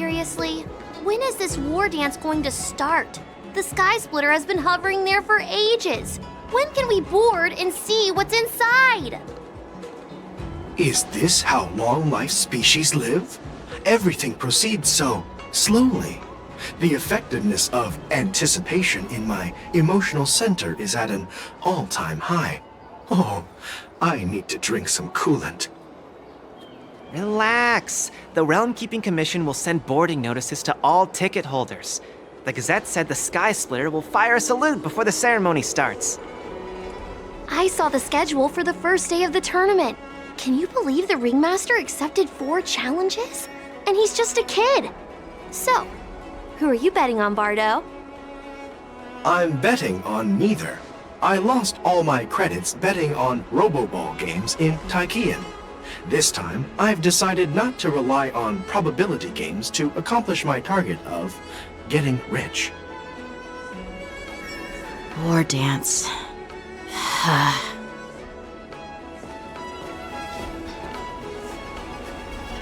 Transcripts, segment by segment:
Seriously? When is this war dance going to start? The Sky Splitter has been hovering there for ages. When can we board and see what's inside? Is this how long life species live? Everything proceeds so slowly. The effectiveness of anticipation in my emotional center is at an all-time high. Oh, I need to drink some coolant. Relax. The Realm Keeping Commission will send boarding notices to all ticket holders. The Gazette said the Sky Splitter will fire a salute before the ceremony starts. I saw the schedule for the first day of the tournament. Can you believe the Ringmaster accepted 4 challenges? And he's just a kid. So, who are you betting on, Bardo? I'm betting on neither. I lost all my credits betting on Roboball games in Taikian. This time, I've decided not to rely on probability games to accomplish my target of getting rich. War dance.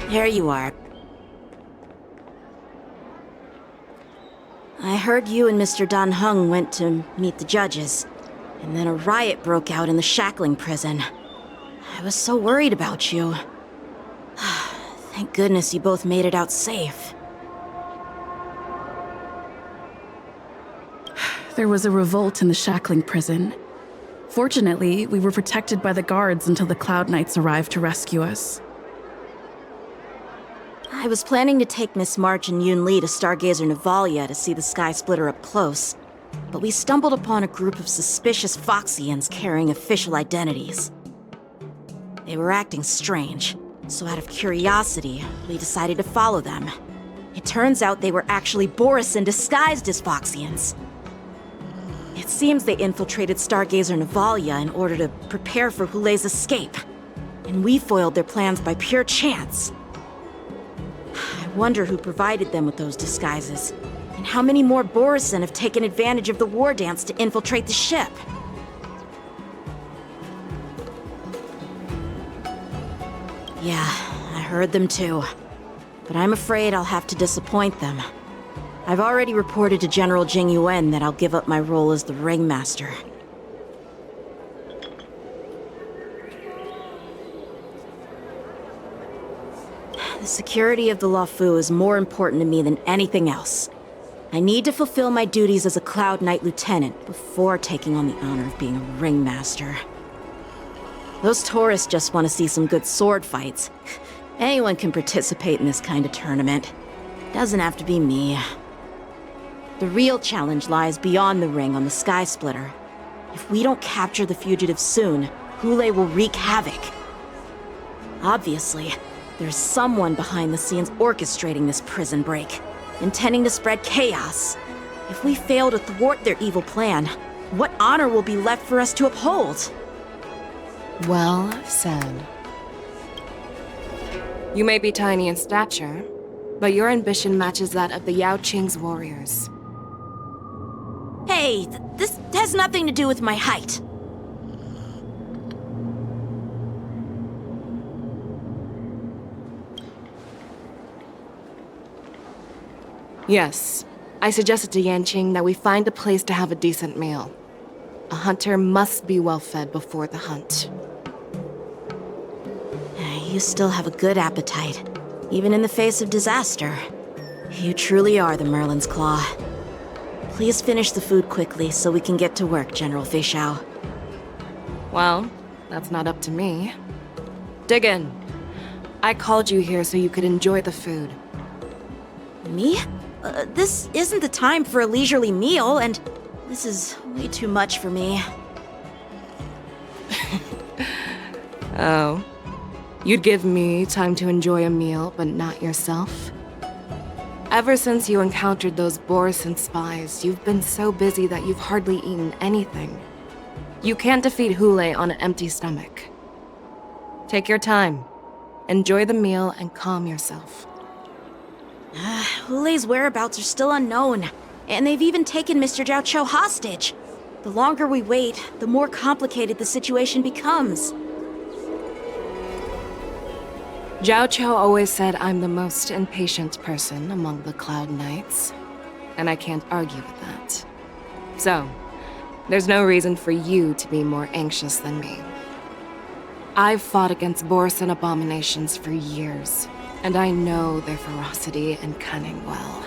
There you are. I heard you and Mr. Dan Heng went to meet the judges, and then a riot broke out in the shackling prison. I was so worried about you. Thank goodness you both made it out safe. There was a revolt in the shackling prison. Fortunately, we were protected by the guards until the Cloud Knights arrived to rescue us. I was planning to take Miss March and Yoon Lee to Stargazer Navalia to see the Sky Splitter up close, but we stumbled upon a group of suspicious Foxians carrying official identities. They were acting strange, so out of curiosity, we decided to follow them. It turns out they were actually Borisin disguised as Foxians. It seems they infiltrated Stargazer Navalia in order to prepare for Hulei's escape, and we foiled their plans by pure chance. I wonder who provided them with those disguises, and how many more Borisin have taken advantage of the war dance to infiltrate the ship. Yeah, I heard them too. But I'm afraid I'll have to disappoint them. I've already reported to General Jing Yuan that I'll give up my role as the Ringmaster. The security of the Luofu is more important to me than anything else. I need to fulfill my duties as a Cloud Knight Lieutenant before taking on the honor of being a Ringmaster. Those tourists just want to see some good sword fights. Anyone can participate in this kind of tournament. Doesn't have to be me. The real challenge lies beyond the ring on the Sky Splitter. If we don't capture the fugitives soon, Hulei will wreak havoc. Obviously, there's someone behind the scenes orchestrating this prison break, intending to spread chaos. If we fail to thwart their evil plan, what honor will be left for us to uphold? Well said. You may be tiny in stature, but your ambition matches that of the Yao Qing's warriors. Hey, this has nothing to do with my height. Yes, I suggested to Yanqing that we find a place to have a decent meal. A hunter must be well fed before the hunt. You still have a good appetite, even in the face of disaster. You truly are the Merlin's Claw. Please finish the food quickly so we can get to work, General Feixiao. Well, that's not up to me. Dig in. I called you here so you could enjoy the food. Me? This isn't the time for a leisurely meal, and this is way too much for me. Oh. You'd give me time to enjoy a meal, but not yourself? Ever since you encountered those Borisin spies, you've been so busy that you've hardly eaten anything. You can't defeat Hulei on an empty stomach. Take your time. Enjoy the meal and calm yourself. Hulei's whereabouts are still unknown, and they've even taken Mr. Zhao Cho hostage. The longer we wait, the more complicated the situation becomes. Zhao Cho always said I'm the most impatient person among the Cloud Knights, and I can't argue with that. So, there's no reason for you to be more anxious than me. I've fought against Borisin abominations for years, and I know their ferocity and cunning well.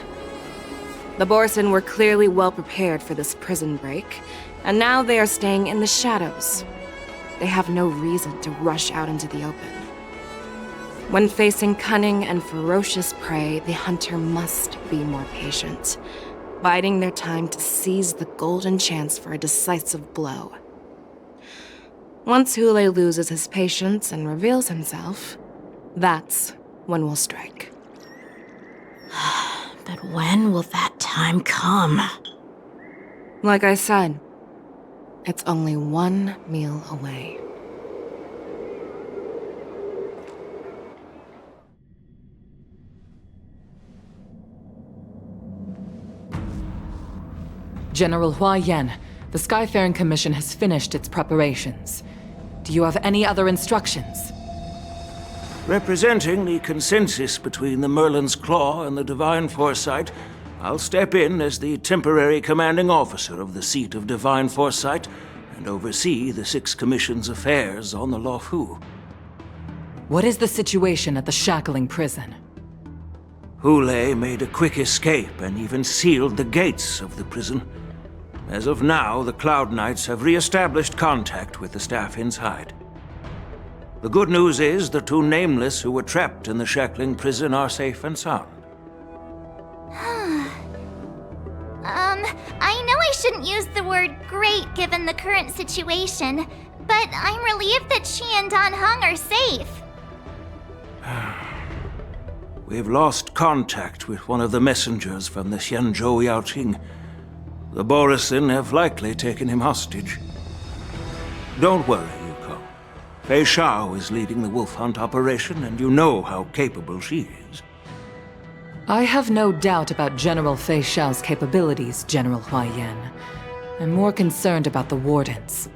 The Borisin were clearly well prepared for this prison break, and now they are staying in the shadows. They have no reason to rush out into the open. When facing cunning and ferocious prey, the hunter must be more patient, biding their time to seize the golden chance for a decisive blow. Once Hule loses his patience and reveals himself, that's when we'll strike. But when will that time come? Like I said, it's only one meal away. General Hua Yan, the Skyfaring Commission has finished its preparations. Do you have any other instructions? Representing the consensus between the Merlin's Claw and the Divine Foresight, I'll step in as the temporary commanding officer of the seat of Divine Foresight and oversee the Six Commission's affairs on the Yahoo. What is the situation at the Shackling prison? Hule made a quick escape and even sealed the gates of the prison. As of now, the Cloud Knights have re-established contact with the staff inside. The good news is the two Nameless who were trapped in the Shackling prison are safe and sound. I know I shouldn't use the word great given the current situation, but I'm relieved that she and Dan Heng are safe. We've lost contact with one of the messengers from the Xianzhou Yaoqing. The Borisin have likely taken him hostage. Don't worry, Yuko. Fei Shao is leading the wolf hunt operation, and you know how capable she is. I have no doubt about General Fei Shao's capabilities, General Hua Yan. I'm more concerned about the Wardens.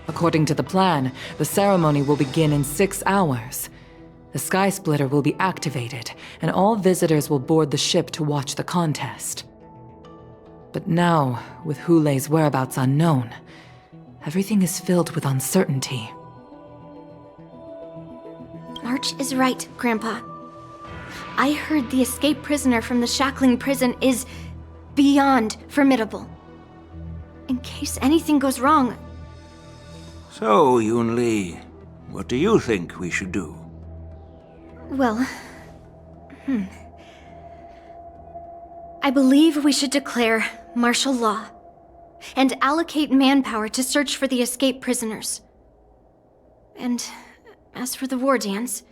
According to the plan, the ceremony will begin in 6 hours. The Sky Splitter will be activated, and all visitors will board the ship to watch the contest. But now, with Hule's whereabouts unknown, everything is filled with uncertainty. March is right, Grandpa. I heard the escaped prisoner from the Shackling prison is beyond formidable. In case anything goes wrong. So, Yunli, what do you think we should do? Well, I believe we should declare martial law and allocate manpower to search for the escaped prisoners. And as for the war dance,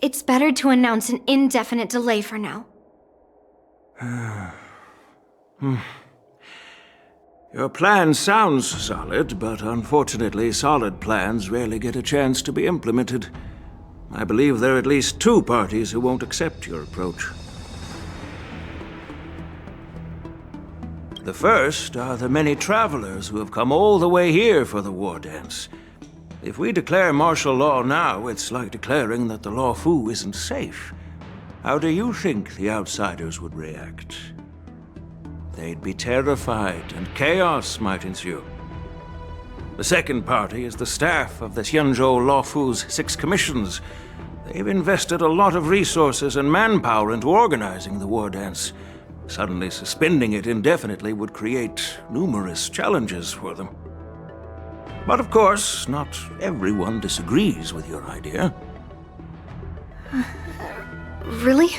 it's better to announce an indefinite delay for now. Your plan sounds solid, but unfortunately solid plans rarely get a chance to be implemented. I believe there are at least 2 parties who won't accept your approach. The first are the many travelers who have come all the way here for the war dance. If we declare martial law now, it's like declaring that the Yahoo isn't safe. How do you think the outsiders would react? They'd be terrified, and chaos might ensue. The second party is the staff of the Xianzhou Yahoo's 6 commissions. They've invested a lot of resources and manpower into organizing the war dance. Suddenly suspending it indefinitely would create numerous challenges for them. But of course, not everyone disagrees with your idea. Really?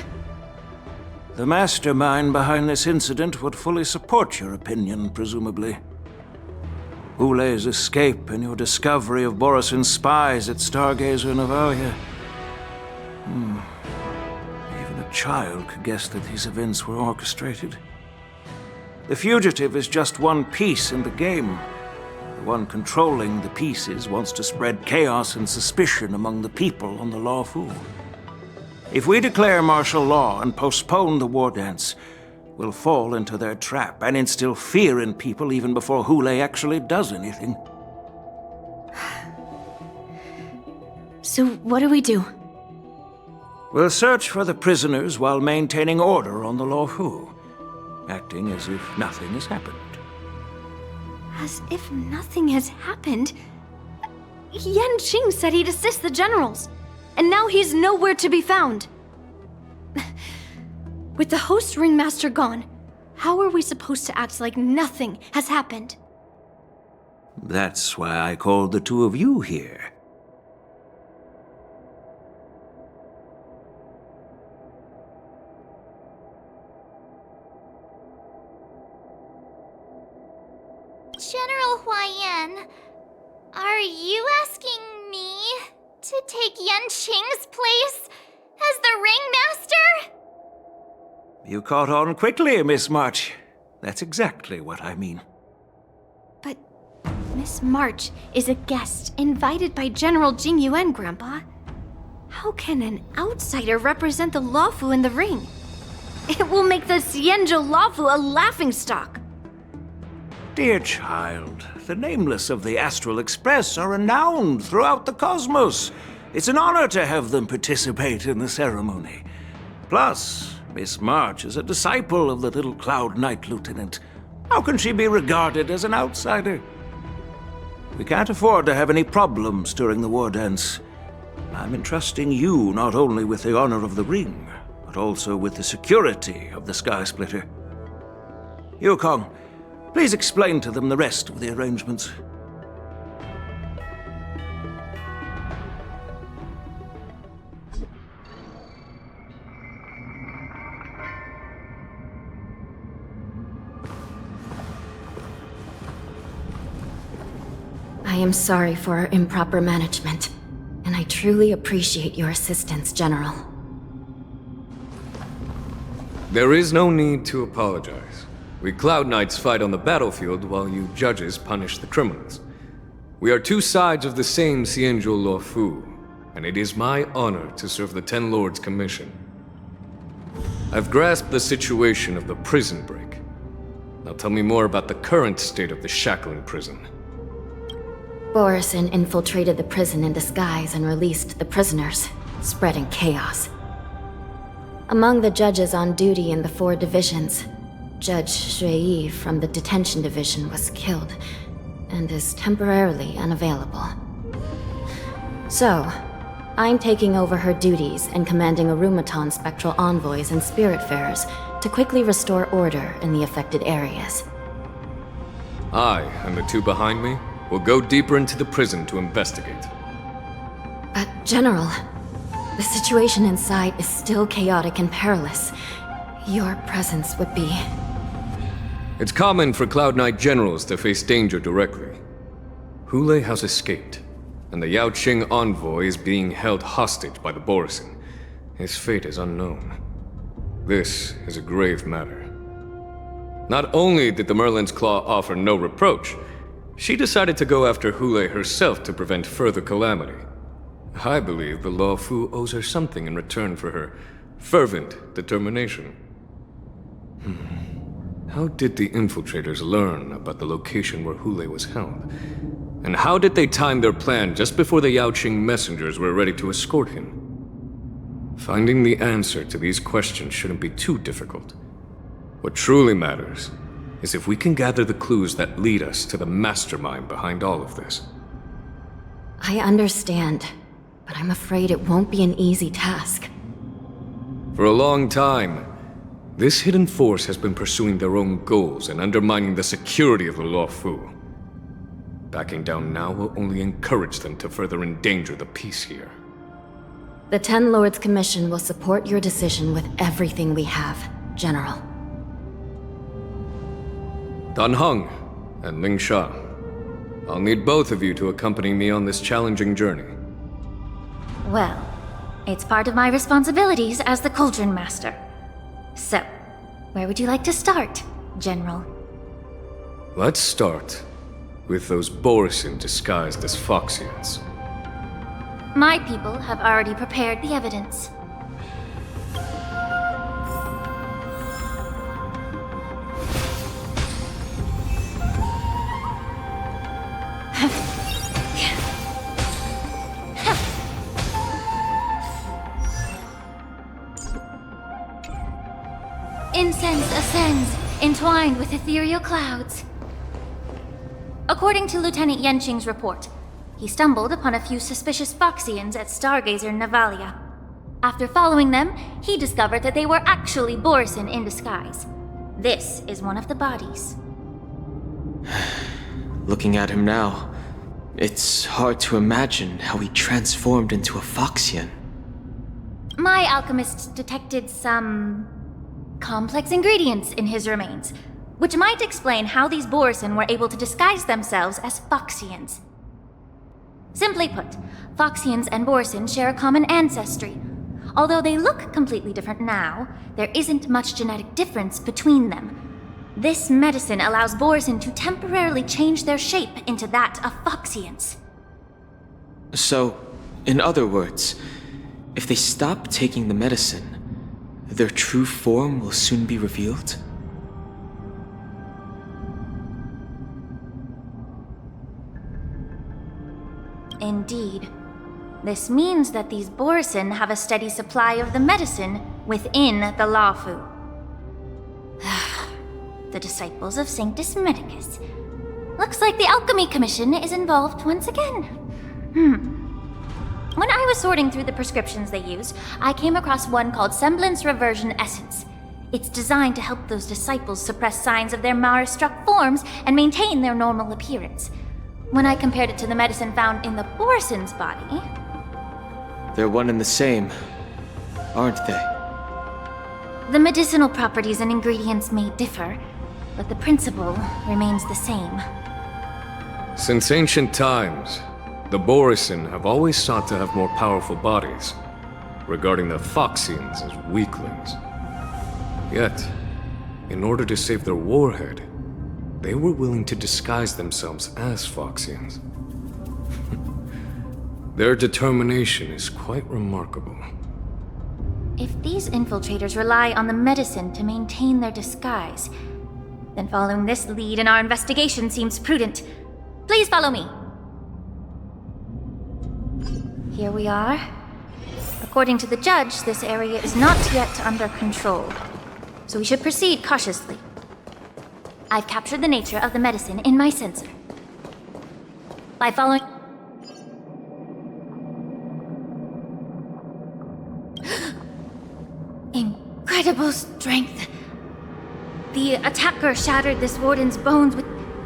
The mastermind behind this incident would fully support your opinion, presumably. Hule's escape and your discovery of Borisin's spies at Stargazer Navalia. Even a child could guess that these events were orchestrated. The fugitive is just one piece in the game. The one controlling the pieces wants to spread chaos and suspicion among the people on the Yahoo. If we declare martial law and postpone the war dance, we'll fall into their trap and instill fear in people even before Hule actually does anything. So what do we do? We'll search for the prisoners while maintaining order on the Luofu, acting as if nothing has happened. As if nothing has happened? Yanqing said he'd assist the generals, and now he's nowhere to be found. With the host ringmaster gone, how are we supposed to act like nothing has happened? That's why I called the two of you here. General Huaiyan, are you asking me to take Yanqing's place as the ringmaster? You caught on quickly, Miss March. That's exactly what I mean. But Miss March is a guest invited by General Jing Yuan, Grandpa. How can an outsider represent the Luofu in the ring? It will make the Xianzhou Luofu a laughingstock. Dear child, the nameless of the Astral Express are renowned throughout the cosmos. It's an honor to have them participate in the ceremony. Plus, Miss March is a disciple of the little Cloud Knight Lieutenant. How can she be regarded as an outsider? We can't afford to have any problems during the war dance. I'm entrusting you not only with the honor of the ring, but also with the security of the Sky Splitter. Yukong, please explain to them the rest of the arrangements. I am sorry for our improper management, and I truly appreciate your assistance, General. There is no need to apologize. We Cloud Knights fight on the battlefield while you judges punish the criminals. We are two sides of the same Xianzhou Luofu, and it is my honor to serve the Ten Lords' commission. I've grasped the situation of the prison break. Now tell me more about the current state of the shackling prison. Borisin infiltrated the prison in disguise and released the prisoners, spreading chaos. Among the judges on duty in the 4 divisions, Judge Shui from the detention division was killed and is temporarily unavailable. So, I'm taking over her duties and commanding Arumaton spectral envoys and spiritfarers to quickly restore order in the affected areas. I and the two behind me will go deeper into the prison to investigate. But, General, the situation inside is still chaotic and perilous. Your presence would be... It's common for Cloud Knight generals to face danger directly. Hule has escaped, and the Yaoqing envoy is being held hostage by the Borisin. His fate is unknown. This is a grave matter. Not only did the Merlin's Claw offer no reproach, she decided to go after Hule herself to prevent further calamity. I believe the Luofu owes her something in return for her fervent determination. How did the infiltrators learn about the location where Hule was held? And how did they time their plan just before the Yaoqing messengers were ready to escort him? Finding the answer to these questions shouldn't be too difficult. What truly matters is if we can gather the clues that lead us to the mastermind behind all of this. I understand, but I'm afraid it won't be an easy task. For a long time, this hidden force has been pursuing their own goals and undermining the security of the Luofu. Backing down now will only encourage them to further endanger the peace here. The Ten Lords Commission will support your decision with everything we have, General. Dan Heng and Ling Sha, I'll need both of you to accompany me on this challenging journey. Well, it's part of my responsibilities as the Cauldron Master. So, where would you like to start, General? Let's start with those Borisin disguised as Foxians. My people have already prepared the evidence. Incense ascends, entwined with ethereal clouds. According to Lieutenant Yenqing's report, he stumbled upon a few suspicious Foxians at Stargazer Navalia. After following them, he discovered that they were actually Borison in disguise. This is one of the bodies. Looking at him now, it's hard to imagine how he transformed into a Foxian. My alchemists detected some complex ingredients in his remains, which might explain how these Borison were able to disguise themselves as Foxians. Simply put, Foxians and Borison share a common ancestry. Although they look completely different now, there isn't much genetic difference between them. This medicine allows Borison to temporarily change their shape into that of Foxians. So, in other words, if they stop taking the medicine, their true form will soon be revealed? Indeed. This means that these Borison have a steady supply of the medicine within the Lafu. The disciples of Sanctus Medicus. Looks like the Alchemy Commission is involved once again. When I was sorting through the prescriptions they used, I came across one called Semblance Reversion Essence. It's designed to help those disciples suppress signs of their Mara-struck forms and maintain their normal appearance. When I compared it to the medicine found in the Borison's body... They're one and the same, aren't they? The medicinal properties and ingredients may differ, but the principle remains the same. Since ancient times, the Borison have always sought to have more powerful bodies, regarding the Foxians as weaklings. Yet, in order to save their warhead, they were willing to disguise themselves as Foxians. Their determination is quite remarkable. If these infiltrators rely on the medicine to maintain their disguise, then following this lead in our investigation seems prudent. Please follow me. Here we are. According to the judge, this area is not yet under control, so we should proceed cautiously. I've captured the nature of the medicine in my sensor. By following... Incredible strength. The attacker shattered this warden's bones with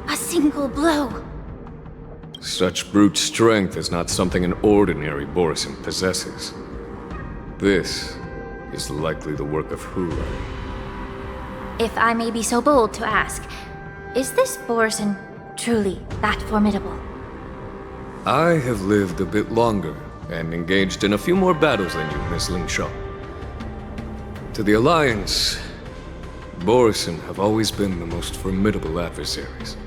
a single blow. Such brute strength is not something an ordinary Borison possesses. This is likely the work of Hula. If I may be so bold to ask, is this Borison truly that formidable? I have lived a bit longer and engaged in a few more battles than you, Miss Lingshaw. To the Alliance, Borison have always been the most formidable adversaries.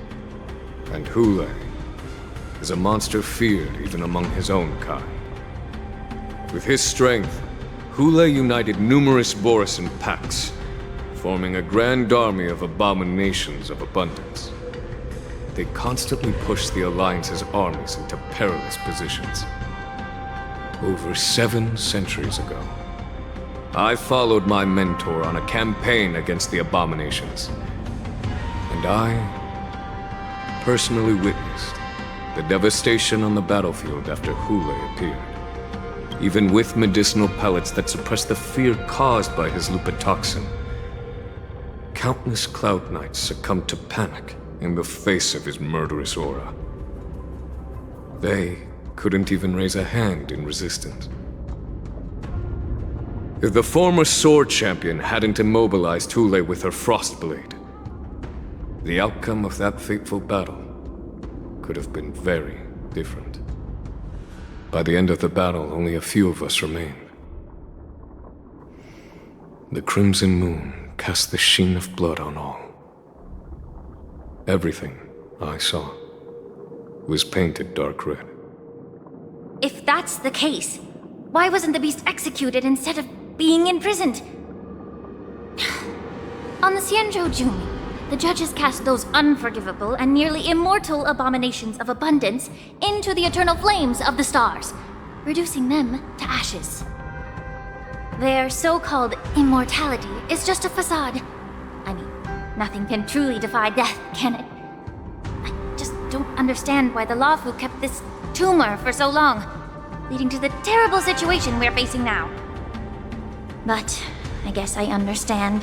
And Hule is a monster feared even among his own kind. With his strength, Hule united numerous Borison pacts, forming a grand army of abominations of abundance. They constantly push the Alliance's armies into perilous positions. Over 7 centuries ago, I followed my mentor on a campaign against the abominations. And I personally witnessed the devastation on the battlefield after Hule appeared. Even with medicinal pellets that suppressed the fear caused by his lupitoxin, countless Cloud Knights succumbed to panic in the face of his murderous aura. They couldn't even raise a hand in resistance. If the former sword champion hadn't immobilized Hule with her Frostblade, the outcome of that fateful battle could have been very different. By the end of the battle, only a few of us remained. The crimson moon cast the sheen of blood on all. Everything I saw was painted dark red. If that's the case, why wasn't the beast executed instead of being imprisoned? On the Xianzhou Jumi, the judges cast those unforgivable and nearly immortal abominations of abundance into the eternal flames of the stars, reducing them to ashes. Their so-called immortality is just a facade. I mean, nothing can truly defy death, can it? I just don't understand why the Lawfu kept this tumor for so long, leading to the terrible situation we're facing now. But I guess I understand.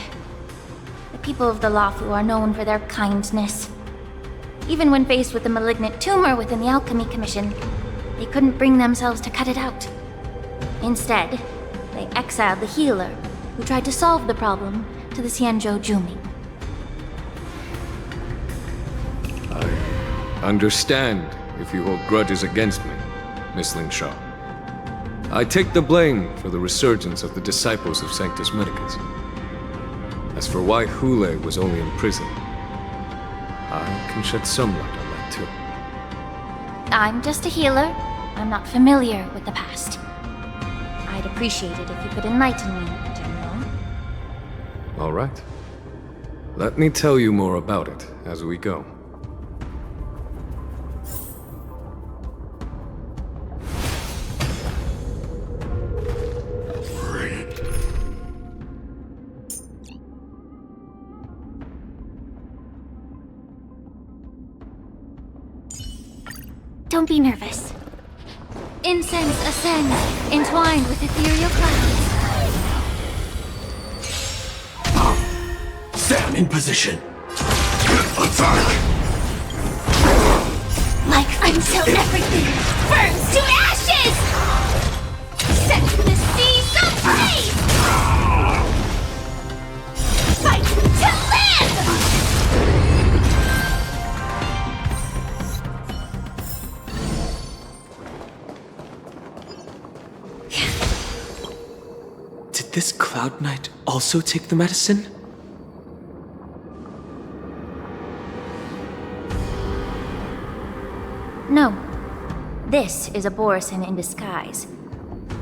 The people of the Lawfu are known for their kindness. Even when faced with a malignant tumor within the Alchemy Commission, they couldn't bring themselves to cut it out. Instead, they exiled the healer, who tried to solve the problem, to the Xianzhou Jumi. I understand if you hold grudges against me, Miss Lingshaw. I take the blame for the resurgence of the disciples of Sanctus Medicus. As for why Hule was only in prison, I can shed some light on that too. I'm just a healer. I'm not familiar with the past. I'd appreciate it if you could enlighten me, General. All right. Let me tell you more about it as we go. Don't be nervous. Incense ascends, entwined with ethereal clouds. Stand in position. Attack! Like until everything burns to ashes! Set the seas of fate! Fight to live! Did this Cloud Knight also take the medicine? No. This is a Borisin in disguise.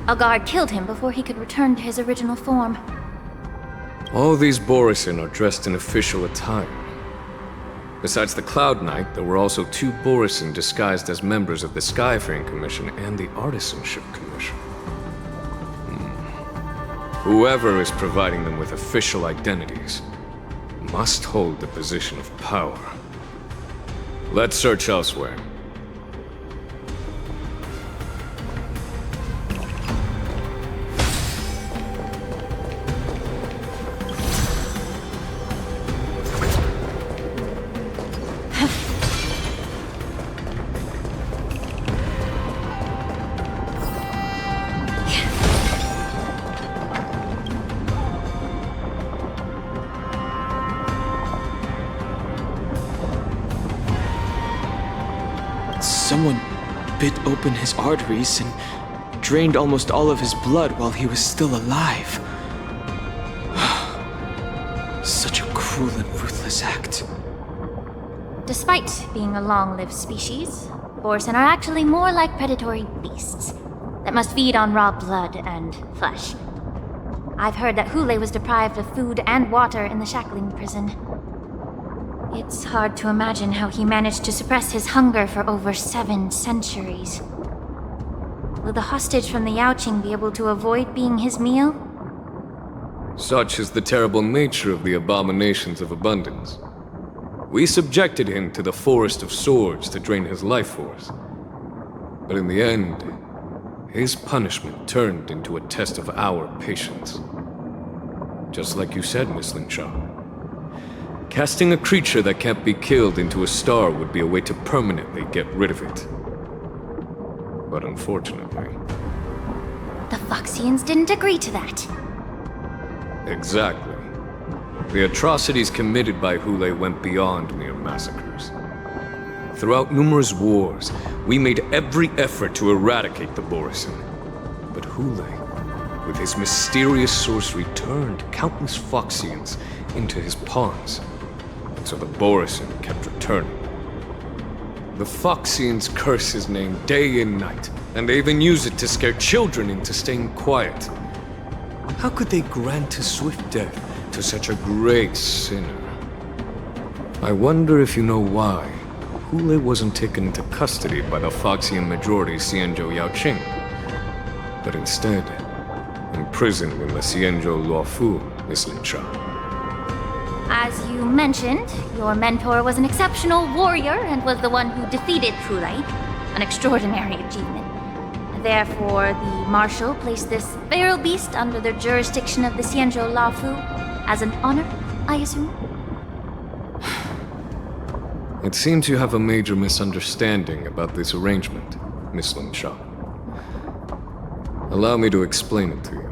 A guard killed him before he could return to his original form. All these Borisin are dressed in official attire. Besides the Cloud Knight, there were also 2 Borisin disguised as members of the Skyfaring Commission and the Artisanship Commission. Whoever is providing them with official identities must hold the position of power. Let's search elsewhere. Someone bit open his arteries and drained almost all of his blood while he was still alive. Such a cruel and ruthless act. Despite being a long-lived species, Borisin are actually more like predatory beasts that must feed on raw blood and flesh. I've heard that Hule was deprived of food and water in the shackling prison. It's hard to imagine how he managed to suppress his hunger for over 7 centuries. Will the hostage from the Yaoqing be able to avoid being his meal? Such is the terrible nature of the abominations of abundance. We subjected him to the Forest of Swords to drain his life force. But in the end, his punishment turned into a test of our patience. Just like you said, Miss Lingshaw. Casting a creature that can't be killed into a star would be a way to permanently get rid of it. But unfortunately... The Foxians didn't agree to that. Exactly. The atrocities committed by Hule went beyond mere massacres. Throughout numerous wars, we made every effort to eradicate the Borisin. But Hule, with his mysterious sorcery, turned countless Foxians into his pawns. And so the Borisin kept returning. The Foxians curse his name day and night, and they even use it to scare children into staying quiet. How could they grant a swift death to such a great sinner? I wonder if you know why Hule wasn't taken into custody by the Foxian majority Xianzhou Yaoqing, but instead imprisoned in the Xianzhou Luofu, Miss Lin Sha. As you mentioned, your mentor was an exceptional warrior and was the one who defeated Hulei, an extraordinary achievement. Therefore, the Marshal placed this feral beast under the jurisdiction of the Xianzhou Luofu as an honor, I assume? It seems you have a major misunderstanding about this arrangement, Miss Lin Sha. Allow me to explain it to you.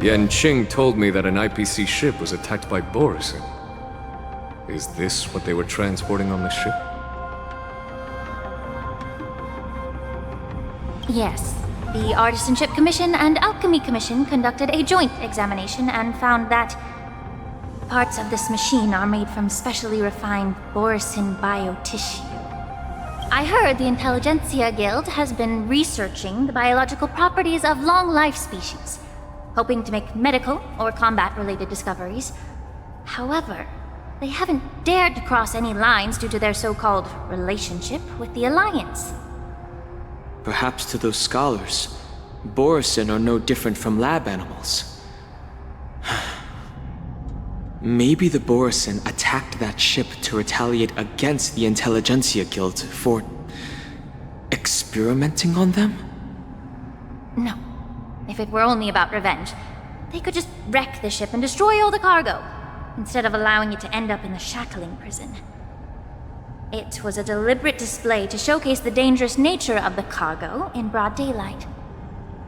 Yan Qing told me that an IPC ship was attacked by Borisin. Is this what they were transporting on the ship? Yes. The Artisanship Commission and Alchemy Commission conducted a joint examination and found that parts of this machine are made from specially refined Borisin biotissue. I heard the Intelligentsia Guild has been researching the biological properties of long-life species, hoping to make medical or combat-related discoveries. However, they haven't dared to cross any lines due to their so-called relationship with the Alliance. Perhaps to those scholars, Borisin are no different from lab animals. Maybe the Borisin attacked that ship to retaliate against the Intelligentsia Guild for experimenting on them? No. If it were only about revenge, they could just wreck the ship and destroy all the cargo, instead of allowing it to end up in the shackling prison. It was a deliberate display to showcase the dangerous nature of the cargo in broad daylight.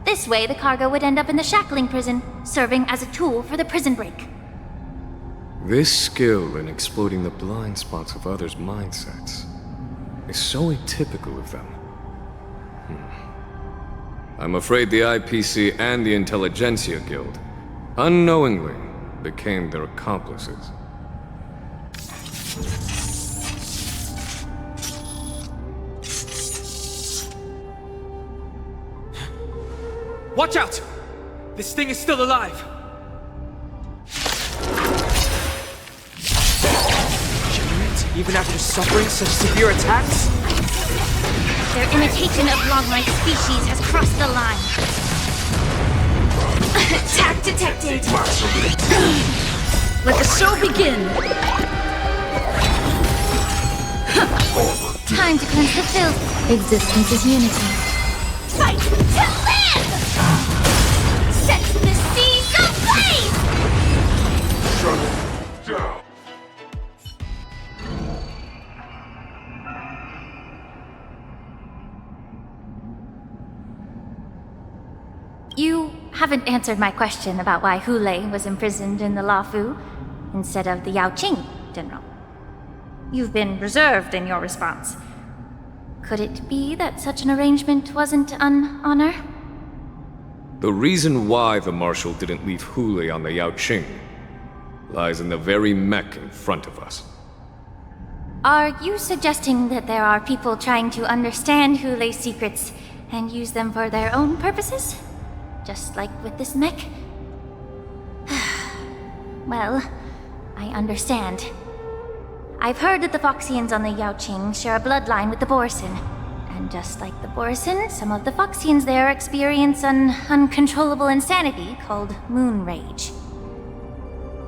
This way, the cargo would end up in the shackling prison, serving as a tool for the prison break. This skill in exploiting the blind spots of others' mindsets is so atypical of them. I'm afraid the IPC and the Intelligentsia Guild unknowingly became their accomplices. Watch out! This thing is still alive! Regenerate even after suffering such severe attacks? Their imitation of long-life species has crossed the line. Attack detected! Let the show begin! Time to cleanse the filth. Existence is unity. Fight to live! Set the seas ablaze! Shut down. You haven't answered my question about why Hulei was imprisoned in the Luofu instead of the Yaoqing, General. You've been reserved in your response. Could it be that such an arrangement wasn't an honor? The reason why the Marshal didn't leave Hulei on the Yaoqing lies in the very mech in front of us. Are you suggesting that there are people trying to understand Hulei's secrets and use them for their own purposes? Just like with this mech? Well, I understand. I've heard that the Foxians on the Yaoqing share a bloodline with the Borisin. And just like the Borisin, some of the Foxians there experience an uncontrollable insanity called moon rage.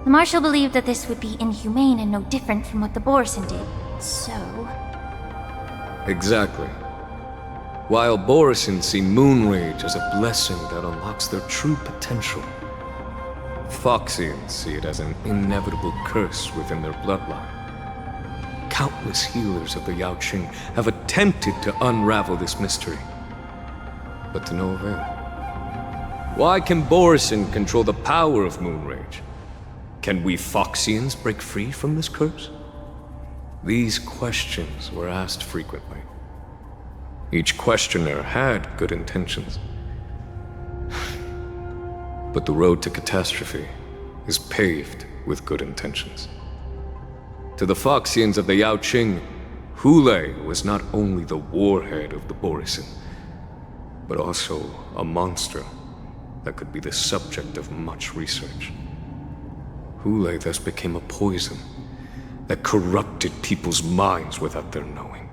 The Marshal believed that this would be inhumane and no different from what the Borisin did, so... Exactly. While Borisin see moon rage as a blessing that unlocks their true potential, Foxians see it as an inevitable curse within their bloodline. Countless healers of the Yaoqing have attempted to unravel this mystery, but to no avail. Why can Borison control the power of Moonrage? Can we Foxians break free from this curse? These questions were asked frequently. Each questioner had good intentions. But the road to catastrophe is paved with good intentions. To the Foxians of the Yaoqing, Hulei was not only the warhead of the Borison, but also a monster that could be the subject of much research. Hulei thus became a poison that corrupted people's minds without their knowing.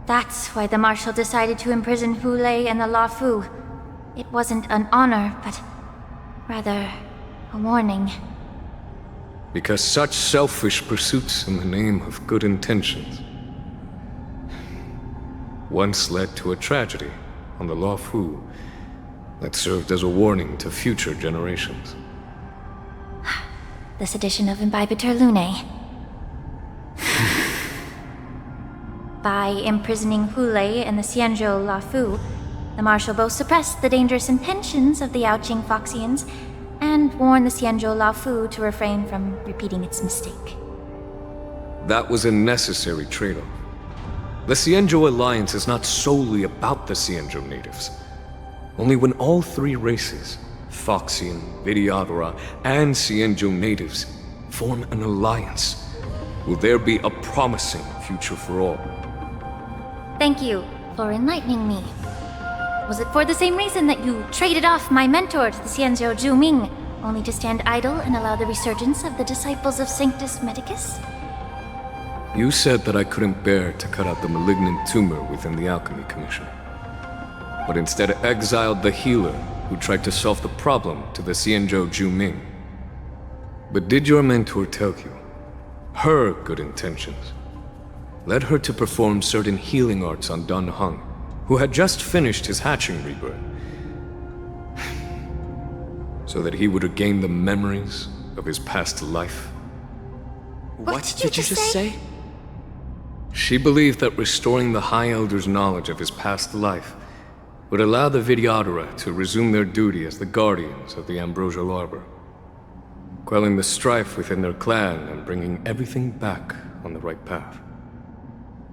That's why the Marshal decided to imprison Hulei and the Lafu. It wasn't an honor, but rather a warning. Because such selfish pursuits in the name of good intentions once led to a tragedy on the Lafu that served as a warning to future generations. This edition of Imbibitor Lunae. By imprisoning Hulei and the Xianzhou Lafu, the Marshal both suppressed the dangerous intentions of the Yaoqing Foxians and warned the Xianzhou Lafu to refrain from repeating its mistake. That was a necessary trade-off. The Xianzhou Alliance is not solely about the Xianzhou natives. Only when all three races, Foxian, Vidyadhara, and Xianzhou natives, form an alliance, will there be a promising future for all. Thank you for enlightening me. Was it for the same reason that you traded off my mentor to the Xianzhou Zhuming, only to stand idle and allow the resurgence of the disciples of Sanctus Medicus? You said that I couldn't bear to cut out the malignant tumor within the Alchemy Commission, but instead exiled the healer who tried to solve the problem to the Xianzhou Zhuming. But did your mentor tell you her good intentions led her to perform certain healing arts on Dan Heng, who had just finished his hatching rebirth, so that he would regain the memories of his past life? What did you just say? She believed that restoring the High Elder's knowledge of his past life would allow the Vidyadhara to resume their duty as the guardians of the Ambrosial Arbor, quelling the strife within their clan and bringing everything back on the right path.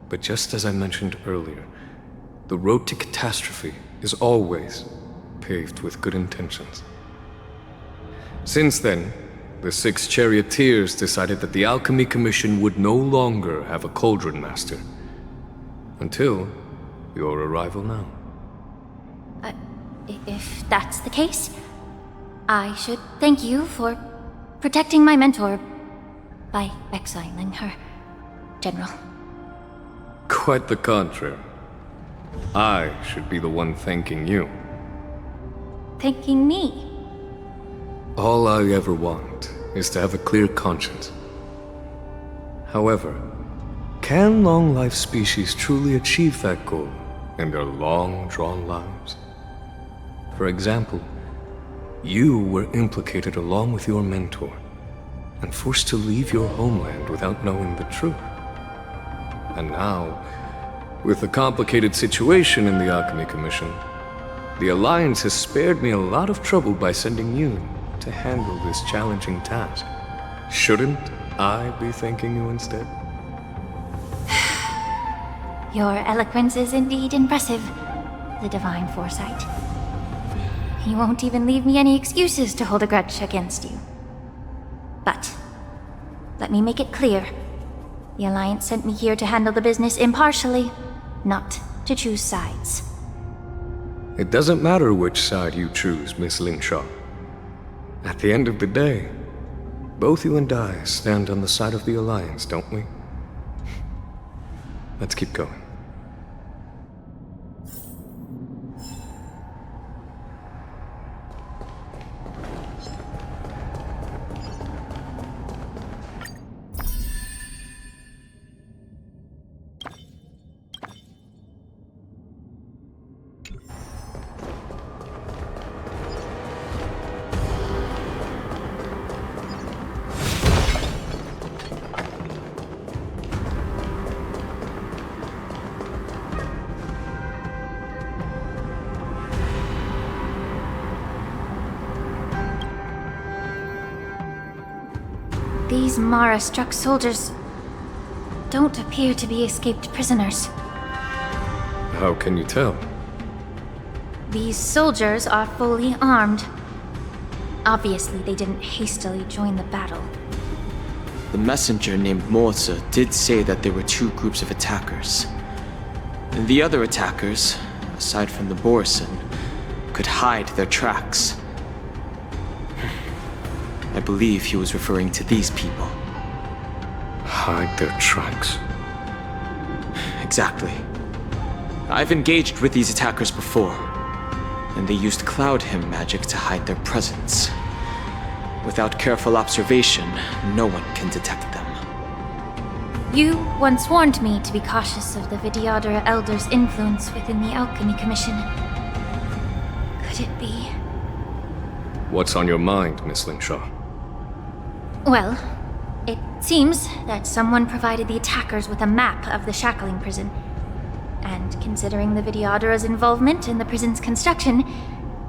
But just as I mentioned earlier, the road to catastrophe is always paved with good intentions. Since then, the 6 charioteers decided that the Alchemy Commission would no longer have a Cauldron Master. Until your arrival now. If that's the case, I should thank you for protecting my mentor by exiling her, General. Quite the contrary. I should be the one thanking you. Thanking me? All I ever want is to have a clear conscience. However, can long-life species truly achieve that goal in their long-drawn lives? For example, you were implicated along with your mentor and forced to leave your homeland without knowing the truth. And now, with the complicated situation in the Alchemy Commission, the Alliance has spared me a lot of trouble by sending you to handle this challenging task. Shouldn't I be thanking you instead? Your eloquence is indeed impressive, the divine foresight. You won't even leave me any excuses to hold a grudge against you. But, let me make it clear. The Alliance sent me here to handle the business impartially, not to choose sides. It doesn't matter which side you choose, Miss Lingshaw. At the end of the day, both you and I stand on the side of the Alliance, don't we? Let's keep going. These Mara-struck soldiers don't appear to be escaped prisoners. How can you tell? These soldiers are fully armed. Obviously, they didn't hastily join the battle. The messenger named Morza did say that there were two groups of attackers. And the other attackers, aside from the Borison, could hide their tracks. I believe he was referring to these people. Hide their tracks? Exactly. I've engaged with these attackers before, and they used Cloud Hymn magic to hide their presence. Without careful observation, no one can detect them. You once warned me to be cautious of the Vidyadhara Elder's influence within the Alchemy Commission. Could it be? What's on your mind, Miss Lingshaw? Well, it seems that someone provided the attackers with a map of the shackling prison. And considering the Vidyadhara's involvement in the prison's construction,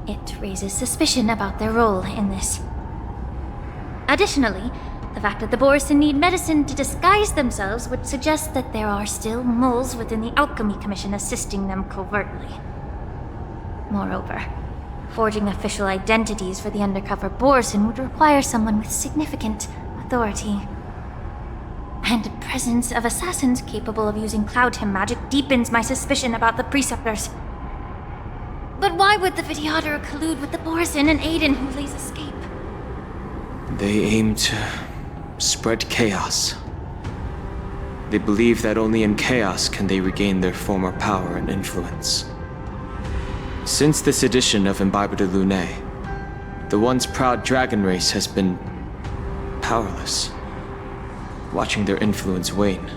it raises suspicion about their role in this. Additionally, the fact that the Borison need medicine to disguise themselves would suggest that there are still moles within the Alchemy Commission assisting them covertly. Moreover, forging official identities for the undercover Borison would require someone with significant authority. And the presence of assassins capable of using Cloud Hymn magic deepens my suspicion about the Preceptors. But why would the Vidyadhara collude with the Borison and aid in Hulei's escape? They aim to spread chaos. They believe that only in chaos can they regain their former power and influence. Since this edition of Imbibe de Lune, the once proud dragon race has been powerless, watching their influence wane.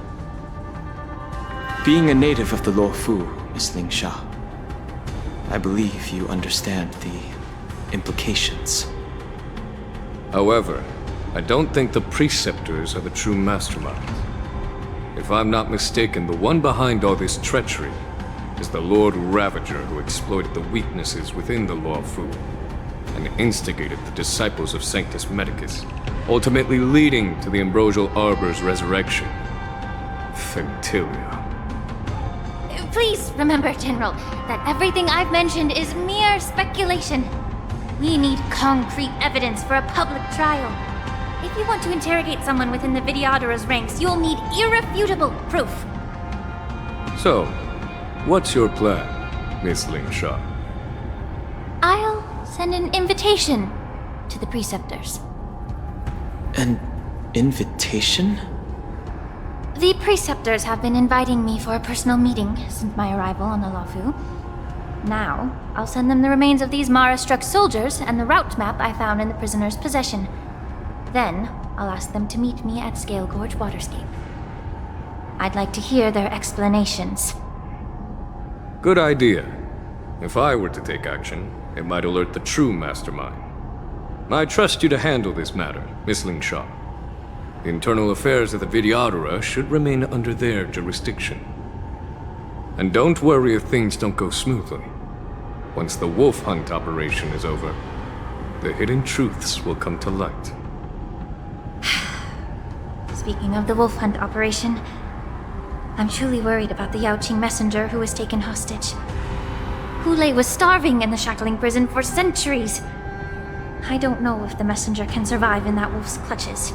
Being a native of the Luofu, Miss Lingshaw, I believe you understand the implications. However, I don't think the Preceptors are the true masterminds. If I'm not mistaken, the one behind all this treachery is the Lord Ravager who exploited the weaknesses within the Luofu and instigated the disciples of Sanctus Medicus, ultimately leading to the Ambrosial Arbor's resurrection. Fentilia. Please remember, General, that everything I've mentioned is mere speculation. We need concrete evidence for a public trial. If you want to interrogate someone within the Vidyadhara's ranks, you'll need irrefutable proof. So, what's your plan, Miss Lingshaw? I'll send an invitation to the Preceptors. An invitation? The Preceptors have been inviting me for a personal meeting since my arrival on the Luofu. Now, I'll send them the remains of these Mara-struck soldiers and the route map I found in the prisoner's possession. Then, I'll ask them to meet me at Scale Gorge Waterscape. I'd like to hear their explanations. Good idea. If I were to take action, it might alert the true mastermind. I trust you to handle this matter, Miss Lingshaw. The internal affairs of the Vidyadhara should remain under their jurisdiction. And don't worry if things don't go smoothly. Once the wolf hunt operation is over, the hidden truths will come to light. Speaking of the wolf hunt operation, I'm truly worried about the Yaoqing messenger who was taken hostage. Hulei was starving in the shackling prison for centuries. I don't know if the messenger can survive in that wolf's clutches.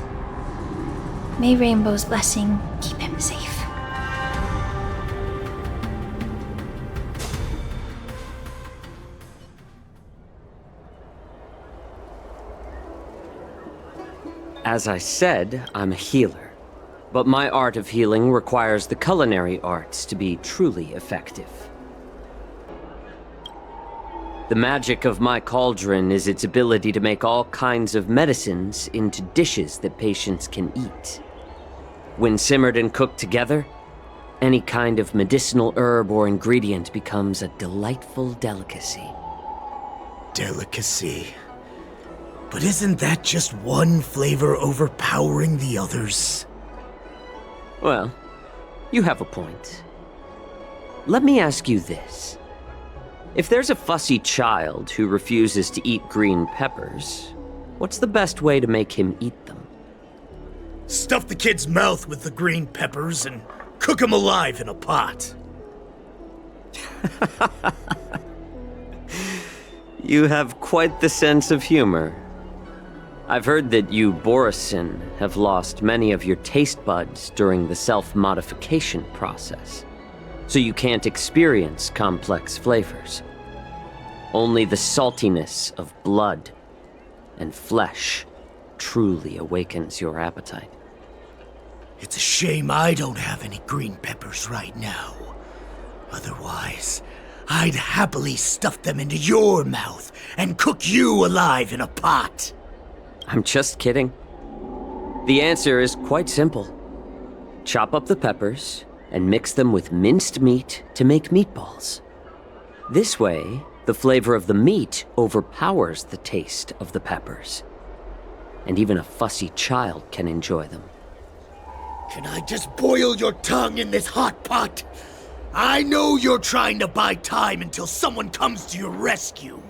May Rainbow's blessing keep him safe. As I said, I'm a healer. But my art of healing requires the culinary arts to be truly effective. The magic of my cauldron is its ability to make all kinds of medicines into dishes that patients can eat. When simmered and cooked together, any kind of medicinal herb or ingredient becomes a delightful delicacy. Delicacy. But isn't that just one flavor overpowering the others? Well, you have a point. Let me ask you this. If there's a fussy child who refuses to eat green peppers, what's the best way to make him eat them? Stuff the kid's mouth with the green peppers and cook him alive in a pot. You have quite the sense of humor. I've heard that you, Borisin, have lost many of your taste buds during the self-modification process, so you can't experience complex flavors. Only the saltiness of blood and flesh truly awakens your appetite. It's a shame I don't have any green peppers right now. Otherwise, I'd happily stuff them into your mouth and cook you alive in a pot. I'm just kidding. The answer is quite simple. Chop up the peppers and mix them with minced meat to make meatballs. This way, the flavor of the meat overpowers the taste of the peppers. And even a fussy child can enjoy them. Can I just boil your tongue in this hot pot? I know you're trying to buy time until someone comes to your rescue.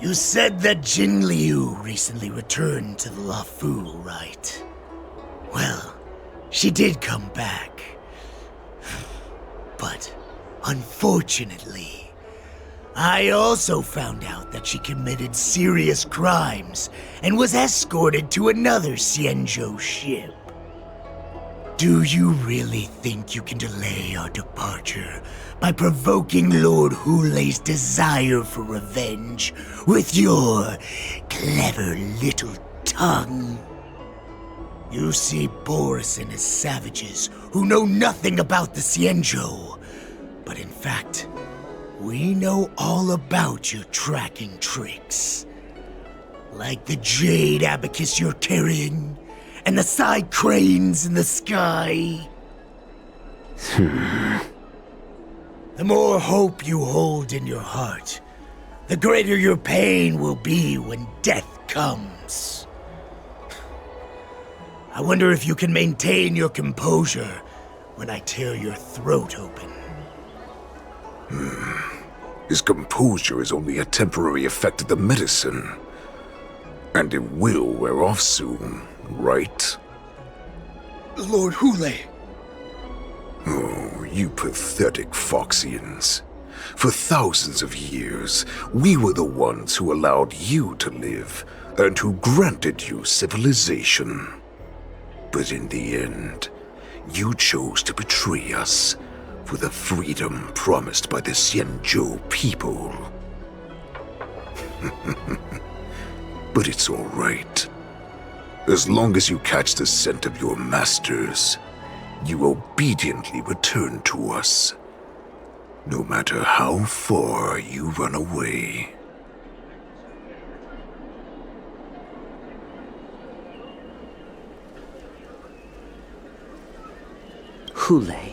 You said that Jin Liu recently returned to the Lafu, right? Well, she did come back. But, unfortunately, I also found out that she committed serious crimes and was escorted to another Xianzhou ship. Do you really think you can delay our departure by provoking Lord Hulei's desire for revenge with your clever little tongue? You see Borisin as savages who know nothing about the Xianzhou, but in fact, we know all about your tracking tricks. Like the jade abacus you're carrying, and the side cranes in the sky. The more hope you hold in your heart, the greater your pain will be when death comes. I wonder if you can maintain your composure when I tear your throat open. His composure is only a temporary effect of the medicine. And it will wear off soon, right? Lord Hulei! Oh, you pathetic Foxians. For thousands of years, we were the ones who allowed you to live, and who granted you civilization. But in the end, you chose to betray us for the freedom promised by the Xianzhou people. But it's all right. As long as you catch the scent of your masters, you obediently return to us, no matter how far you run away. Hulei.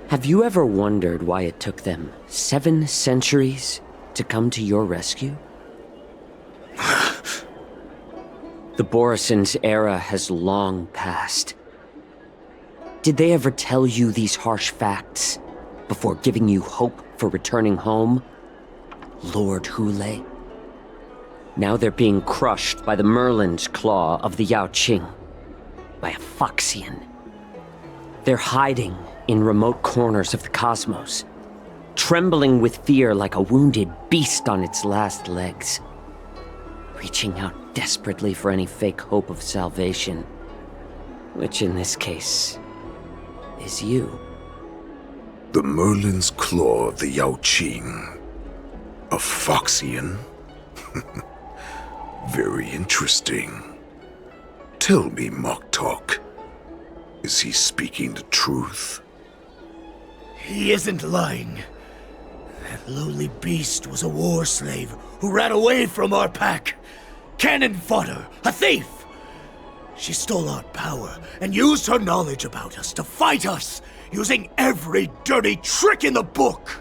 Have you ever wondered why it took them 7 centuries to come to your rescue? The Borisin's era has long passed. Did they ever tell you these harsh facts before giving you hope for returning home, Lord Hulei? Now they're being crushed by the Merlin's claw of the Yaoqing, by a Foxian. They're hiding in remote corners of the cosmos, trembling with fear like a wounded beast on its last legs, reaching out desperately for any fake hope of salvation, which in this case is you. The Merlin's claw of the Yaoqing. A Foxian? Very interesting. Tell me, Moktok, is he speaking the truth? He isn't lying. That lowly beast was a war slave who ran away from our pack. Cannon fodder, a thief! She stole our power and used her knowledge about us to fight us, using every dirty trick in the book!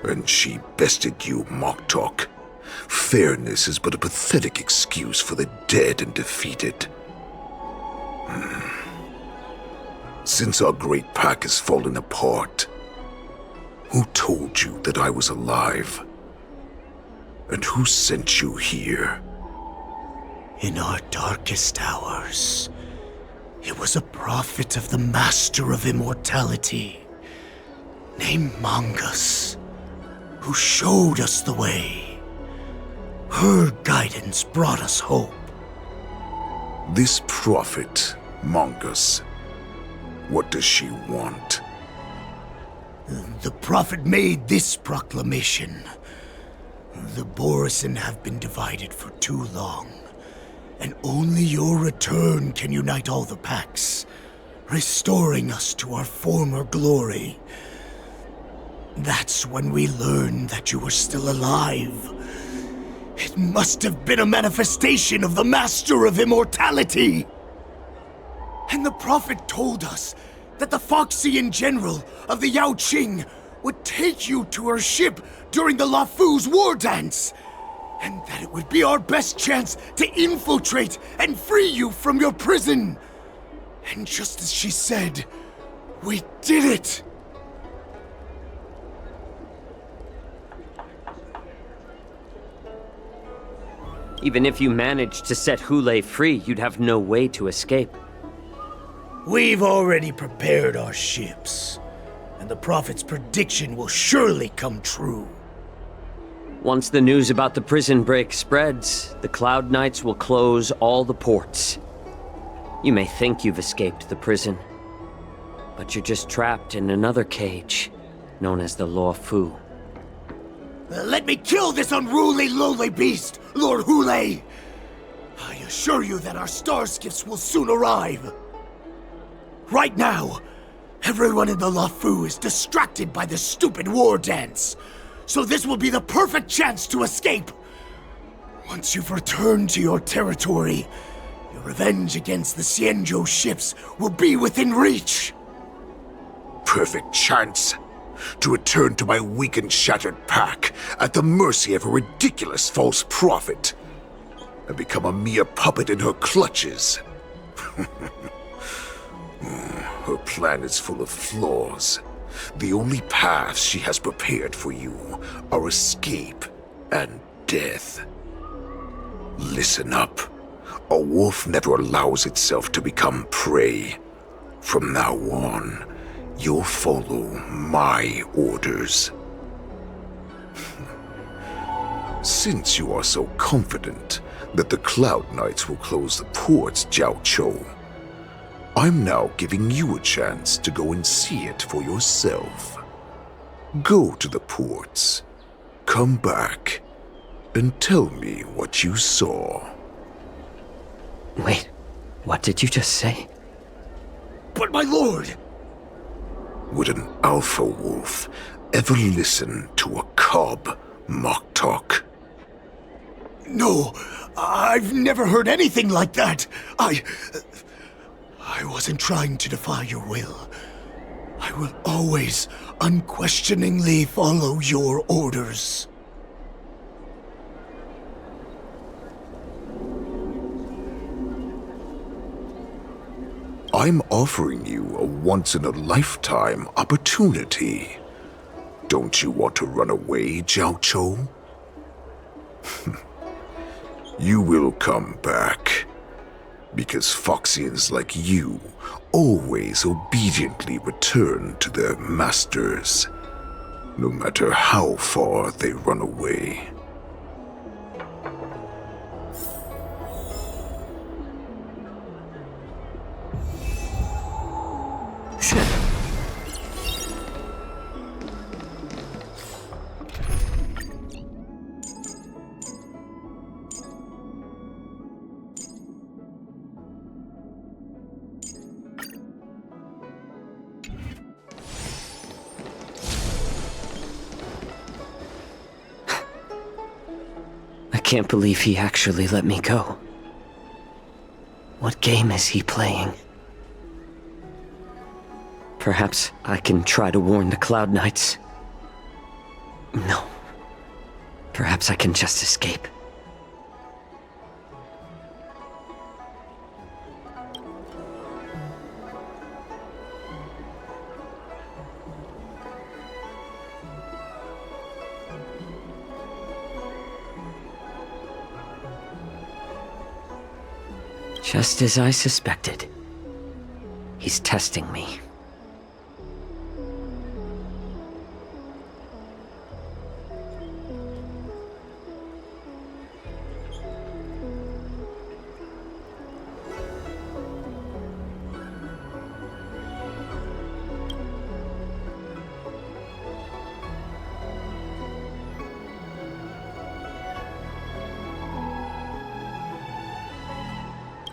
And she bested you, Moktok. Fairness is but a pathetic excuse for the dead and defeated. Since our great pack has fallen apart, who told you that I was alive? And who sent you here? In our darkest hours, it was a prophet of the Master of Immortality, named Mongus, who showed us the way. Her guidance brought us hope. This prophet, Mongus, what does she want? The prophet made this proclamation. The Borisin have been divided for too long, and only your return can unite all the packs, restoring us to our former glory. That's when we learned that you were still alive. It must have been a manifestation of the Master of Immortality! And the prophet told us that the Foxian general of the Yao Qing would take you to her ship during the Lafu's war dance, and that it would be our best chance to infiltrate and free you from your prison. And just as she said, we did it! Even if you managed to set Hulei free, you'd have no way to escape. We've already prepared our ships, and the prophet's prediction will surely come true. Once the news about the prison break spreads, the Cloud Knights will close all the ports. You may think you've escaped the prison, but you're just trapped in another cage, known as the Luofu. Let me kill this unruly, lowly beast, Lord Hulei! I assure you that our star skiffs will soon arrive. Right now, everyone in the Luofu is distracted by the stupid war dance, so this will be the perfect chance to escape. Once you've returned to your territory, your revenge against the Xianzhou ships will be within reach. Perfect chance to return to my weak and shattered pack at the mercy of a ridiculous false prophet and become a mere puppet in her clutches. Her plan is full of flaws. The only paths she has prepared for you are escape and death. Listen up. A wolf never allows itself to become prey. From now on, you'll follow my orders. Since you are so confident that the Cloud Knights will close the ports, Jiao Chou, I'm now giving you a chance to go and see it for yourself. Go to the ports, come back, and tell me what you saw. Wait, what did you just say? But my lord! Would an alpha wolf ever listen to a cub mock talk? No, I've never heard anything like that. I wasn't trying to defy your will. I will always unquestioningly follow your orders. I'm offering you a once-in-a-lifetime opportunity. Don't you want to run away, Jiao Chou? You will come back. Because Foxians like you always obediently return to their masters, no matter how far they run away. I can't believe he actually let me go. What game is he playing? Perhaps I can try to warn the Cloud Knights. No. Perhaps I can just escape. Just as I suspected. He's testing me.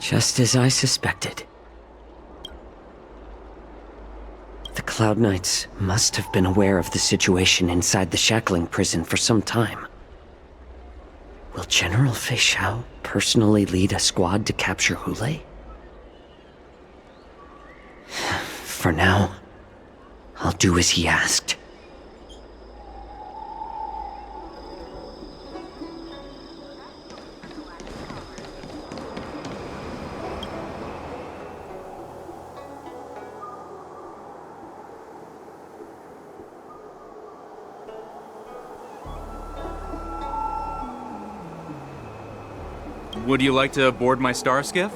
Just as I suspected. The Cloud Knights must have been aware of the situation inside the shackling prison for some time. Will General Fei Xiao personally lead a squad to capture Hule? For now, I'll do as he asked. Would you like to board my star skiff?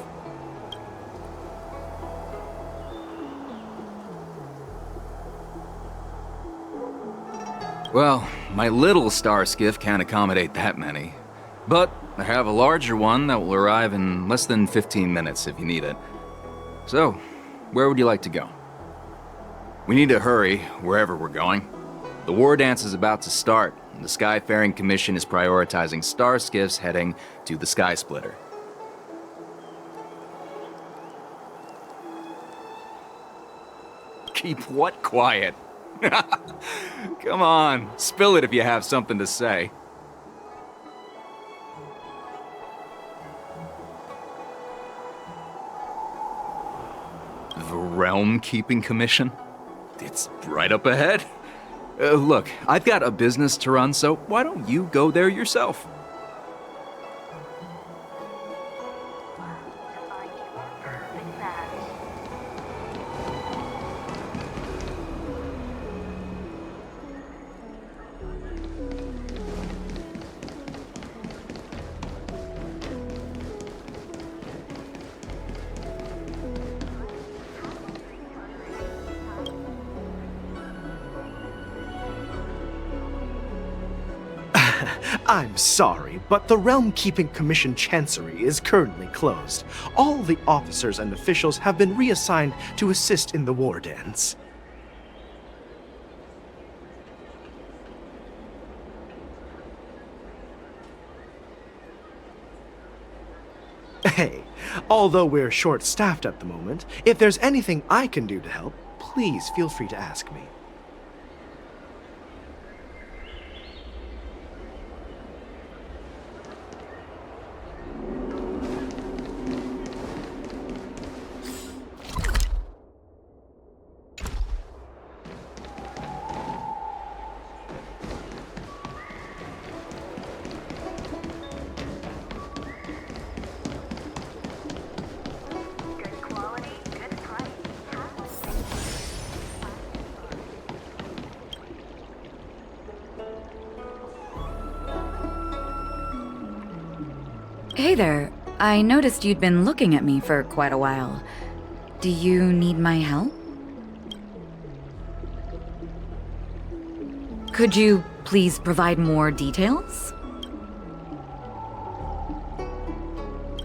Well, my little star skiff can't accommodate that many. But I have a larger one that will arrive in less than 15 minutes if you need it. So, where would you like to go? We need to hurry wherever we're going. The war dance is about to start, and the Skyfaring Commission is prioritizing star skiffs heading to the Sky Splitter. Keep what quiet? Come on, spill it if you have something to say. The Realm Keeping Commission? It's right up ahead. Look, I've got a business to run, so why don't you go there yourself? I'm sorry, but the Realm Keeping Commission Chancery is currently closed. All the officers and officials have been reassigned to assist in the war dance. Hey, although we're short-staffed at the moment, if there's anything I can do to help, please feel free to ask me. Hey there. I noticed you'd been looking at me for quite a while. Do you need my help? Could you please provide more details?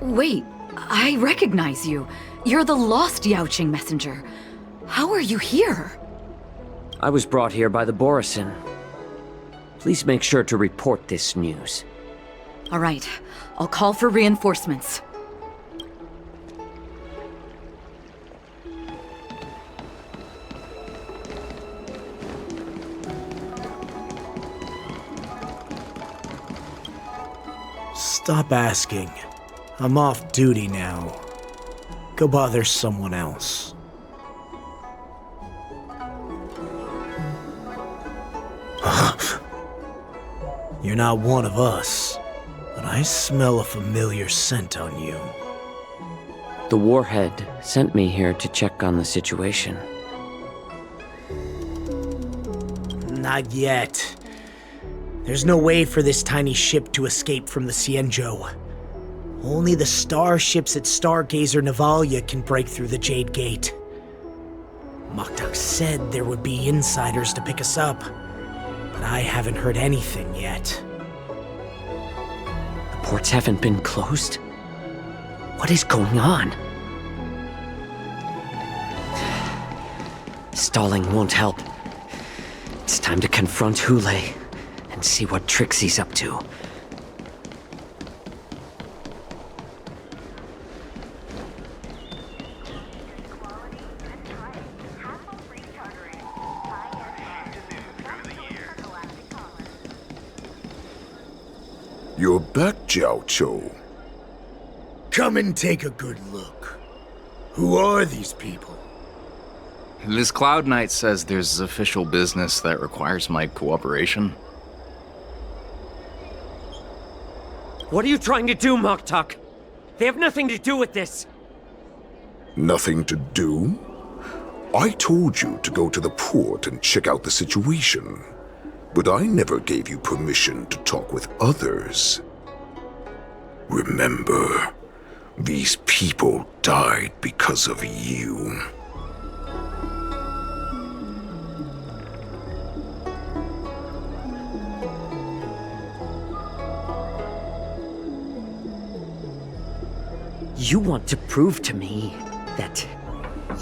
Wait, I recognize you. You're the lost Yaoqing messenger. How are you here? I was brought here by the Borison. Please make sure to report this news. All right, I'll call for reinforcements. Stop asking. I'm off duty now. Go bother someone else. You're not one of us, but I smell a familiar scent on you. The Warhead sent me here to check on the situation. Not yet. There's no way for this tiny ship to escape from the Xianzhou. Only the starships at Stargazer Navalia can break through the Jade Gate. Moktok said there would be insiders to pick us up, but I haven't heard anything yet. The ports haven't been closed? What is going on? Stalling won't help. It's time to confront Hule and see what tricks he's up to. You're back, Jiao Cho. Come and take a good look. Who are these people? This Cloud Knight says there's official business that requires my cooperation. What are you trying to do, Moktok? They have nothing to do with this. Nothing to do? I told you to go to the port and check out the situation. But I never gave you permission to talk with others. Remember, these people died because of you. You want to prove to me that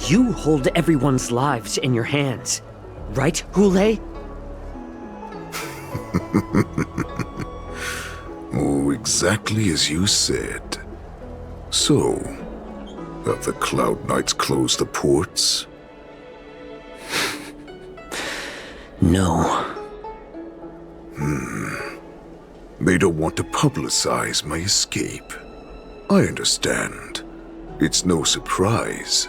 you hold everyone's lives in your hands, right, Hule? Oh, exactly as you said. So, have the Cloud Knights closed the ports? No. They don't want to publicize my escape. I understand. It's no surprise,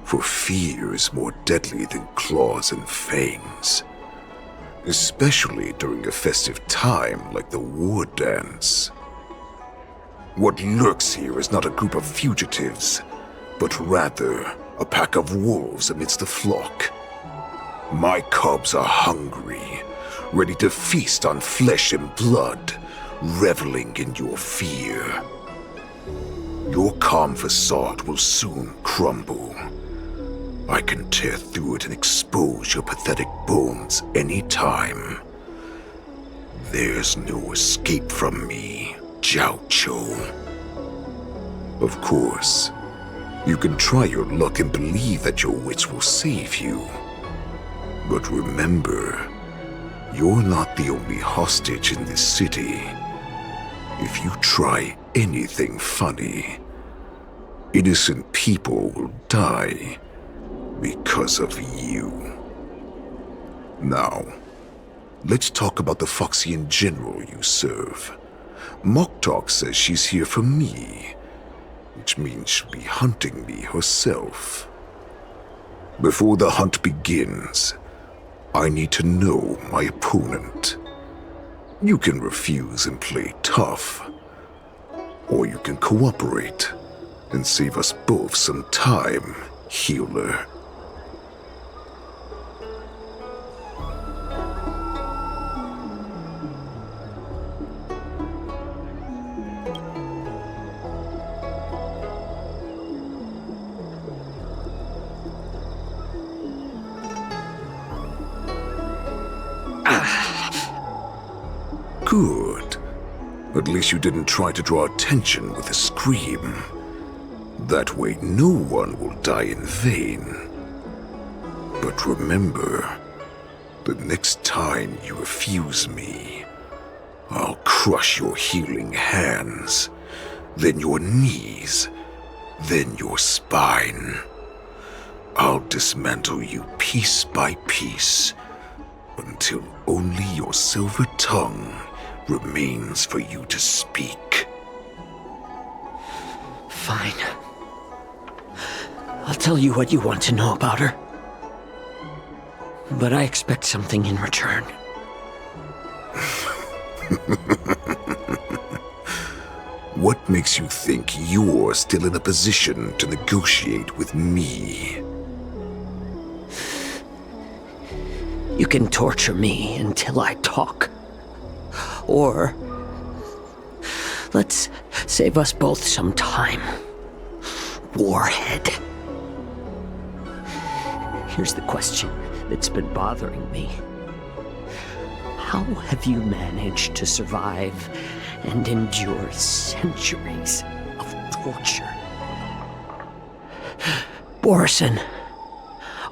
for fear is more deadly than claws and fangs. Especially during a festive time like the War Dance. What lurks here is not a group of fugitives, but rather a pack of wolves amidst the flock. My cubs are hungry, ready to feast on flesh and blood, reveling in your fear. Your calm facade will soon crumble. I can tear through it and expose your pathetic bones anytime. There's no escape from me, Jiao Cho. Of course, you can try your luck and believe that your wits will save you. But remember, you're not the only hostage in this city. If you try anything funny, innocent people will die because of you. Now, let's talk about the Foxian general you serve. Moktok says she's here for me, which means she'll be hunting me herself. Before the hunt begins, I need to know my opponent. You can refuse and play tough, or you can cooperate and save us both some time, healer. Good. At least you didn't try to draw attention with a scream. That way no one will die in vain. But remember, the next time you refuse me, I'll crush your healing hands, then your knees, then your spine. I'll dismantle you piece by piece, until only your silver tongue remains for you to speak. Fine. I'll tell you what you want to know about her. But I expect something in return. What makes you think you're still in a position to negotiate with me? You can torture me until I talk. Or Let's save us both some time. Warhead. Here's the question that's been bothering me. How have you managed to survive and endure centuries of torture? Borison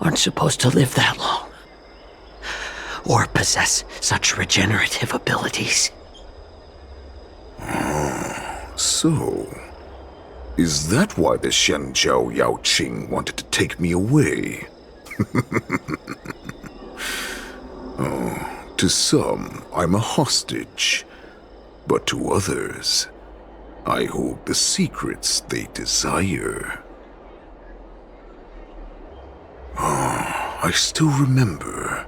aren't supposed to live that long, or possess such regenerative abilities. So, is that why the Shenjiao Yaoqing wanted to take me away? To some, I'm a hostage, but to others, I hold the secrets they desire. I still remember,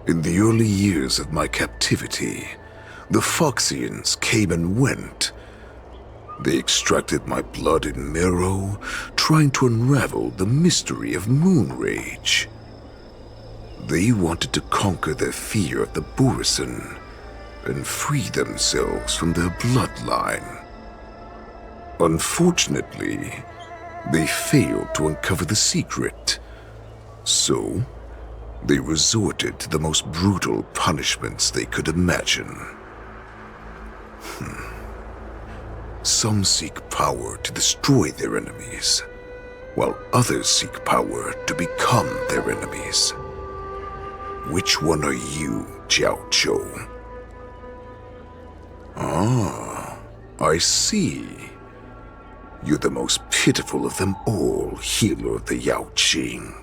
in the early years of my captivity, the Foxians came and went. They extracted my blood and marrow, trying to unravel the mystery of moon rage. They wanted to conquer their fear of the Borison and free themselves from their bloodline. Unfortunately, they failed to uncover the secret. So, they resorted to the most brutal punishments they could imagine. Some seek power to destroy their enemies, while others seek power to become their enemies. Which one are you, Jiao Zhou? I see. You're the most pitiful of them all, healer of the Yaoqing.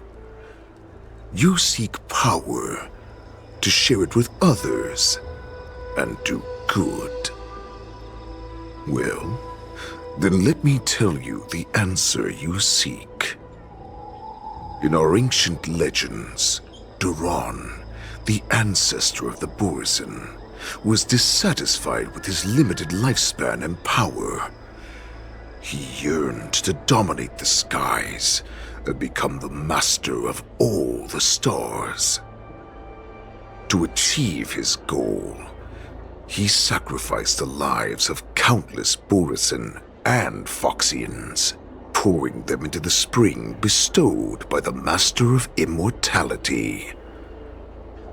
You seek power to share it with others and do good. Well, then let me tell you the answer you seek. In our ancient legends, Duran, the ancestor of the Borison, was dissatisfied with his limited lifespan and power. He yearned to dominate the skies and become the master of all the stars. To achieve his goal, he sacrificed the lives of countless Borison and Foxians, pouring them into the spring bestowed by the Master of Immortality.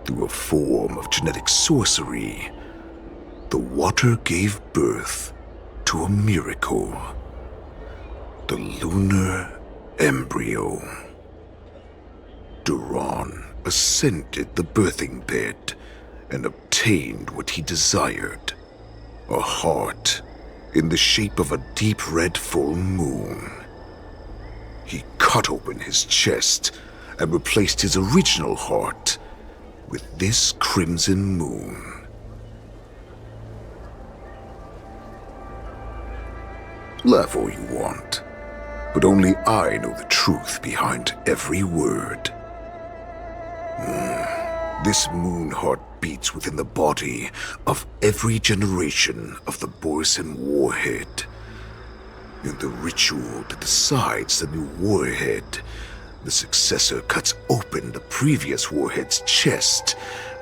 Through a form of genetic sorcery, the water gave birth to a miracle. The lunar embryo. Duran ascended the birthing bed and obtained what he desired, a heart in the shape of a deep red full moon. He cut open his chest and replaced his original heart with this crimson moon. Laugh all you want, but only I know the truth behind every word. This moon heart beats within the body of every generation of the Borison warhead. In the ritual that decides the new warhead, the successor cuts open the previous warhead's chest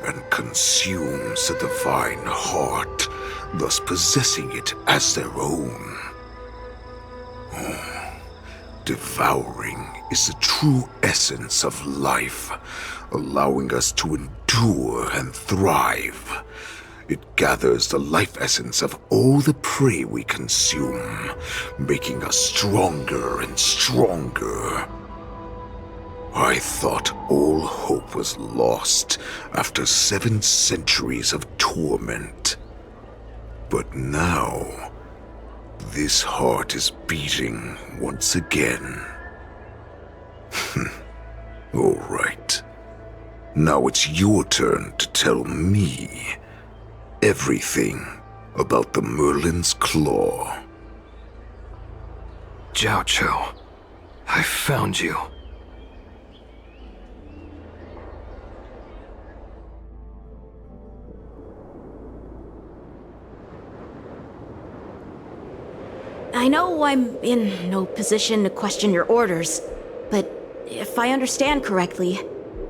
and consumes the divine heart, thus possessing it as their own. Devouring is the true essence of life, allowing us to endure and thrive. It gathers the life essence of all the prey we consume, making us stronger and stronger. I thought all hope was lost after 7 centuries of torment. But now, this heart is beating once again. All right. Now it's your turn to tell me everything about the Merlin's Claw. Jiao Zhou, I found you. I know I'm in no position to question your orders, but if I understand correctly,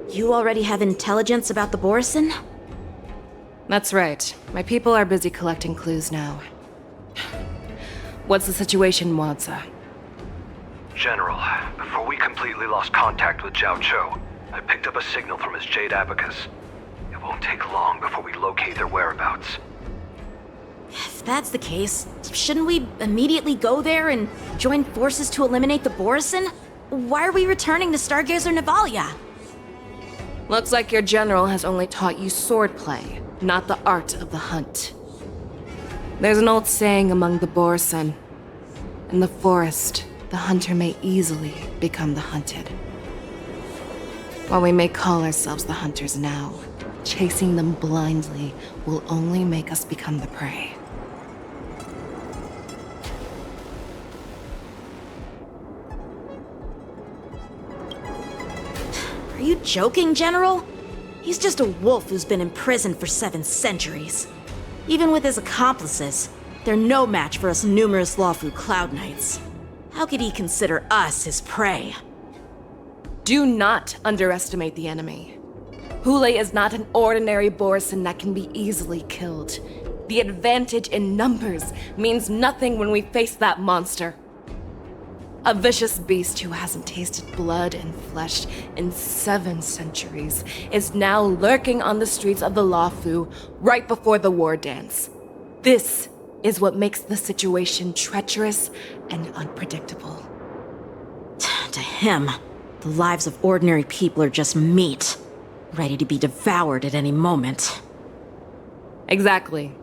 you already have intelligence about the Borison? That's right. My people are busy collecting clues now. What's the situation, Wadza? General, before we completely lost contact with Zhao Cho, I picked up a signal from his Jade Abacus. It won't take long before we locate their whereabouts. If that's the case, shouldn't we immediately go there and join forces to eliminate the Borisin? Why are we returning to Stargazer Navalia? Looks like your general has only taught you swordplay, not the art of the hunt. There's an old saying among the Borisin. In the forest, the hunter may easily become the hunted. While we may call ourselves the hunters now, chasing them blindly will only make us become the prey. Are you joking, General? He's just a wolf who's been imprisoned for 7 centuries. Even with his accomplices, they're no match for us numerous Lawfu Cloud Knights. How could he consider us his prey? Do not underestimate the enemy. Hule is not an ordinary Borisin that can be easily killed. The advantage in numbers means nothing when we face that monster. A vicious beast who hasn't tasted blood and flesh in 7 centuries is now lurking on the streets of the Lawfu right before the war dance. This is what makes the situation treacherous and unpredictable. To him, the lives of ordinary people are just meat, ready to be devoured at any moment. Exactly.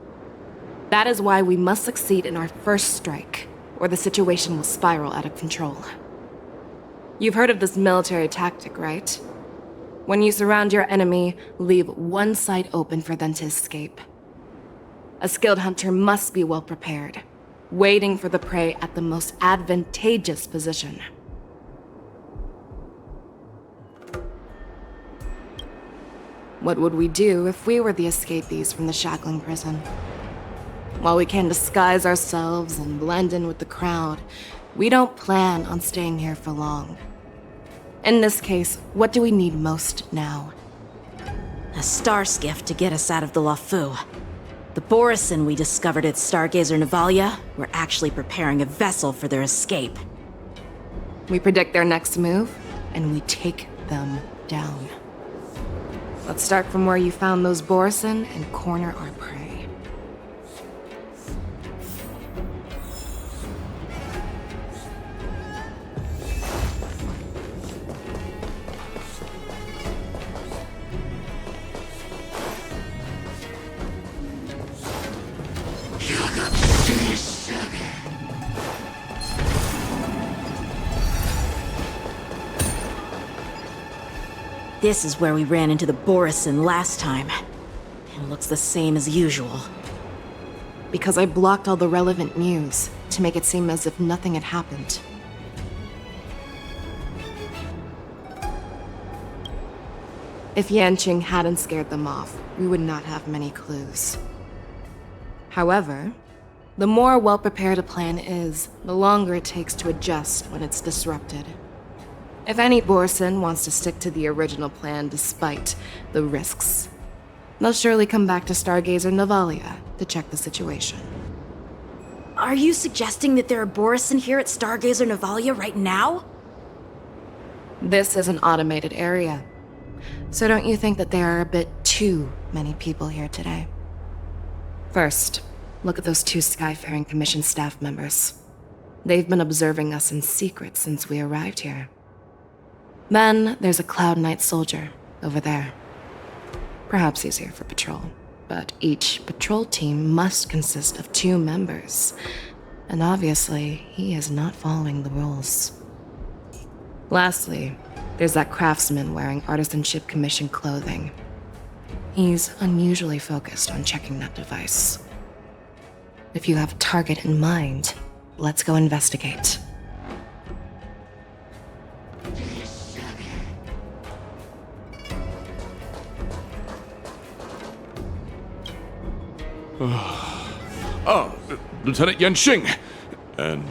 That is why we must succeed in our first strike, or the situation will spiral out of control. You've heard of this military tactic, right? When you surround your enemy, leave one side open for them to escape. A skilled hunter must be well prepared, waiting for the prey at the most advantageous position. What would we do if we were the escapees from the shackling prison? While we can disguise ourselves and blend in with the crowd, we don't plan on staying here for long. In this case, what do we need most now? A star skiff to get us out of the Lawfu. The Borisin we discovered at Stargazer Navalia were actually preparing a vessel for their escape. We predict their next move, and we take them down. Let's start from where you found those Borisin and corner our prey. This is where we ran into the Borisin last time. It looks the same as usual. Because I blocked all the relevant news to make it seem as if nothing had happened. If Yanqing hadn't scared them off, we would not have many clues. However, the more well-prepared a plan is, the longer it takes to adjust when it's disrupted. If any Borisin wants to stick to the original plan despite the risks, they'll surely come back to Stargazer Navalia to check the situation. Are you suggesting that there are Borisin here at Stargazer Navalia right now? This is an automated area, so don't you think that there are a bit too many people here today? First, look at those 2 Skyfaring Commission staff members. They've been observing us in secret since we arrived here. Then there's a Cloud Knight soldier over there. Perhaps he's here for patrol, but each patrol team must consist of 2 members, and obviously he is not following the rules. Lastly, there's that craftsman wearing Artisanship Commission clothing. He's unusually focused on checking that device. If you have a target in mind, let's go investigate. Lieutenant Yanqing and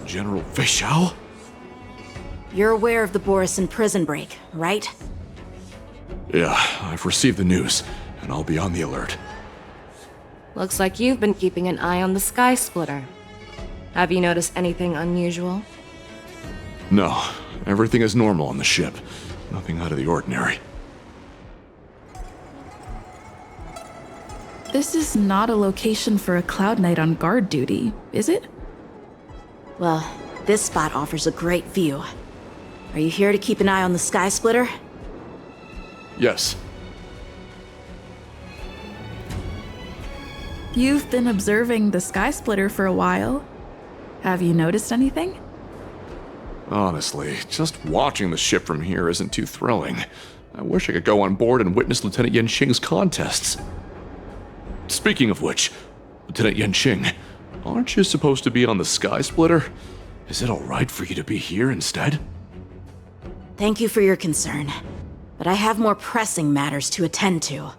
General Fei Xiao? You're aware of the Borisin prison break, right? Yeah, I've received the news, and I'll be on the alert. Looks like you've been keeping an eye on the Sky Splitter. Have you noticed anything unusual? No, everything is normal on the ship. Nothing out of the ordinary. This is not a location for a Cloud Knight on guard duty, is it? Well, this spot offers a great view. Are you here to keep an eye on the Sky Splitter? Yes. You've been observing the Sky Splitter for a while. Have you noticed anything? Honestly, just watching the ship from here isn't too thrilling. I wish I could go on board and witness Lieutenant Yenqing's contests. Speaking of which, Lieutenant Yenqing, aren't you supposed to be on the Sky Splitter? Is it alright for you to be here instead? Thank you for your concern, but I have more pressing matters to attend to.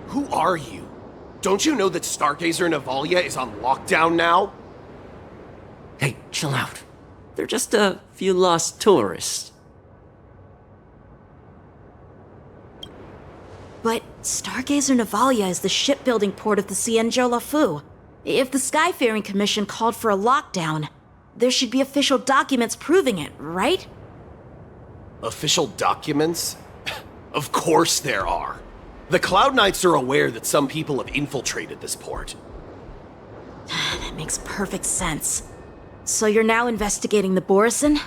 Who are you? Don't you know that Stargazer Navalia is on lockdown now? Hey, chill out. They're just a few lost tourists. But Stargazer Navalia is the shipbuilding port of the Xianzhou Lafu. If the Skyfaring Commission called for a lockdown, there should be official documents proving it, right? Official documents? Of course there are. The Cloud Knights are aware that some people have infiltrated this port. That makes perfect sense. So you're now investigating the Borison?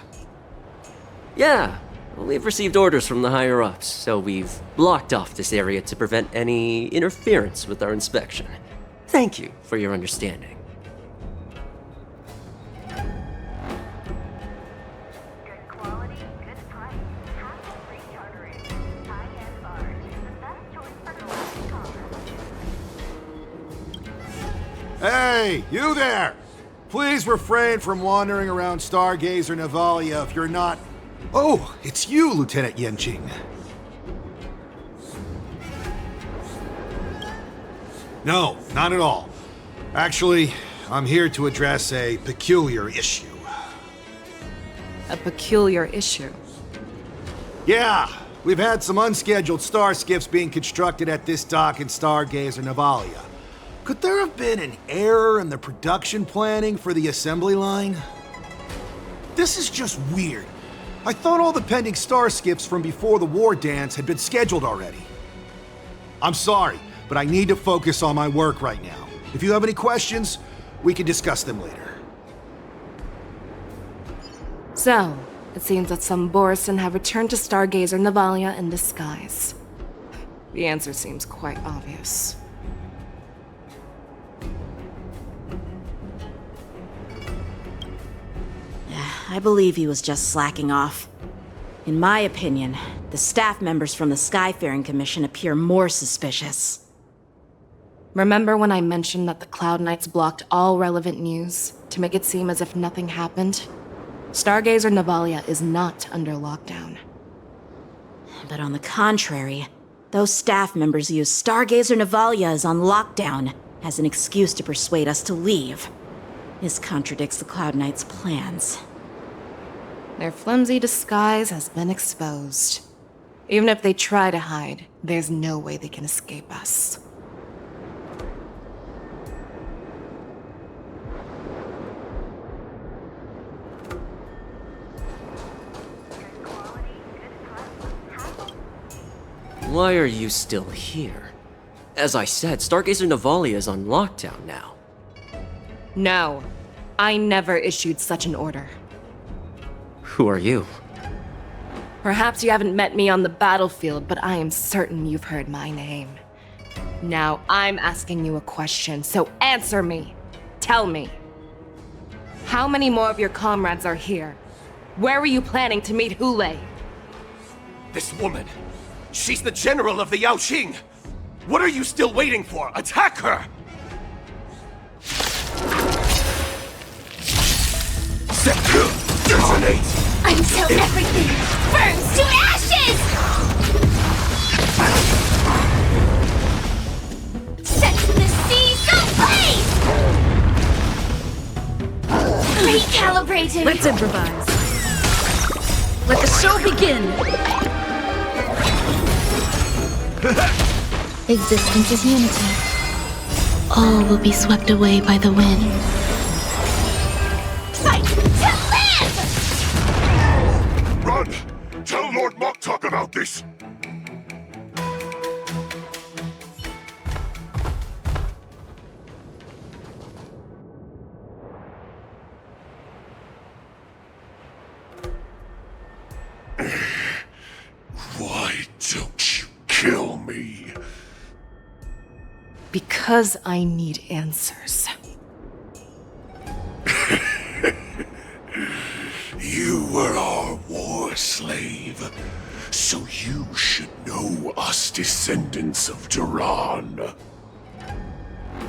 Yeah, we've received orders from the higher-ups, so we've blocked off this area to prevent any interference with our inspection. Thank you for your understanding. Hey, you there! Please refrain from wandering around Stargazer Navalia if you're not... Oh, it's you, Lieutenant Yenqing. No, not at all. Actually, I'm here to address a peculiar issue. A peculiar issue? Yeah, we've had some unscheduled star skiffs being constructed at this dock in Stargazer Navalia. Could there have been an error in the production planning for the assembly line? This is just weird. I thought all the pending star skiffs from before the war dance had been scheduled already. I'm sorry, but I need to focus on my work right now. If you have any questions, we can discuss them later. So, it seems that some Borison have returned to Stargazer Navalia in disguise. The answer seems quite obvious. I believe he was just slacking off. In my opinion, the staff members from the Skyfaring Commission appear more suspicious. Remember when I mentioned that the Cloud Knights blocked all relevant news to make it seem as if nothing happened? Stargazer Navalia is not under lockdown. But on the contrary, those staff members use Stargazer Navalia is on lockdown as an excuse to persuade us to leave. This contradicts the Cloud Knights' plans. Their flimsy disguise has been exposed. Even if they try to hide, there's no way they can escape us. Why are you still here? As I said, Stargazer Navalia is on lockdown now. No, I never issued such an order. Who are you? Perhaps you haven't met me on the battlefield, but I am certain you've heard my name. Now I'm asking you a question, so answer me. Tell me. How many more of your comrades are here? Where were you planning to meet Hule? This woman, she's the general of the Yaoqing! What are you still waiting for? Attack her! Detonate! Until everything burns to ashes! Set the seas ablaze! Recalibrating! Let's improvise. Let the show begin! Existence is unity. All will be swept away by the wind. Fight to live! Run! Tell Lord Moktok about this! Why don't you kill me? Because I need answers. You were our war slave, so you should know us descendants of Duran.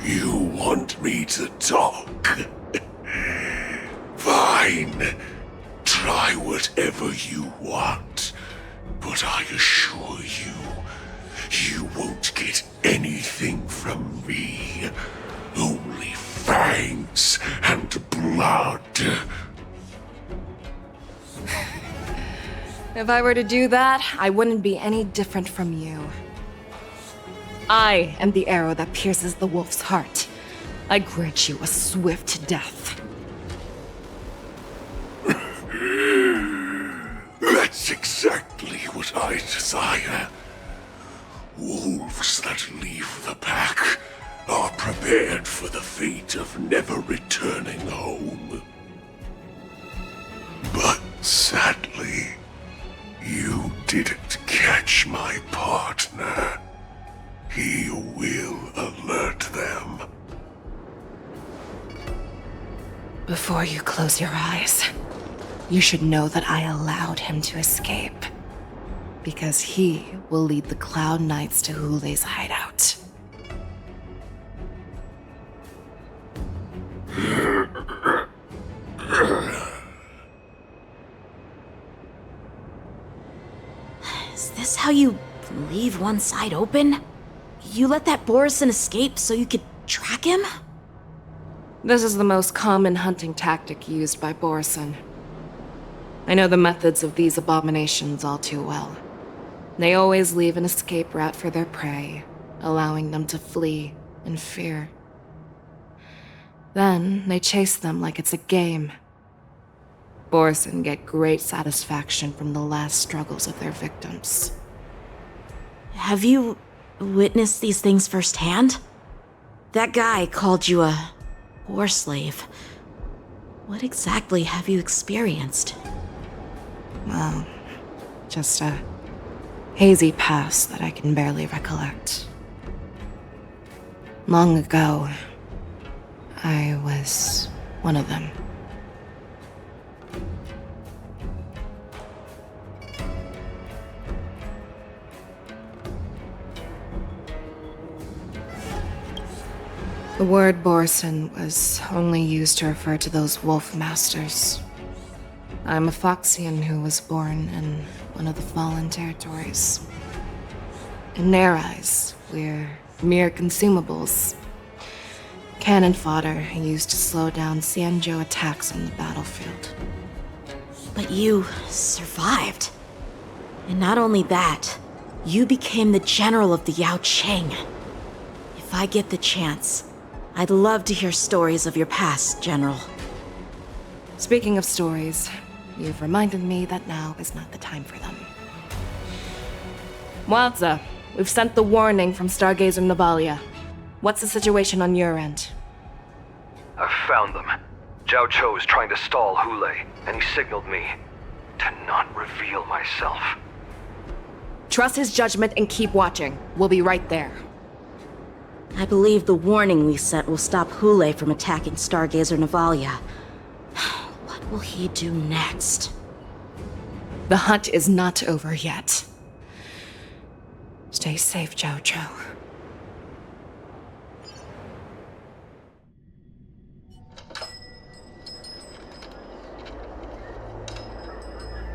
You want me to talk? Fine. Try whatever you want, but I assure you, you won't get anything from me. Only fangs and blood. If I were to do that, I wouldn't be any different from you. I am the arrow that pierces the wolf's heart. I grant you a swift death. That's exactly what I desire. Wolves that leave the pack are prepared for the fate of never returning home. But sadly, you didn't catch my partner. He will alert them. Before you close your eyes, you should know that I allowed him to escape. Because he will lead the Cloud Knights to Hule's hideout. Is this how you leave one side open? You let that Borison escape so you could track him? This is the most common hunting tactic used by Borison. I know the methods of these abominations all too well. They always leave an escape route for their prey, allowing them to flee in fear. Then they chase them like it's a game. Borison get great satisfaction from the last struggles of their victims. Have you witnessed these things firsthand? That guy called you a war slave. What exactly have you experienced? Well, just a hazy past that I can barely recollect. Long ago, I was one of them. The word Borison was only used to refer to those wolf masters. I'm a Foxian who was born in one of the fallen territories. In their eyes, we're mere consumables. Cannon fodder used to slow down Xianzhou attacks on the battlefield. But you survived. And not only that, you became the general of the Yaoqing. If I get the chance, I'd love to hear stories of your past, General. Speaking of stories, you've reminded me that now is not the time for them. Wadza, we've sent the warning from Stargazer Navalia. What's the situation on your end? I've found them. Zhao Cho is trying to stall Hule, and he signaled me to not reveal myself. Trust his judgment and keep watching. We'll be right there. I believe the warning we sent will stop Hule from attacking Stargazer Navalia. What will he do next? The hunt is not over yet. Stay safe, Zhao Cho.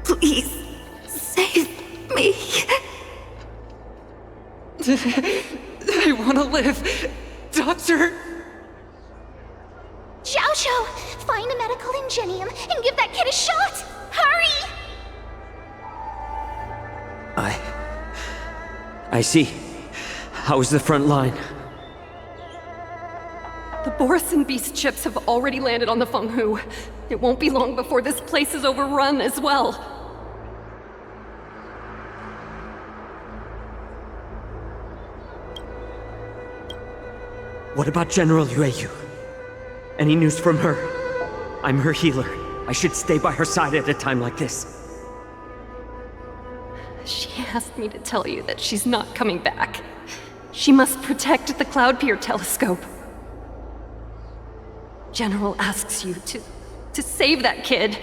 Please, save me. I want to live. Doctor! Zhao Cho, find a medical medical ingenium and give that kid a shot! Hurry! I see. How's the front line? The Borison Beast chips have already landed on the Fenghu. It won't be long before this place is overrun as well. What about General Yueyu? Any news from her? I'm her healer. I should stay by her side at a time like this. She asked me to tell you that she's not coming back. She must protect the Cloud Pier telescope. General asks you to save that kid.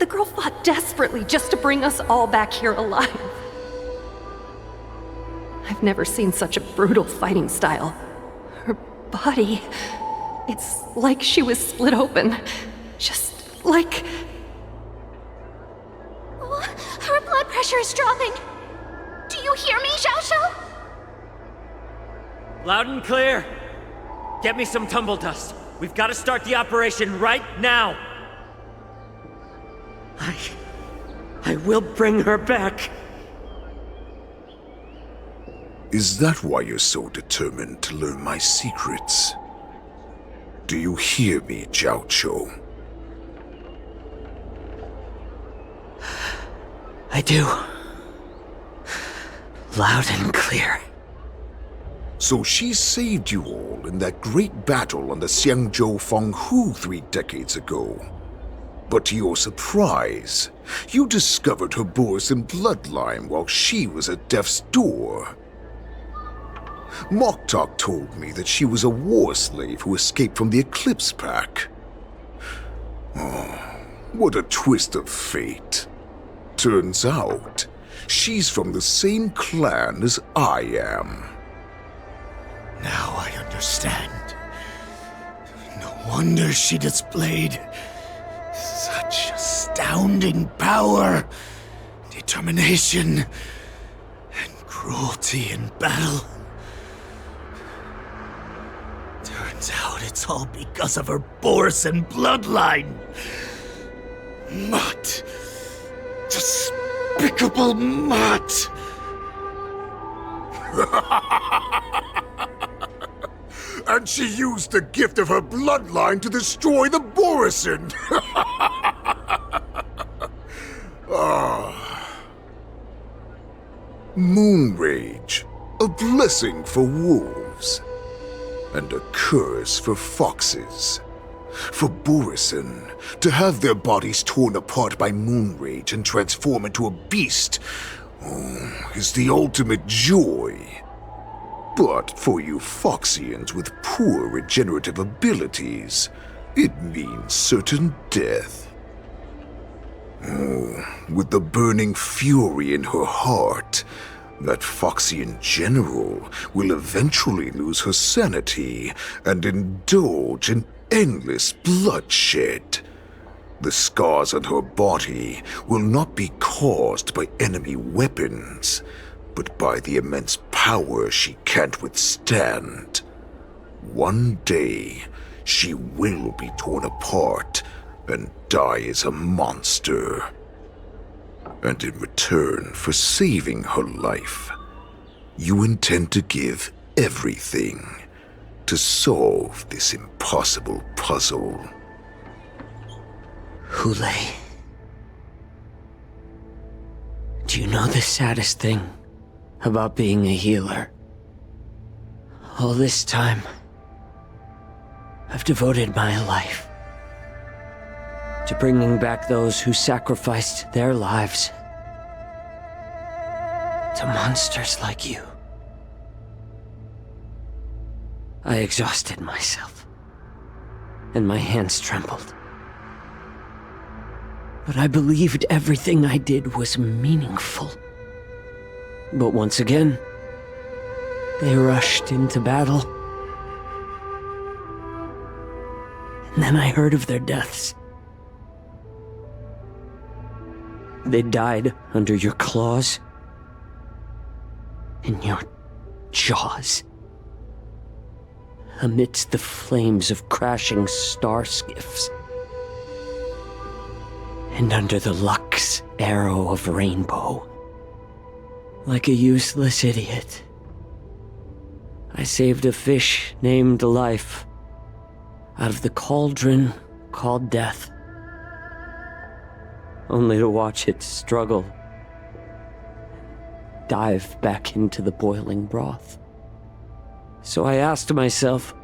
The girl fought desperately just to bring us all back here alive. I've never seen such a brutal fighting style. Her body, it's like she was split open. Just like... Her blood pressure is dropping. Do you hear me, Xiaoshou? Loud and clear. Get me some tumble dust. We've got to start the operation right now. I will bring her back. Is that why you're so determined to learn my secrets? Do you hear me, Jiao Chou? I do. Loud and clear. So she saved you all in that great battle on the Xiangzhou Fenghu 3 decades ago. But to your surprise, you discovered her Borison bloodline while she was at death's door. Moktok told me that she was a war slave who escaped from the Eclipse Pack. Oh, what a twist of fate. Turns out, she's from the same clan as I am. Now I understand. No wonder she displayed such astounding power, determination, and cruelty in battle. Turns out it's all because of her Borison bloodline. Mutt. Despicable mutt. And she used the gift of her bloodline to destroy the Borison! Moon Rage, a blessing for wolves, and a curse for foxes. For Borison, to have their bodies torn apart by Moon Rage and transform into a beast is the ultimate joy. But for you Foxians with poor regenerative abilities, it means certain death. With the burning fury in her heart, that Foxian general will eventually lose her sanity and indulge in endless bloodshed. The scars on her body will not be caused by enemy weapons, but by the immense power she can't withstand. One day, she will be torn apart and die as a monster. And in return for saving her life, you intend to give everything to solve this impossible puzzle. Hule, do you know the saddest thing about being a healer? All this time, I've devoted my life to bringing back those who sacrificed their lives to monsters like you. I exhausted myself, and my hands trembled. But I believed everything I did was meaningful. But once again, they rushed into battle. And then I heard of their deaths. They died under your claws, in your jaws, amidst the flames of crashing star skiffs. and under the Lux arrow of rainbow. Like a useless idiot, I saved a fish named Life out of the cauldron called Death, only to watch it struggle, dive back into the boiling broth. So I asked myself,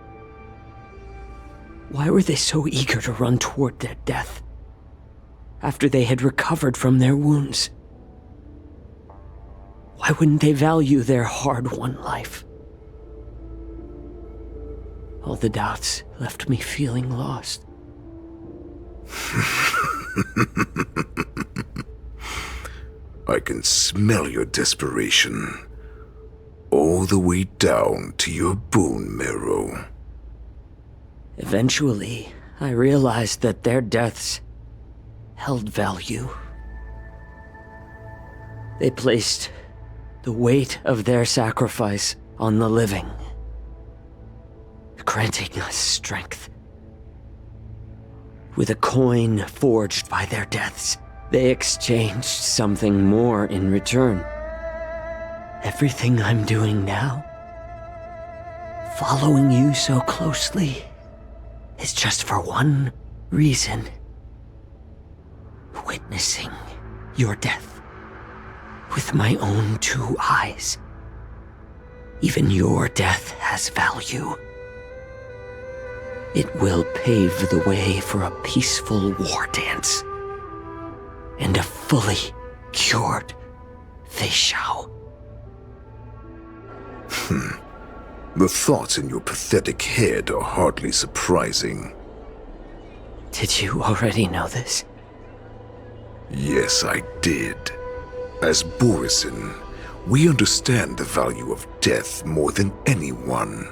why were they so eager to run toward their death after they had recovered from their wounds? Why wouldn't they value their hard-won life? All the doubts left me feeling lost. I can smell your desperation, all the way down to your bone marrow. Eventually, I realized that their deaths held value. They placed the weight of their sacrifice on the living, granting us strength. With a coin forged by their deaths, they exchanged something more in return. Everything I'm doing now, following you so closely, is just for one reason: witnessing your death with my own 2 eyes. Even your death has value. It will pave the way for a peaceful war dance and a fully cured Fei Xiao. The thoughts in your pathetic head are hardly surprising. Did you already know this? Yes, I did. As Borisin, we understand the value of death more than anyone.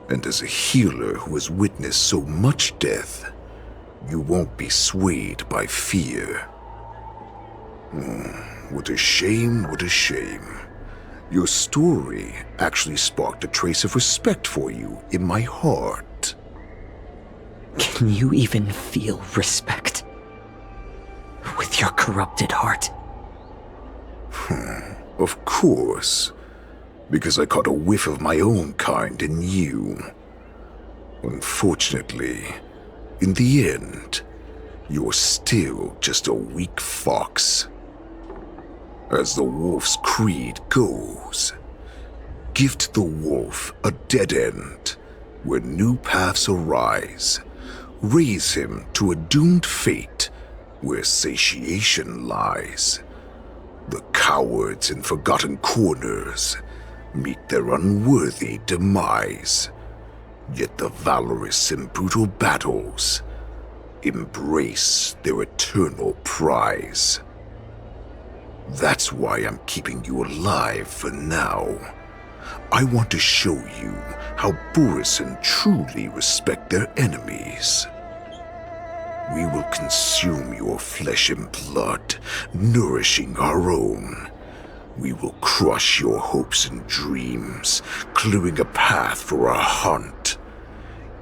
And as a healer who has witnessed so much death, you won't be swayed by fear. What a shame, what a shame. Your story actually sparked a trace of respect for you in my heart. Can you even feel respect with your corrupted heart? Of course, because I caught a whiff of my own kind in you. Unfortunately, in the end, you're still just a weak fox. As the wolf's creed goes, gift the wolf a dead end where new paths arise. Raise him to a doomed fate where satiation lies. The cowards in forgotten corners meet their unworthy demise. Yet the valorous in brutal battles embrace their eternal prize. That's why I'm keeping you alive for now. I want to show you how Borisin truly respect their enemies. We will consume your flesh and blood, nourishing our own. We will crush your hopes and dreams, clearing a path for our hunt.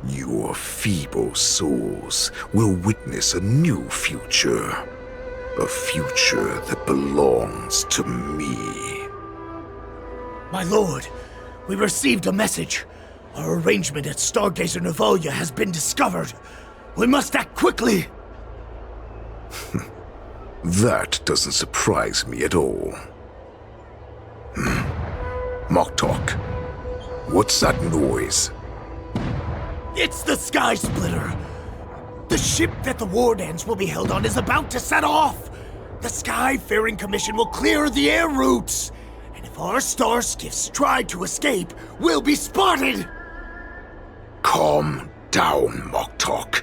Your feeble souls will witness a new future. A future that belongs to me. My lord, we received a message. Our arrangement at Stargazer Navalia has been discovered. We must act quickly. That doesn't surprise me at all. Moktok, what's that noise? It's the Sky Splitter. The ship that the war dance will be held on is about to set off. The Skyfaring Commission will clear the air routes. And if our star skiffs try to escape, we'll be spotted. Calm down, Moktok.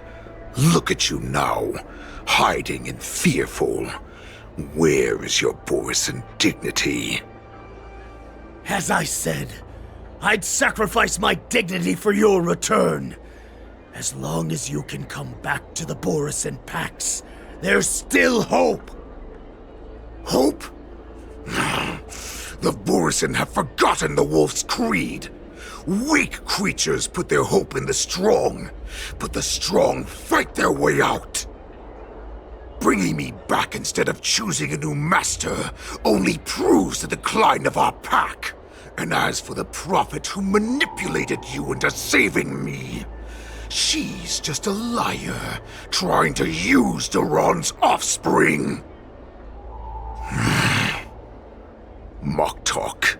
Look at you now, hiding and fearful. Where is your Borisin dignity? As I said, I'd sacrifice my dignity for your return. As long as you can come back to the Borisin Pax, there's still hope. Hope? The Borisin have forgotten the wolf's creed. Weak creatures put their hope in the strong, but the strong fight their way out. Bringing me back instead of choosing a new master only proves the decline of our pack. And as for the prophet who manipulated you into saving me, she's just a liar trying to use Duran's offspring. Mock talk.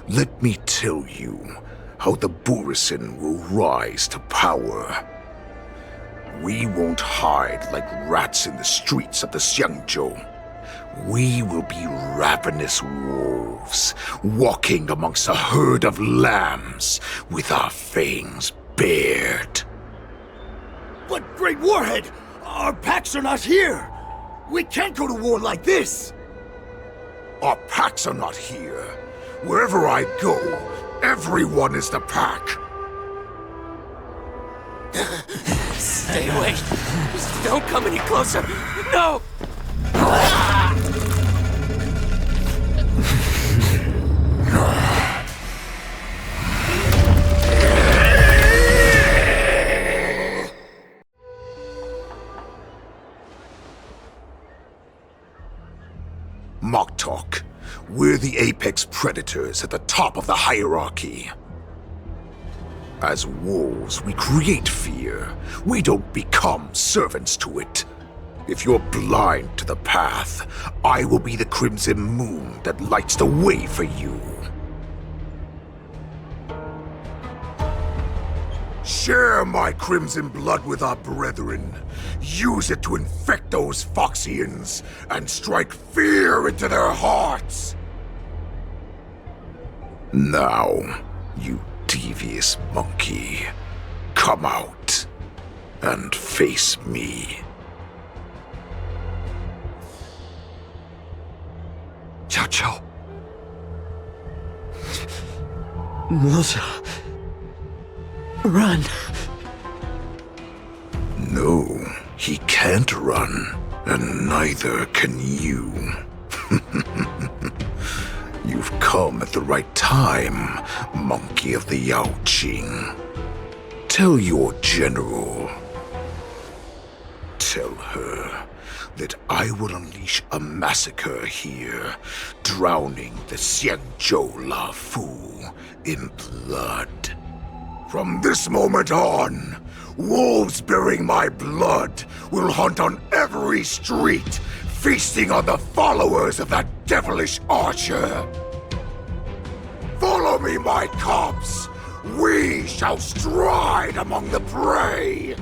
Let me tell you how the Borisin will rise to power. We won't hide like rats in the streets of the Xiangzhou. We will be ravenous wolves, walking amongst a herd of lambs with our fangs bared. But, Great Warhead, our packs are not here. We can't go to war like this. Our packs are not here. Wherever I go, everyone is the pack. Stay away. Just don't come any closer. No! Mock talk. We're the apex predators at the top of the hierarchy. As wolves, we create fear. We don't become servants to it. If you're blind to the path, I will be the crimson moon that lights the way for you. Share my crimson blood with our brethren. Use it to infect those Foxians and strike fear into their hearts. Now, you devious monkey, come out and face me. Xiao. Melissa. Run. No, he can't run, and neither can you. You've come at the right time, monkey of the Yaoqing. Tell your general. Tell her that I will unleash a massacre here, drowning the Xiangzhou La Fu in blood. From this moment on, wolves bearing my blood will hunt on every street, feasting on the followers of that devilish archer. Follow me, my cubs. We shall stride among the prey.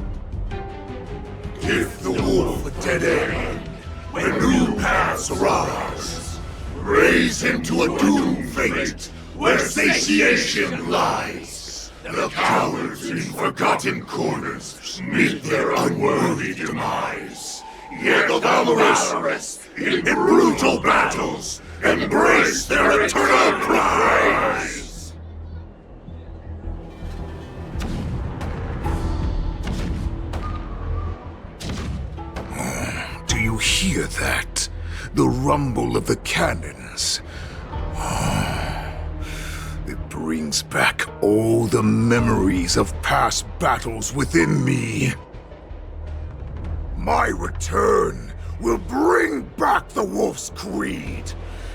Give the wolf a dead end when new paths arise. Raise him to a doomed fate where satiation lies. The cowards in forgotten corners meet their unworthy demise. Yet the valorous in brutal battles embrace their eternal prize. Do you hear that? The rumble of the cannons. It brings back all the memories of past battles within me. My return will bring back the Wolf's Creed.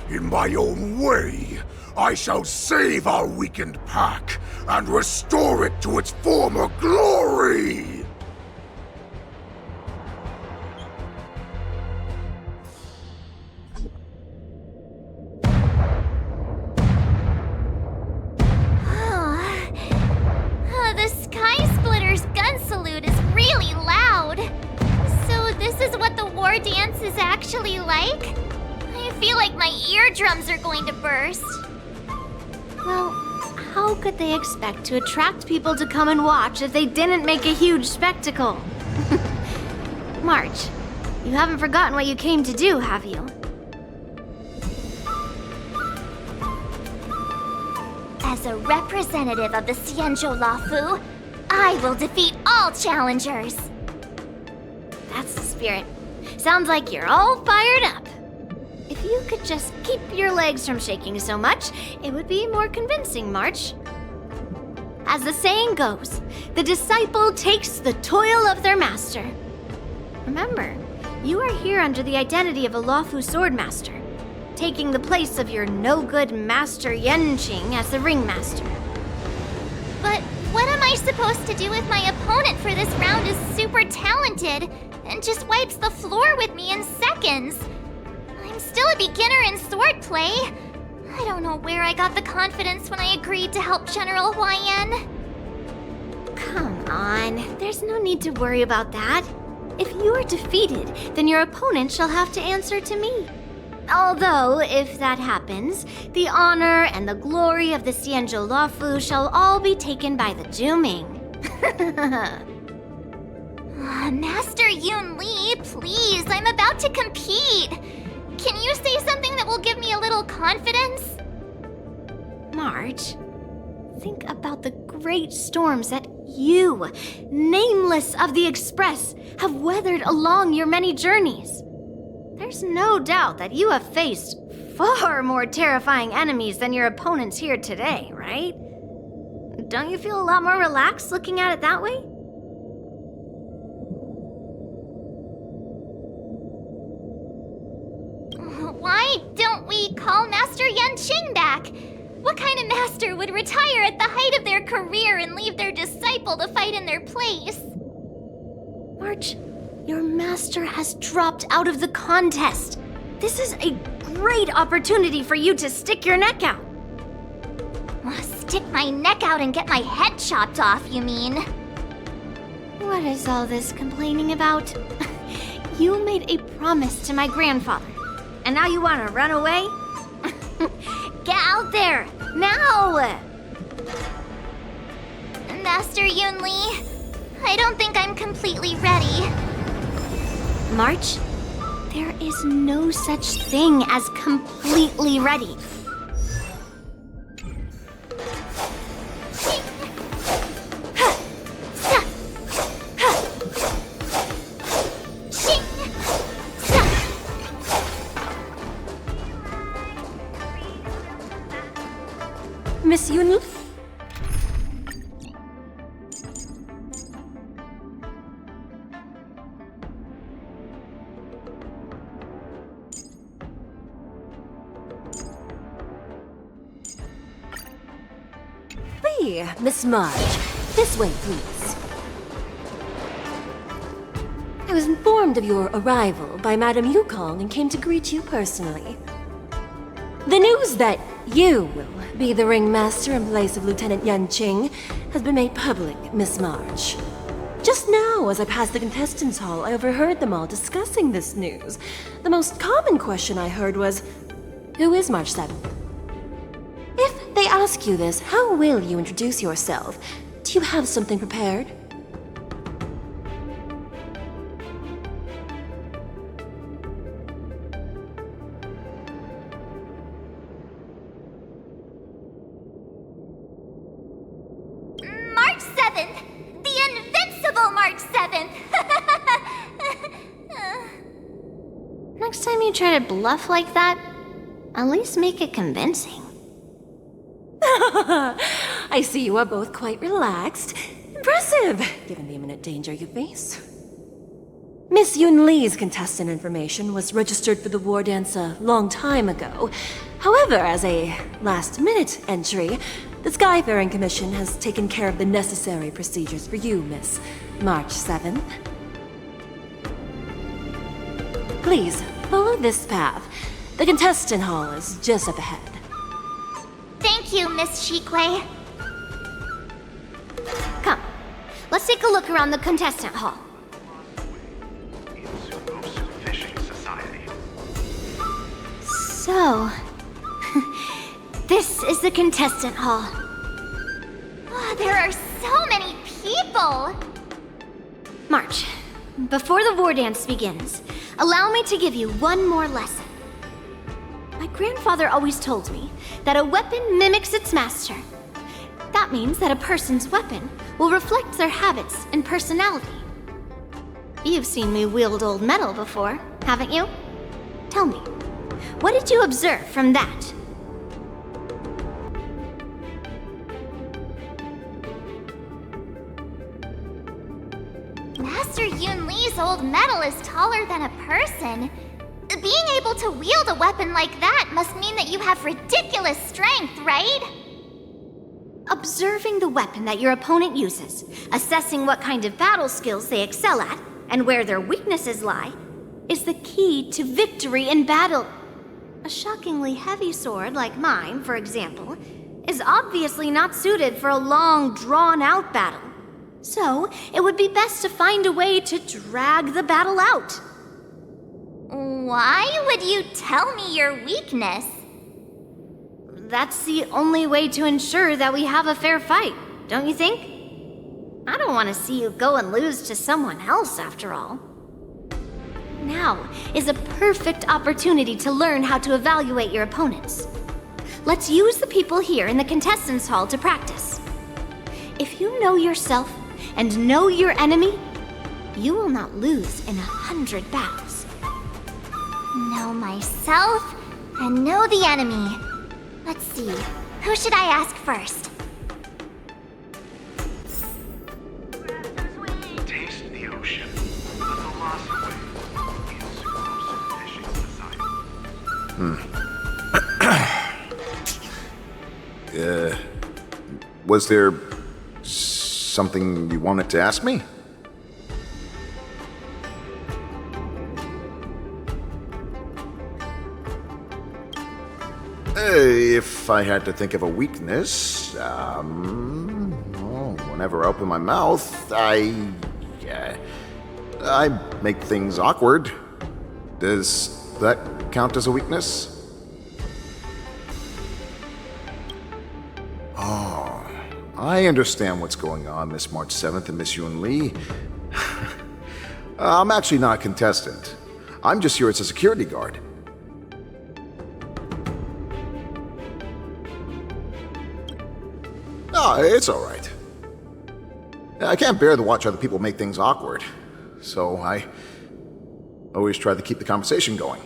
In my own way, I shall save our weakened pack and restore it to its former glory! The Sky Splitter's gun salute is really loud. So this is what the war dance is actually like? I feel like my eardrums are going to burst. Well, how could they expect to attract people to come and watch if they didn't make a huge spectacle? March, you haven't forgotten what you came to do, have you? As a representative of the Xianzhou Lafu, I will defeat all challengers. That's the spirit. Sounds like you're all fired up. If you could just keep your legs from shaking so much, it would be more convincing, March. As the saying goes, the disciple takes the toil of their master. Remember, You are here under the identity of a lawful swordmaster, taking the place of your no-good master Yenqing as the ringmaster. But what am I supposed to do if my opponent for this round is super talented and just wipes the floor with me in seconds? I'm still a beginner in swordplay. I don't know where I got the confidence when I agreed to help General Huaiyan. Come on, there's no need to worry about that. If you are defeated, then your opponent shall have to answer to me. Although, if that happens, the honor and the glory of the Xianzhou Luofu shall all be taken by the Zhuming. Master Yun Li, please, I'm about to compete. Can you say something that will give me a little confidence? March, think about the great storms that you, nameless of the Express, have weathered along your many journeys. There's no doubt that you have faced far more terrifying enemies than your opponents here today, right? Don't you feel a lot more relaxed looking at it that way? Why don't we call Master Yenqing back? What kind of master would retire at the height of their career and leave their disciple to fight in their place? March, your master has dropped out of the contest. This is a great opportunity for you to stick your neck out. Stick my neck out and get my head chopped off, you mean? What is all this complaining about? You made a promise to my grandfather, and now you want to run away? Get out there, now! Master Yun Li, I don't think I'm completely ready. March, there is no such thing as completely ready. Miss Yun? Miss March, this way, please. I was informed of your arrival by Madame Yukong and came to greet you personally. The news that you will be the ringmaster in place of Lieutenant Yenqing has been made public, Miss March. Just now, as I passed the contestants' hall, I overheard them all discussing this news. The most common question I heard was, who is March 7th? If they ask you this, how will you introduce yourself? Do you have something prepared? March 7th! The invincible March 7th! Next time you try to bluff like that, at least make it convincing. I see you are both quite relaxed. Impressive, given the imminent danger you face. Miss Yun Li's contestant information was registered for the war dance a long time ago. However, as a last-minute entry, the Skyfaring Commission has taken care of the necessary procedures for you, Miss March 7th. Please, follow this path. The contestant hall is just up ahead. Thank you, Miss Shikwe. Come, let's take a look around the contestant hall. So, this is the contestant hall. Oh, there are so many people! March, before the war dance begins, allow me to give you one more lesson. My grandfather always told me that a weapon mimics its master. That means that a person's weapon will reflect their habits and personality. You've seen me wield old metal before, haven't you? Tell me, what did you observe from that? Master Yun Li's old medal is taller than a person. Being able to wield a weapon like that must mean that you have ridiculous strength, right? Observing the weapon that your opponent uses, assessing what kind of battle skills they excel at, and where their weaknesses lie, is the key to victory in battle. A shockingly heavy sword like mine, for example, is obviously not suited for a long, drawn-out battle. So, it would be best to find a way to drag the battle out. Why would you tell me your weakness? That's the only way to ensure that we have a fair fight, don't you think? I don't want to see you go and lose to someone else, after all. Now is a perfect opportunity to learn how to evaluate your opponents. Let's use the people here in the contestants hall to practice. If you know yourself and know your enemy, you will not lose in 100 battles. Know myself and know the enemy. Let's see, who should I ask first? Taste the ocean, but the lost way is closer fishing society. Was there something you wanted to ask me? If I had to think of a weakness, whenever I open my mouth, I make things awkward. Does that count as a weakness? Oh, I understand what's going on, Miss March 7th and Miss Yun Li. I'm actually not a contestant. I'm just here as a security guard. Oh, it's all right. I can't bear to watch other people make things awkward, so I always try to keep the conversation going.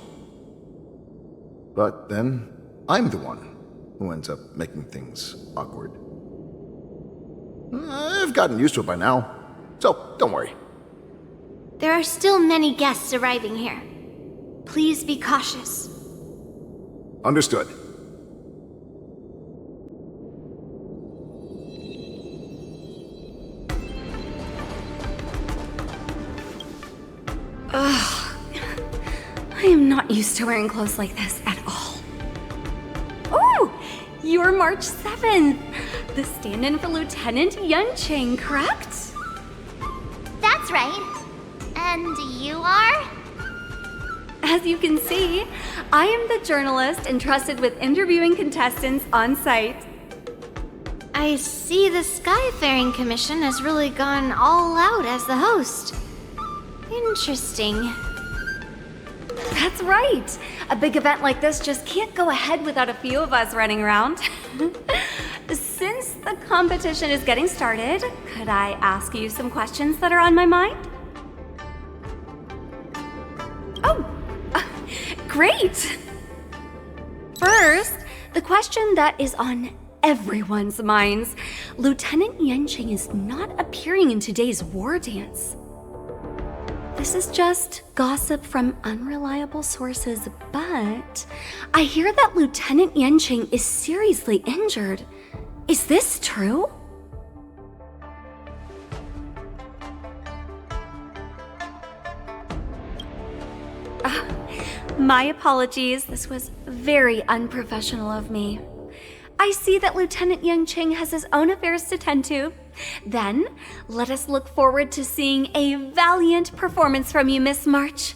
But then, I'm the one who ends up making things awkward. I've gotten used to it by now, so don't worry. There are still many guests arriving here. Please be cautious. Understood. Ugh. I am not used to wearing clothes like this at all. Oh, you're March 7th. The stand-in for Lieutenant Yunqing, correct? That's right. And you are? As you can see, I am the journalist entrusted with interviewing contestants on site. I see the Skyfaring Commission has really gone all out as the host. Interesting. That's right. A big event like this just can't go ahead without a few of us running around. Since the competition is getting started, could I ask you some questions that are on my mind? Oh, great! First, the question that is on everyone's minds. Lieutenant Yunqing is not appearing in today's war dance. This is just gossip from unreliable sources, but I hear that Lieutenant Yunqing is seriously injured. Is this true? My apologies. This was very unprofessional of me. I see that Lieutenant Yunqing has his own affairs to tend to. Then, let us look forward to seeing a valiant performance from you, Miss March.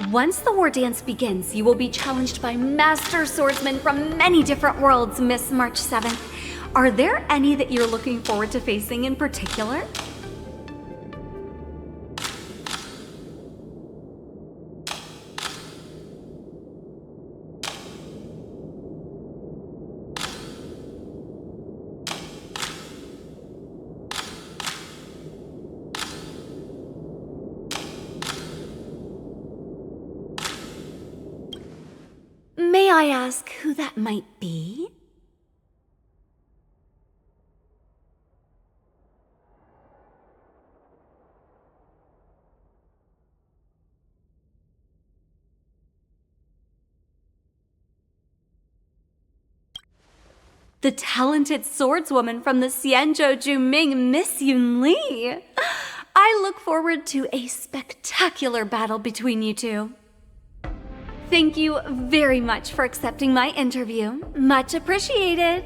Once the war dance begins, you will be challenged by master swordsmen from many different worlds, Miss March 7th. Are there any that you're looking forward to facing in particular? May I ask who that might be? the talented swordswoman from the Xianzhou Juming, Miss Yun Li. I look forward to a spectacular battle between you two. Thank you very much for accepting my interview. Much appreciated.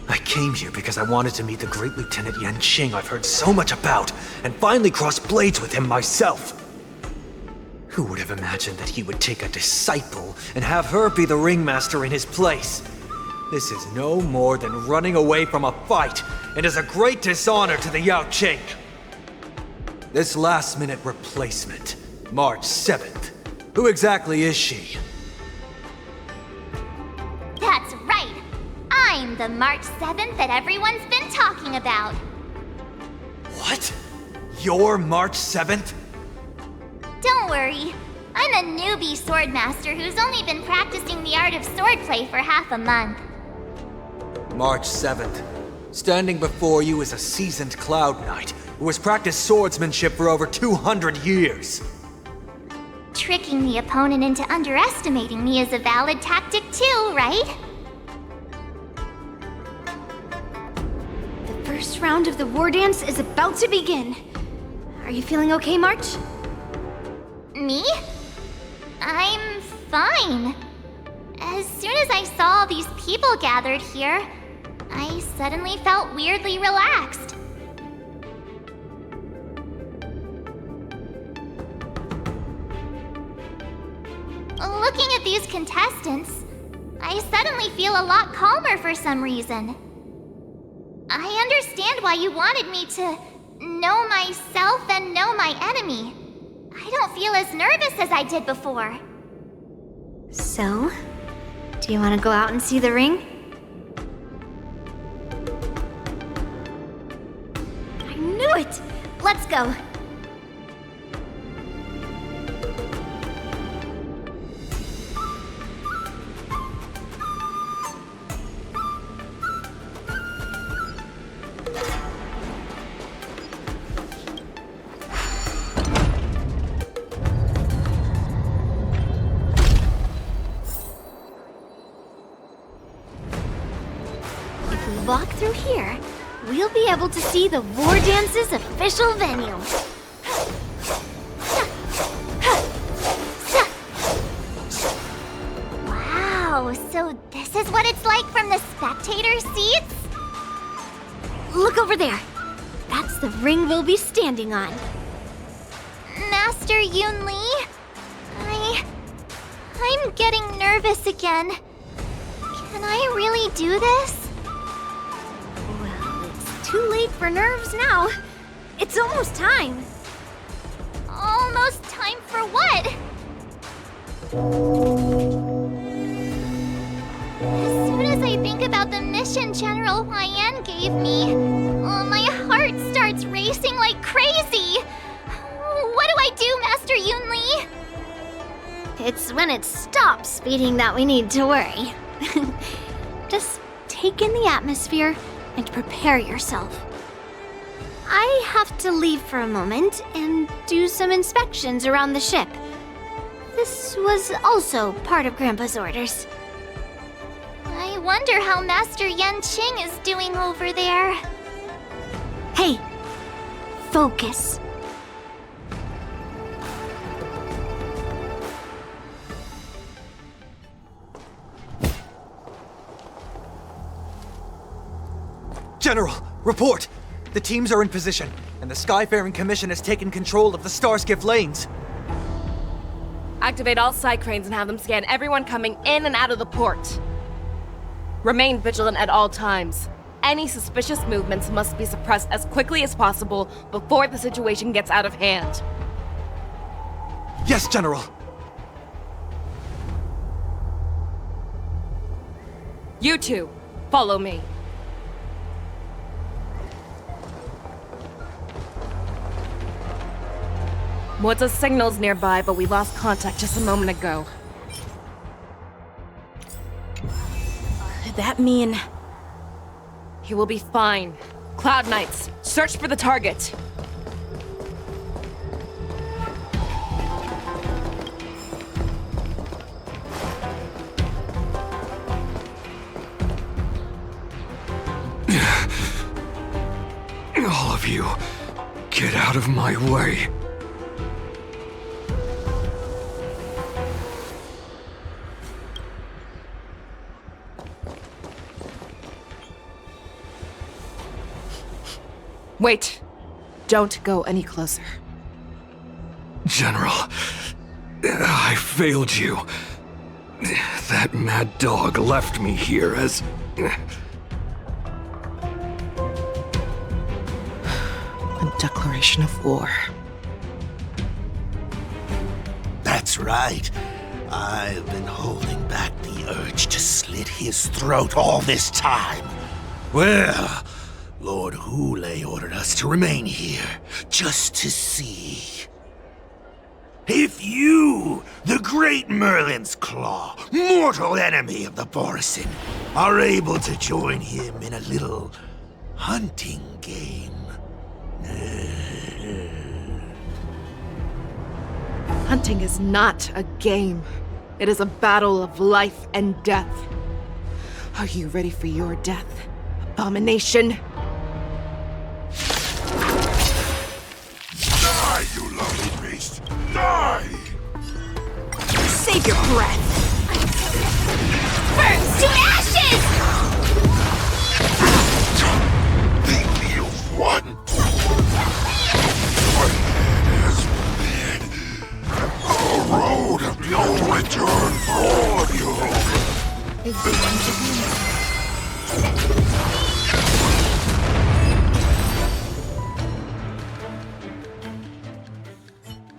I came here because I wanted to meet the great Lieutenant Yanqing I've heard so much about, and finally cross blades with him myself. Who would have imagined that he would take a disciple and have her be the ringmaster in his place? This is no more than running away from a fight, and is a great dishonor to the Yaoqing. This last-minute replacement, March 7th. Who exactly is she? That's right! I'm the March 7th that everyone's been talking about. What? You're March 7th? Don't worry. I'm a newbie swordmaster who's only been practicing the art of swordplay for half a month. March 7th. Standing before you is a seasoned Cloud Knight who has practiced swordsmanship for over 200 years. Tricking the opponent into underestimating me is a valid tactic too, right? The first round of the war dance is about to begin. Are you feeling okay, March? Me? I'm fine. As soon as I saw all these people gathered here, I suddenly felt weirdly relaxed. Looking at these contestants, I suddenly feel a lot calmer for some reason. I understand why you wanted me to know myself and know my enemy. I don't feel as nervous as I did before. So, do you want to go out and see the ring? I knew it! Let's go. Walk through here, we'll be able to see the War Dance's official venue. Wow, so this is what it's like from the spectator seats? Look over there. That's the ring we'll be standing on. Master Yun Li? I'm getting nervous again. Can I really do this? Too late for nerves now. It's almost time. Almost time for what? As soon as I think about the mission General Huaiyan gave me, my heart starts racing like crazy. What do I do, Master Yun Li? It's when it stops beating that we need to worry. Just take in the atmosphere and prepare yourself. I have to leave for a moment and do some inspections around the ship. This was also part of Grandpa's orders. I wonder how Master Yanqing is doing over there. Hey, focus. General, report! The teams are in position, and the Skyfaring Commission has taken control of the Starskiff lanes. Activate all side cranes and have them scan everyone coming in and out of the port. Remain vigilant at all times. Any suspicious movements must be suppressed as quickly as possible before the situation gets out of hand. Yes, General! You two, follow me. Moza's signal's nearby, but we lost contact just a moment ago. Could that mean... He will be fine. Cloud Knights, search for the target. All of you, get out of my way. Wait. Don't go any closer. General, I failed you. That mad dog left me here as... A declaration of war. That's right. I've been holding back the urge to slit his throat all this time. Well, Lord Hoolay ordered us to remain here, just to see. If you, the great Merlin's Claw, mortal enemy of the Borison, are able to join him in a little hunting game. Hunting is not a game. It is a battle of life and death. Are you ready for your death, abomination? Die, you lovely beast! Die! Save your breath! Burns to ashes! Think you've won? Your head has been a road of no return for all of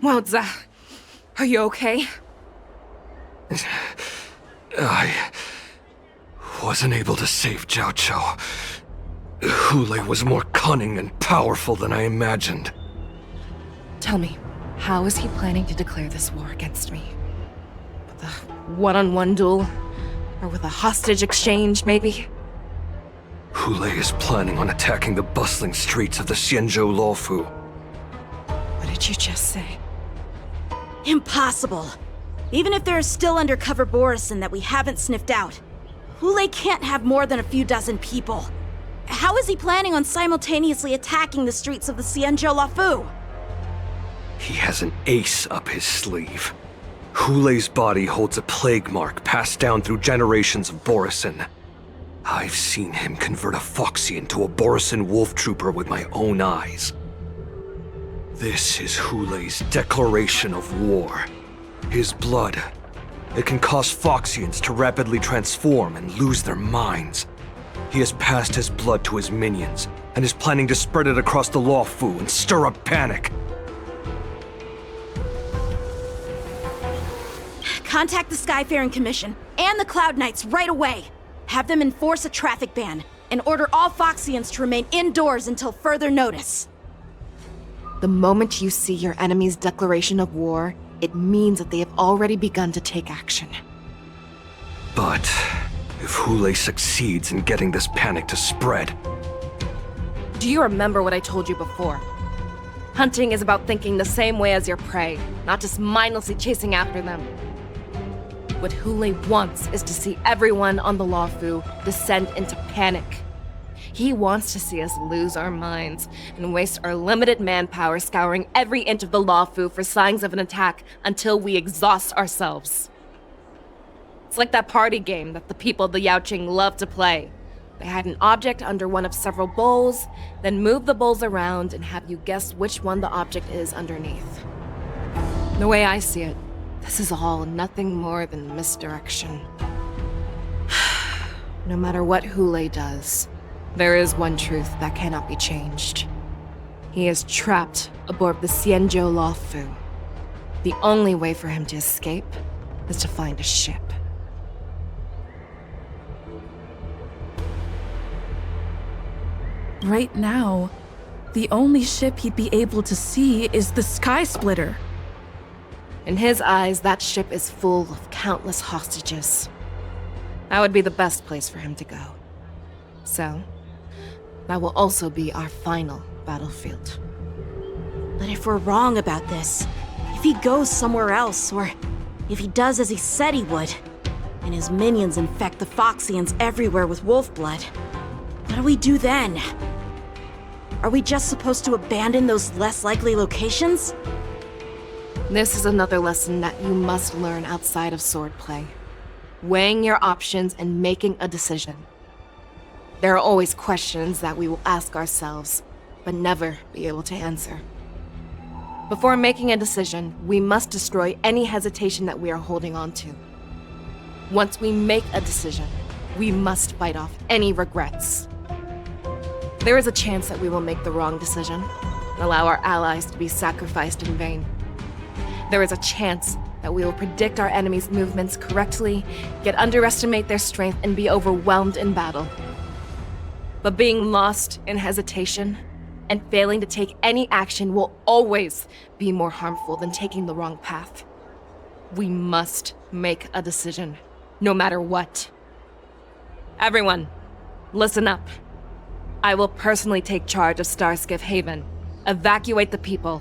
Wowza, are you okay? I wasn't able to save Jiao Chou. Hule was more cunning and powerful than I imagined. Tell me, how is he planning to declare this war against me? With a one-on-one duel? Or with a hostage exchange, maybe? Hule is planning on attacking the bustling streets of the Xianzhou Luofu. What did you just say? Impossible. Even if there are still undercover Borison that we haven't sniffed out, Hule can't have more than a few dozen people. How is he planning on simultaneously attacking the streets of the Xianzhou Luofu? He has an ace up his sleeve. Hule's body holds a plague mark passed down through generations of Borison. I've seen him convert a Foxy into a Borison wolf trooper with my own eyes. This is Hule's declaration of war. His blood. It can cause Foxians to rapidly transform and lose their minds. He has passed his blood to his minions, and is planning to spread it across the Luofu and stir up panic. Contact the Skyfaring Commission and the Cloud Knights right away. Have them enforce a traffic ban and order all Foxians to remain indoors until further notice. The moment you see your enemy's declaration of war, it means that they have already begun to take action. But if Hule succeeds in getting this panic to spread... Do you remember what I told you before? Hunting is about thinking the same way as your prey, not just mindlessly chasing after them. What Hule wants is to see everyone on the Luofu descend into panic. He wants to see us lose our minds and waste our limited manpower scouring every inch of the Luofu for signs of an attack until we exhaust ourselves. It's like that party game that the people of the Yaoqing love to play. They hide an object under one of several bowls, then move the bowls around and have you guess which one the object is underneath. The way I see it, this is all nothing more than misdirection. No matter what Hule does, there is one truth that cannot be changed. He is trapped aboard the Xianzhou Luofu. The only way for him to escape is to find a ship. Right now, the only ship he'd be able to see is the Sky Splitter. In his eyes, that ship is full of countless hostages. That would be the best place for him to go. So, That will also be our final battlefield. But if we're wrong about this, if he goes somewhere else, or if he does as he said he would, and his minions infect the Foxians everywhere with wolf blood, what do we do then? Are we just supposed to abandon those less likely locations? This is another lesson that you must learn outside of swordplay. Weighing your options and making a decision. There are always questions that we will ask ourselves, but never be able to answer. Before making a decision, we must destroy any hesitation that we are holding on to. Once we make a decision, we must fight off any regrets. There is a chance that we will make the wrong decision, and allow our allies to be sacrificed in vain. There is a chance that we will predict our enemies' movements correctly, yet underestimate their strength and be overwhelmed in battle. But being lost in hesitation and failing to take any action will always be more harmful than taking the wrong path. We must make a decision, no matter what. Everyone, listen up. I will personally take charge of Starskiff Haven, evacuate the people,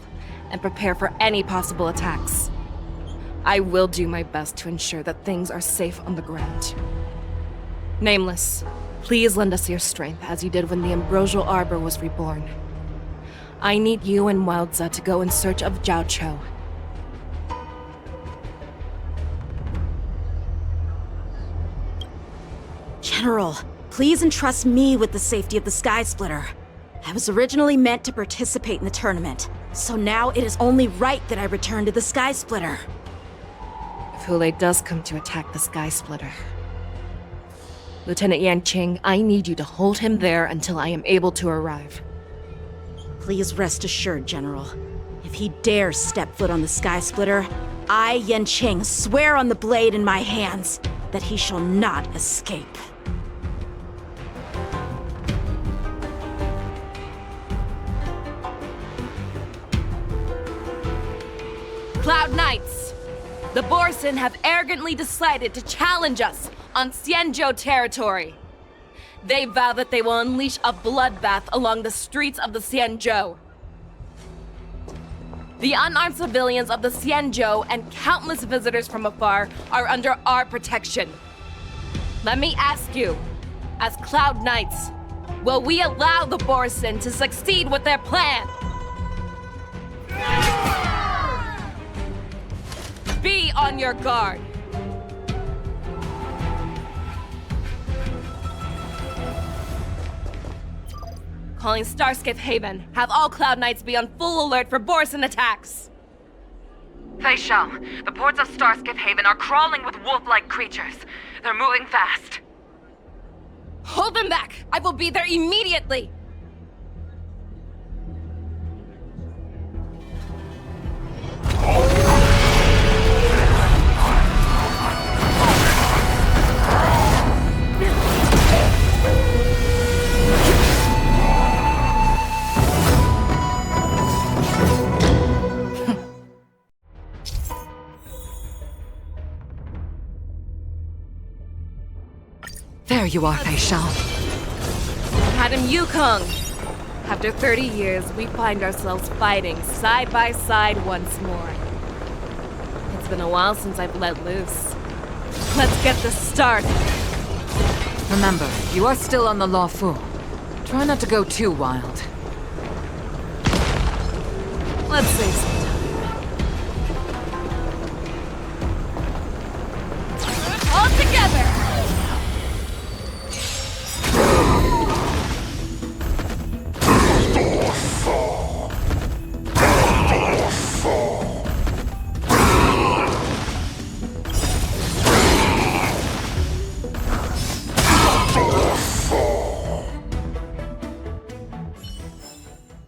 and prepare for any possible attacks. I will do my best to ensure that things are safe on the ground. Nameless, please lend us your strength as you did when the Ambrosial Arbor was reborn. I need you and Wildza to go in search of Jiao Cho. General, please entrust me with the safety of the Sky Splitter. I was originally meant to participate in the tournament, so now it is only right that I return to the Sky Splitter. If Hulei does come to attack the Sky Splitter, Lieutenant Yanqing, I need you to hold him there until I am able to arrive. Please rest assured, General. If he dares step foot on the Sky Splitter, I, Yanqing, swear on the blade in my hands that he shall not escape. Cloud Knights! The Borson have arrogantly decided to challenge us on Xianzhou territory. They vow that they will unleash a bloodbath along the streets of the Xianzhou. The unarmed civilians of the Xianzhou and countless visitors from afar are under our protection. Let me ask you, as Cloud Knights, will we allow the Borson to succeed with their plan? Be on your guard. Calling Starskiff Haven. Have all Cloud Knights be on full alert for Borson attacks. Fei Shao, the ports of Starskiff Haven are crawling with wolf-like creatures. They're moving fast. Hold them back! I will be there immediately! There you are, Fei Shao. Madam Yukong! After 30 years, we find ourselves fighting side by side once more. It's been a while since I've let loose. Let's get this started. Remember, you are still on the Lawfu. Try not to go too wild. Let's save some time. All together!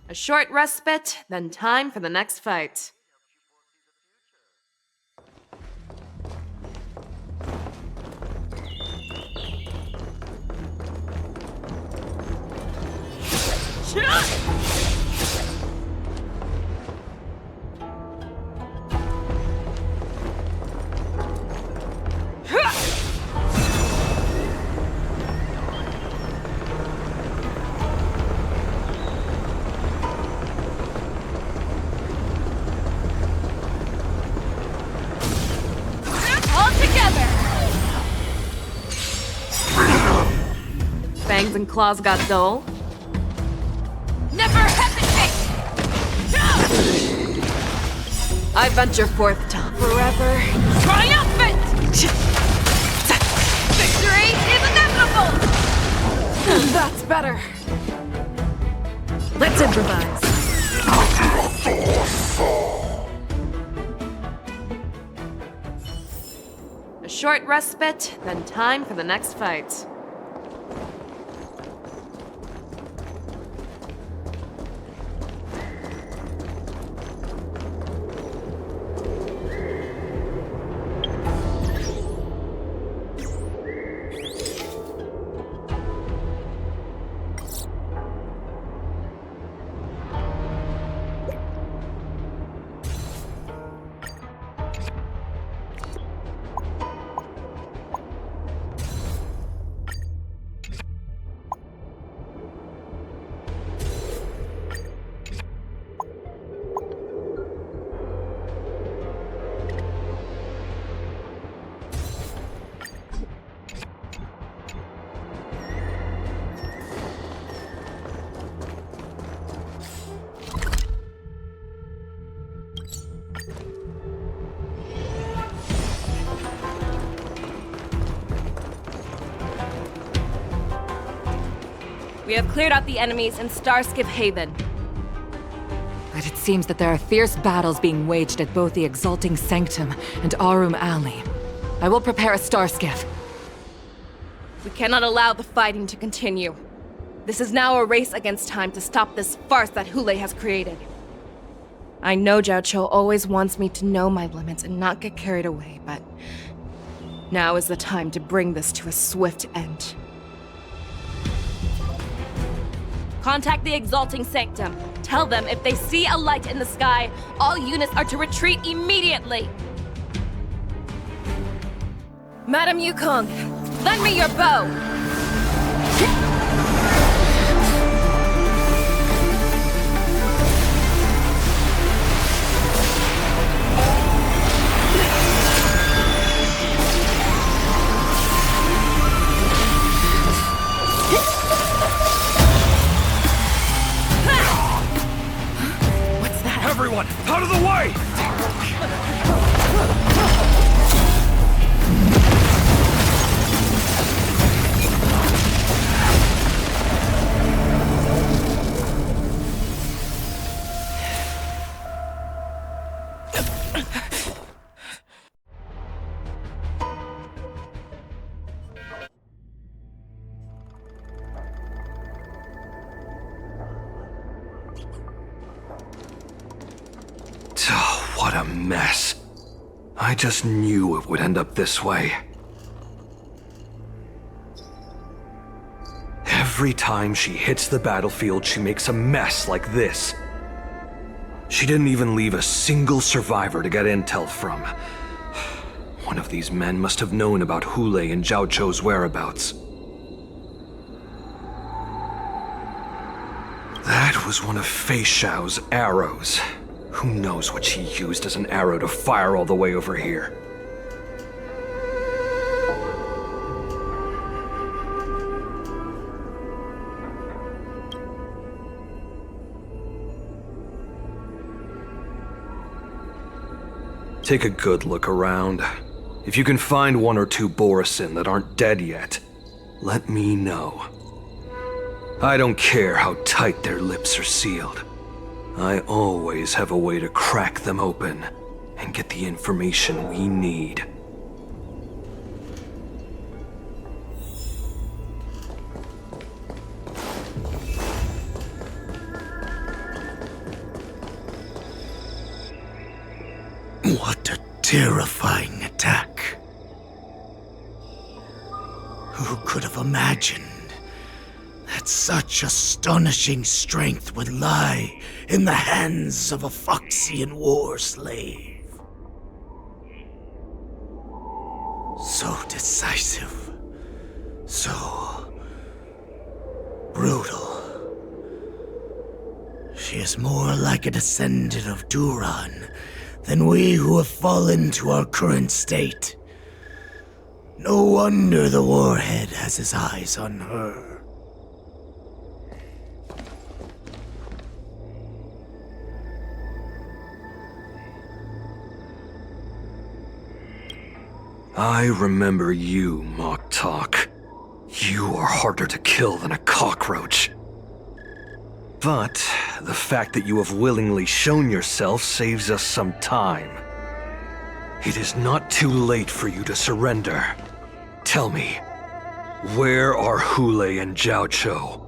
A short respite, then time for the next fight. fangs and claws got dull? Never hesitate! I venture forth to forever. Triumphant! Victory is inevitable! That's better. Let's improvise. A short respite, then time for the next fight. We have cleared out the enemies in Starskiff Haven. But it seems that there are fierce battles being waged at both the Exalting Sanctum and Arum Alley. I will prepare a Starskiff. We cannot allow the fighting to continue. This is now a race against time to stop this farce that Hulei has created. I know Jiaoqiu always wants me to know my limits and not get carried away, but now is the time to bring this to a swift end. Contact the Exalting Sanctum. Tell them if they see a light in the sky, all units are to retreat immediately. Madam Yukong, lend me your bow! Everyone, out of the way! What a mess. I just knew it would end up this way. Every time she hits the battlefield, she makes a mess like this. She didn't even leave a single survivor to get intel from. One of these men must have known about Hulei and Jiaoqiu's whereabouts. That was one of Fei Xiao's arrows. Who knows what she used as an arrow to fire all the way over here? Take a good look around. If you can find one or two Borisin that aren't dead yet, let me know. I don't care how tight their lips are sealed. I always have a way to crack them open and get the information we need. What a terrifying attack. Who could have imagined that such astonishing strength would lie in the hands of a Foxian war slave? So decisive, so brutal. She is more like a descendant of Duran than we who have fallen to our current state. No wonder the Warhead has his eyes on her. I remember you, Mock Talk. You are harder to kill than a cockroach. But the fact that you have willingly shown yourself saves us some time. It is not too late for you to surrender. Tell me, where are Hule and Jiao Cho?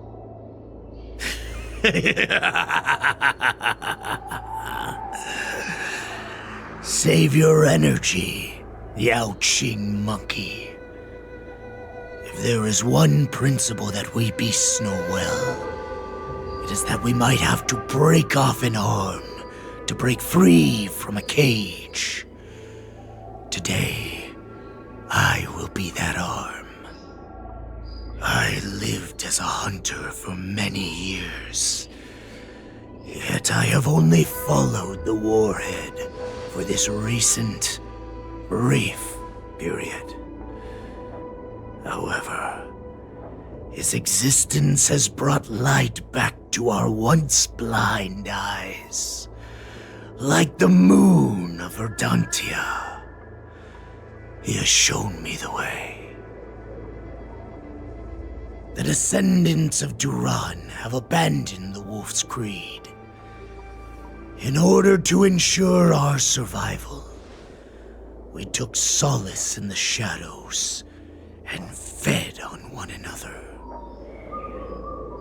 Save your energy, Yao Qing monkey. If there is one principle that we beasts know well, it is that we might have to break off an arm to break free from a cage. Today, I will be that arm. I lived as a hunter for many years, yet I have only followed the warhead for this recent, brief period. However, his existence has brought light back to our once blind eyes, like the moon of Verdantia. He has shown me the way. The descendants of Duran have abandoned the Wolf's Creed. In order to ensure our survival, we took solace in the shadows and fed on one another.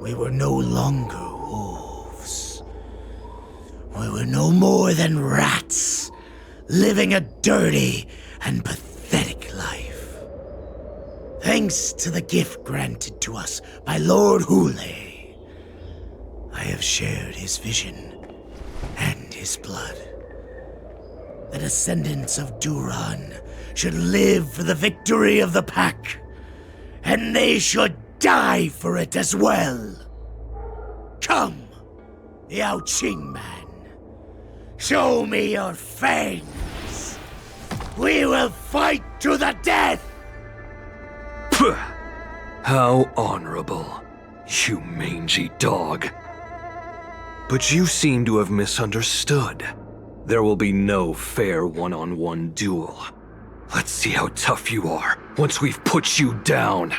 We were no longer wolves. We were no more than rats, living a dirty and pathetic life. Thanks to the gift granted to us by Lord Hule, I have shared his vision and his blood. The descendants of Duran should live for the victory of the pack, and they should die for it as well. Come, Yao Qing man. Show me your fangs. We will fight to the death! Puh! How honorable, you mangy dog. But you seem to have misunderstood. There will be no fair one-on-one duel. Let's see how tough you are once we've put you down.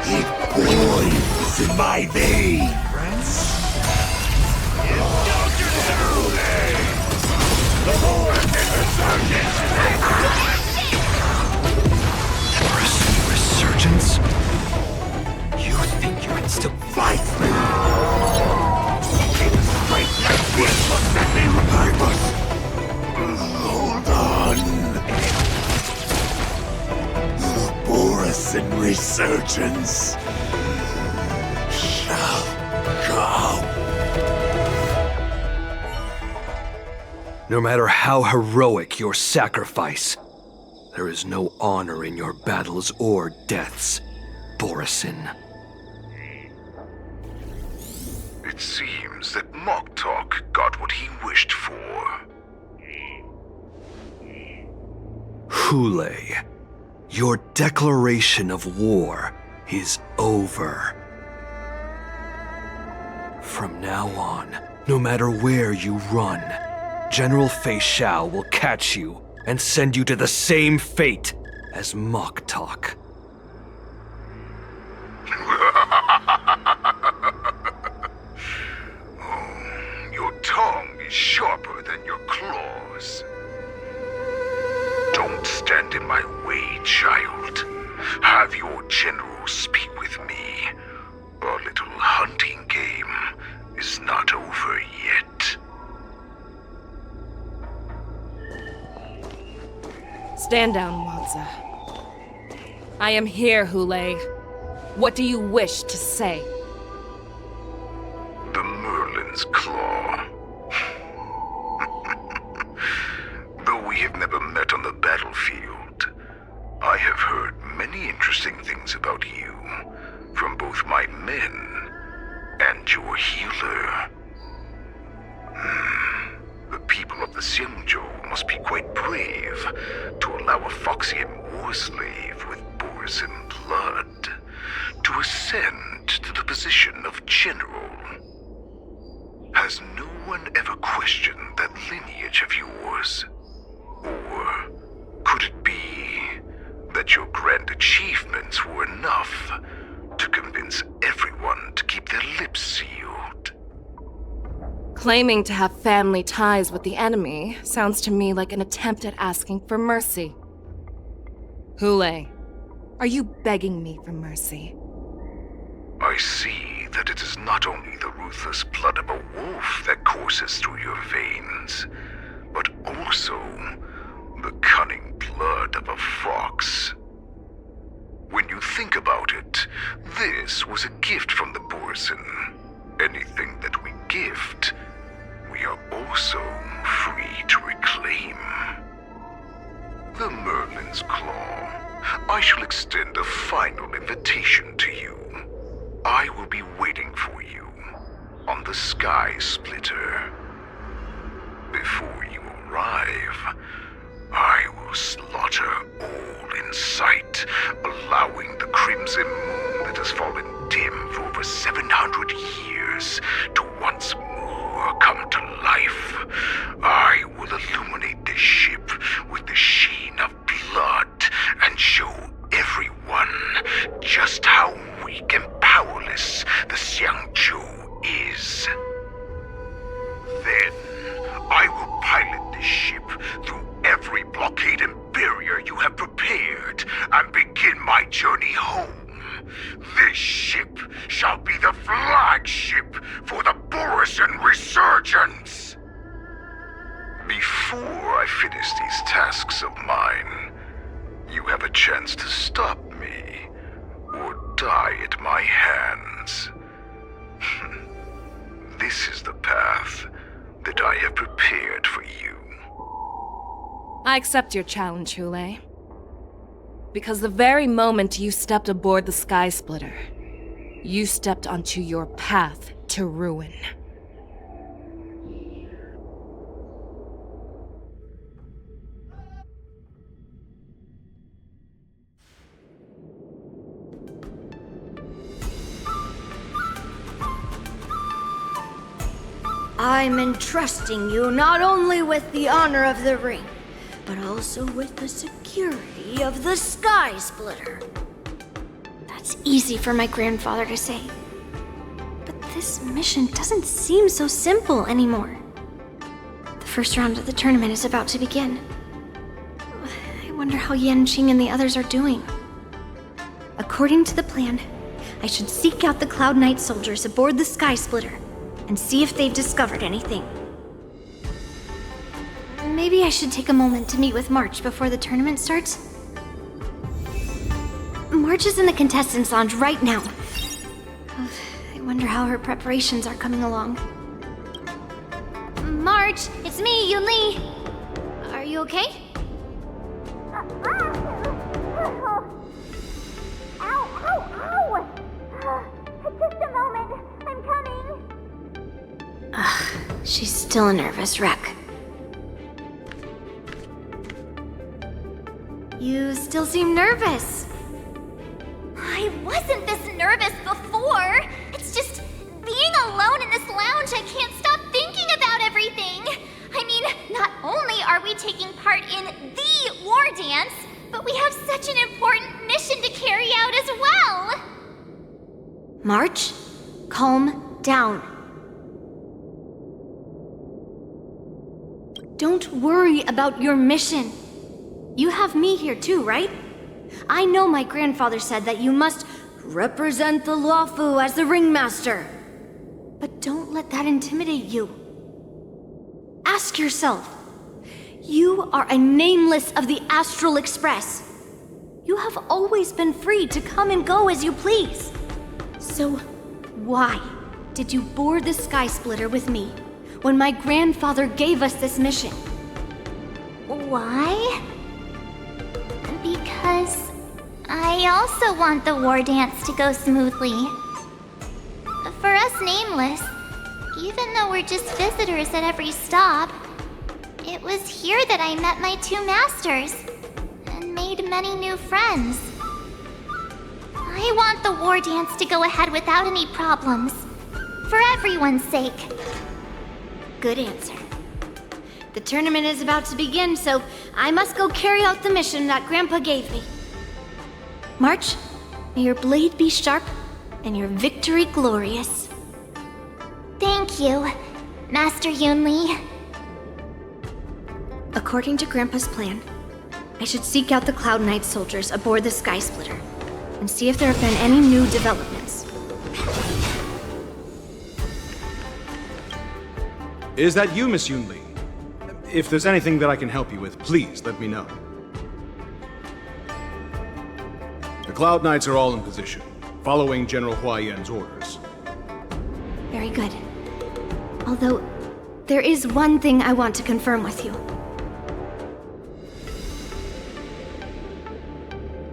It boils in my veins. Resurgence? You think you can still fight me? It's straight like this looks at me. I must hold on. The Borisin resurgence shall come. No matter how heroic your sacrifice, there is no honor in your battles or deaths, Borisin. It seems that Mock Talk got what he wished for. Hule, your declaration of war is over. From now on, no matter where you run, General Fei Xiao will catch you and send you to the same fate as Mock Talk. Your tongue is sharper than your claws. Don't stand in my way, child. Have your general speak with me. Our little hunting game is not over yet. Stand down, Wanza. I am here, Hule. What do you wish to say? The Merlin's Claw. Though we have never met on the battlefield, I have heard many interesting things about you from both my men and your healer. The people of the Xianzhou must be quite brave to allow a Foxian war slave with Borisin blood to ascend to the position of general. Has no one ever questioned that lineage of yours? Or could it be that your grand achievements were enough to convince everyone to keep their lips sealed? Claiming to have family ties with the enemy sounds to me like an attempt at asking for mercy. Hule, are you begging me for mercy? I see that it is not only the ruthless blood of a wolf that courses through your veins, but also the cunning blood of a fox. When you think about it, this was a gift from the Borson. Anything that we gift, we are also free to reclaim. The Merlin's Claw. I shall extend a final invitation to you. I will be waiting for you on the Sky Splitter. Before you arrive, I will slaughter all in sight, allowing the crimson moon that has fallen dim for over 700 years to once more come to life. I will illuminate this ship with the sheen of blood and show everyone just how weak and powerless the Xiangzhou is. Then, I will pilot this ship through every blockade and barrier you have prepared and begin my journey home. This ship shall be the flagship for the Borison Resurgence. Before I finish these tasks of mine, you have a chance to stop me or die at my hands. This is the path that I have prepared for you. I accept your challenge, Hule. Because the very moment you stepped aboard the Sky Splitter, you stepped onto your path to ruin. I'm entrusting you not only with the honor of the ring, but also with the security of the Sky Splitter. That's easy for my grandfather to say. But this mission doesn't seem so simple anymore. The first round of the tournament is about to begin. I wonder how Yanqing and the others are doing. According to the plan, I should seek out the Cloud Knight soldiers aboard the Sky Splitter and see if they've discovered anything. Maybe I should take a moment to meet with March before the tournament starts. March is in the contestants' lounge right now. I wonder how her preparations are coming along. March, it's me, Yunli. Are you okay? Ow! Just a moment, I'm coming. She's still a nervous wreck. You still seem nervous. I wasn't this nervous before. It's just being alone in this lounge, I can't stop thinking about everything. I mean, not only are we taking part in the war dance, but we have such an important mission to carry out as well. March, calm down. Don't worry about your mission. You have me here too, right? I know my grandfather said that you must represent the Luofu as the ringmaster. But don't let that intimidate you. Ask yourself, you are a nameless of the Astral Express. You have always been free to come and go as you please. So why did you board the Sky Splitter with me when my grandfather gave us this mission? Why? Because I also want the war dance to go smoothly. For us Nameless, even though we're just visitors at every stop, it was here that I met my two masters and made many new friends. I want the war dance to go ahead without any problems, for everyone's sake. Good answer. The tournament is about to begin, so I must go carry out the mission that Grandpa gave me. March, may your blade be sharp and your victory glorious. Thank you, Master Yunli. According to Grandpa's plan, I should seek out the Cloud Knight soldiers aboard the Sky Splitter and see if there have been any new developments. Is that you, Miss Yunli? If there's anything that I can help you with, please let me know. The Cloud Knights are all in position, following General Huayan's orders. Very good. Although, there is one thing I want to confirm with you.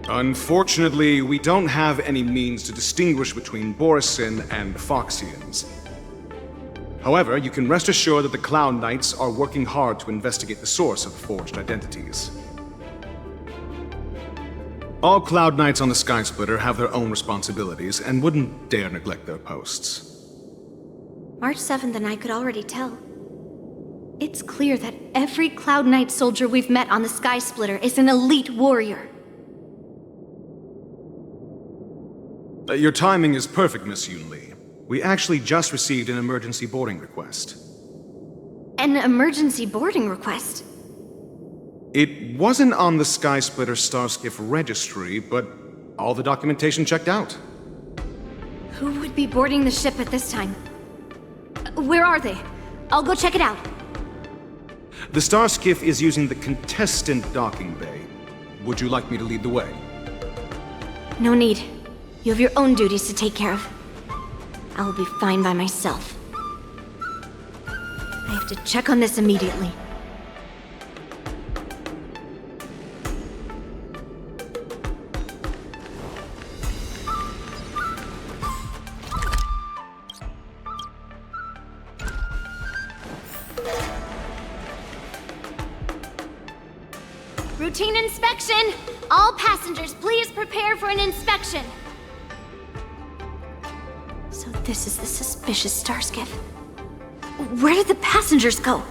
Unfortunately, we don't have any means to distinguish between Borisin and Foxians. However, you can rest assured that the Cloud Knights are working hard to investigate the source of the forged identities. All Cloud Knights on the Sky Splitter have their own responsibilities and wouldn't dare neglect their posts. March 7th and I could already tell. It's clear that every Cloud Knight soldier we've met on the Sky Splitter is an elite warrior. Your timing is perfect, Miss Yunli. We actually just received an emergency boarding request. An emergency boarding request? It wasn't on the Sky Splitter Starskiff registry, but all the documentation checked out. Who would be boarding the ship at this time? Where are they? I'll go check it out. The Starskiff is using the contestant docking bay. Would you like me to lead the way? No need. You have your own duties to take care of. I will be fine by myself. I have to check on this immediately. Routine inspection! All passengers, please prepare for an inspection! So this is the suspicious Starskiff. Where did the passengers go?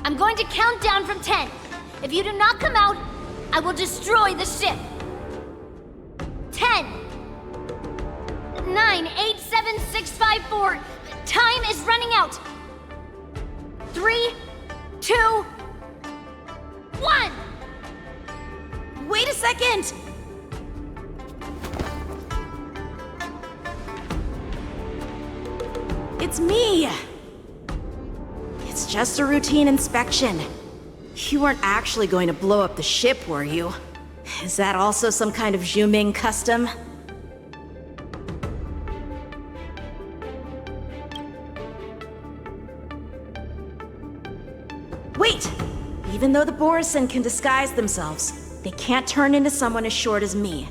I'm going to count down from 10. If you do not come out, I will destroy the ship. 10, 9, 8, 7, 6, 5, 4. Time is running out. 3, 2, 1. Wait a second! It's me! It's just a routine inspection. You weren't actually going to blow up the ship, were you? Is that also some kind of Zhuming custom? Wait! Even though the Borisin can disguise themselves, they can't turn into someone as short as me.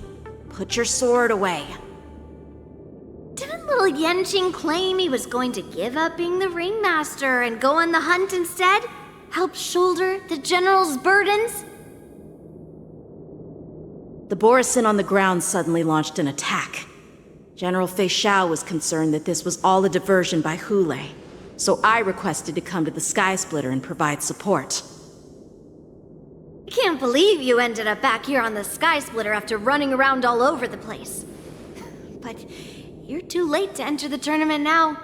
Put your sword away. Didn't little Yanqing claim he was going to give up being the ringmaster and go on the hunt instead? Help shoulder the general's burdens? The Borisin on the ground suddenly launched an attack. General Fei Xiao was concerned that this was all a diversion by Hulei, so I requested to come to the Sky Splitter and provide support. I can't believe you ended up back here on the Sky Splitter after running around all over the place. But you're too late to enter the tournament now.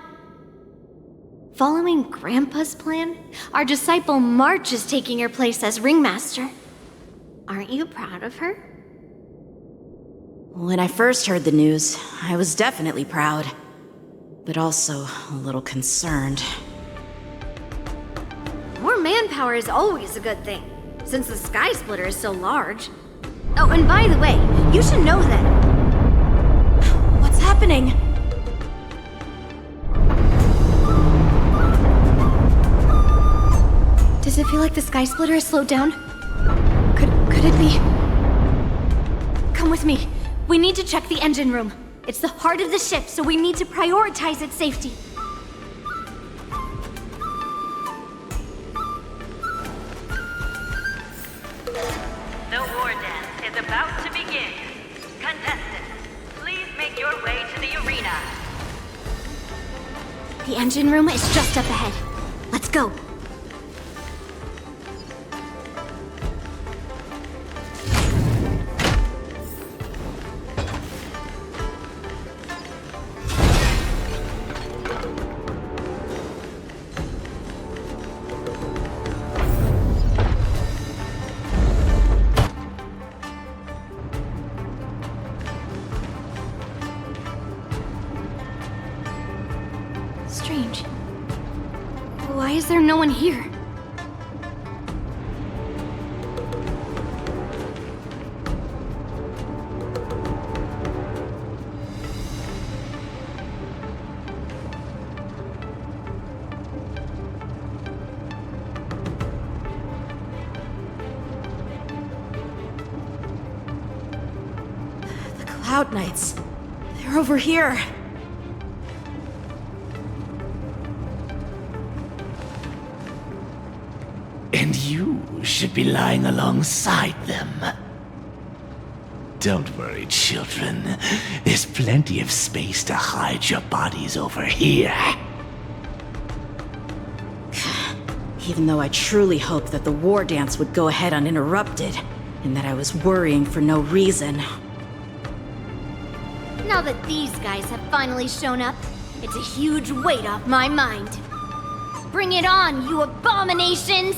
Following Grandpa's plan, our disciple March is taking your place as ringmaster. Aren't you proud of her? When I first heard the news, I was definitely proud, but also a little concerned. More manpower is always a good thing, since the Sky Splitter is so large. Oh, and by the way, you should know that... What's happening? Does it feel like the Sky Splitter has slowed down? Could it be? Come with me. We need to check the engine room. It's the heart of the ship, so we need to prioritize its safety. The war dance is about to begin. Contestants, please make your way to the arena. The engine room is just up ahead. Let's go. Strange. Why is there no one here? The Cloud Knights. They're over here. And you should be lying alongside them. Don't worry, children. There's plenty of space to hide your bodies over here. Even though I truly hoped that the war dance would go ahead uninterrupted, and that I was worrying for no reason. Now that these guys have finally shown up, it's a huge weight off my mind. Bring it on, you abominations!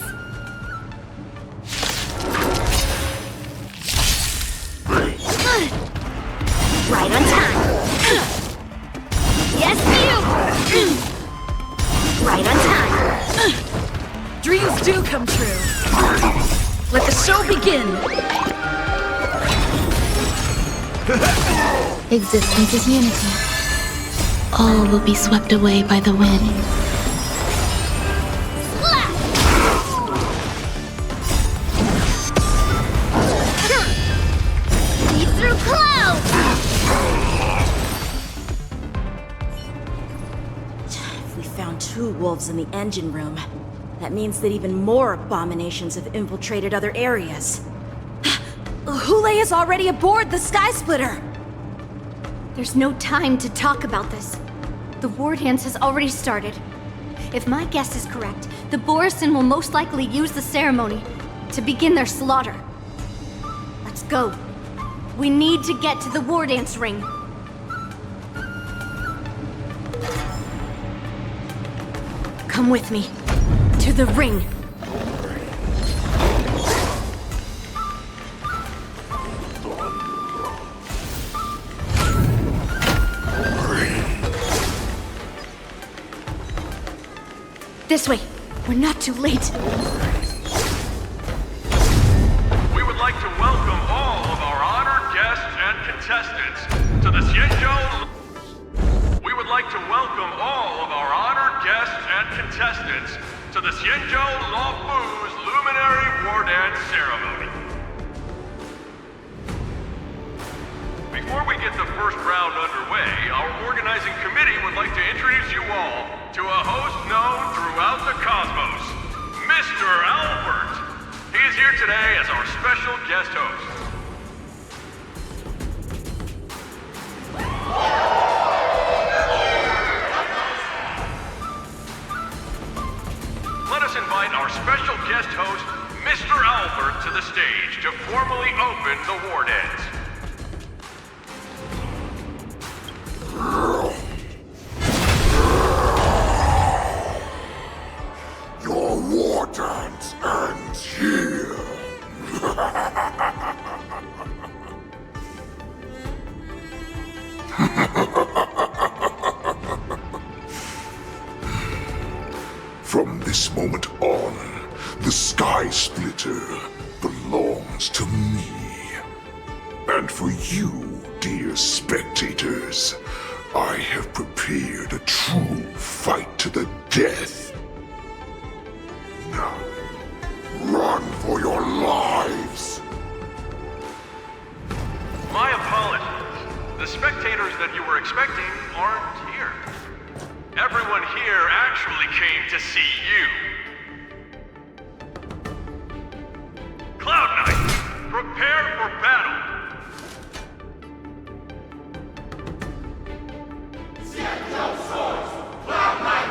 Right on time. Yes, you! Right on time. Dreams do come true. Let the show begin. Existence is unity. All will be swept away by the wind. See through clouds! If we found 2 wolves in the engine room, that means that even more abominations have infiltrated other areas. Hule is already aboard the Sky Splitter! There's no time to talk about this. The war dance has already started. If my guess is correct, the Borisin will most likely use the ceremony to begin their slaughter. Let's go. We need to get to the war dance ring. Come with me. To the ring. This way. We're not too late. We would like to welcome all of our honored guests and contestants to the Xianzhou. We would like to welcome all of our honored guests and contestants to the Xianzhou Luofu's Luminary War Dance Ceremony. Before we get the first round underway, our organizing committee would like to introduce you all to a host known throughout the cosmos, Mr. Albert. He is here today as our special guest host. Let us invite our special guest host, Mr. Albert, to the stage to formally open the war dance. Your war dance ends here. From this moment on, the Sky Splitter belongs to me. And for you, dear spectators, I have prepared a true fight to the death. Now, run for your lives! My apologies. The spectators that you were expecting aren't here. Everyone here actually came to see you. Cloud Knight, prepare for battle! Xianzhou Swords, Cloud Knight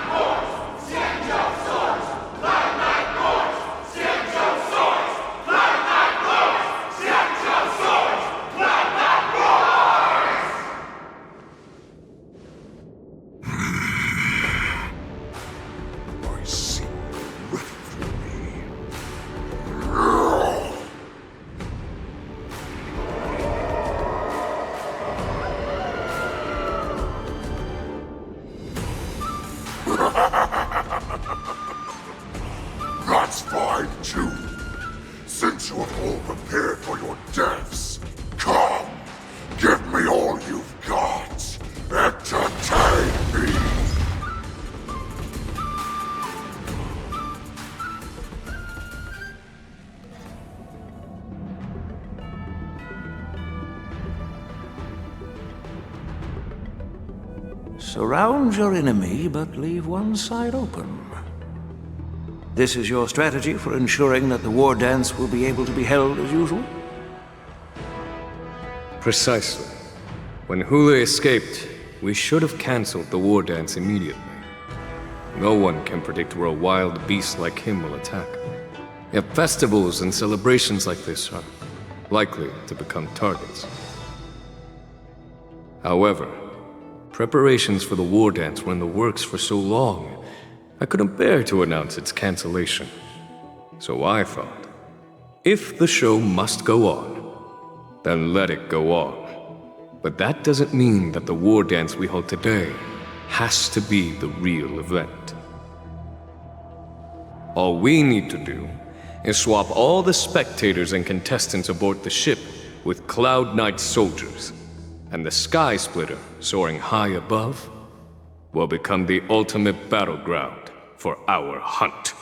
too. Since you have all prepared for your deaths, come, give me all you've got. Entertain me. Surround your enemy, but leave one side open. This is your strategy for ensuring that the war dance will be able to be held as usual? Precisely. When Hule escaped, we should have cancelled the war dance immediately. No one can predict where a wild beast like him will attack. Yet festivals and celebrations like this are likely to become targets. However, preparations for the war dance were in the works for so long, I couldn't bear to announce its cancellation. So I thought, if the show must go on, then let it go on. But that doesn't mean that the war dance we hold today has to be the real event. All we need to do is swap all the spectators and contestants aboard the ship with Cloud Knight soldiers, and the Sky Splitter, soaring high above, will become the ultimate battleground for our hunt.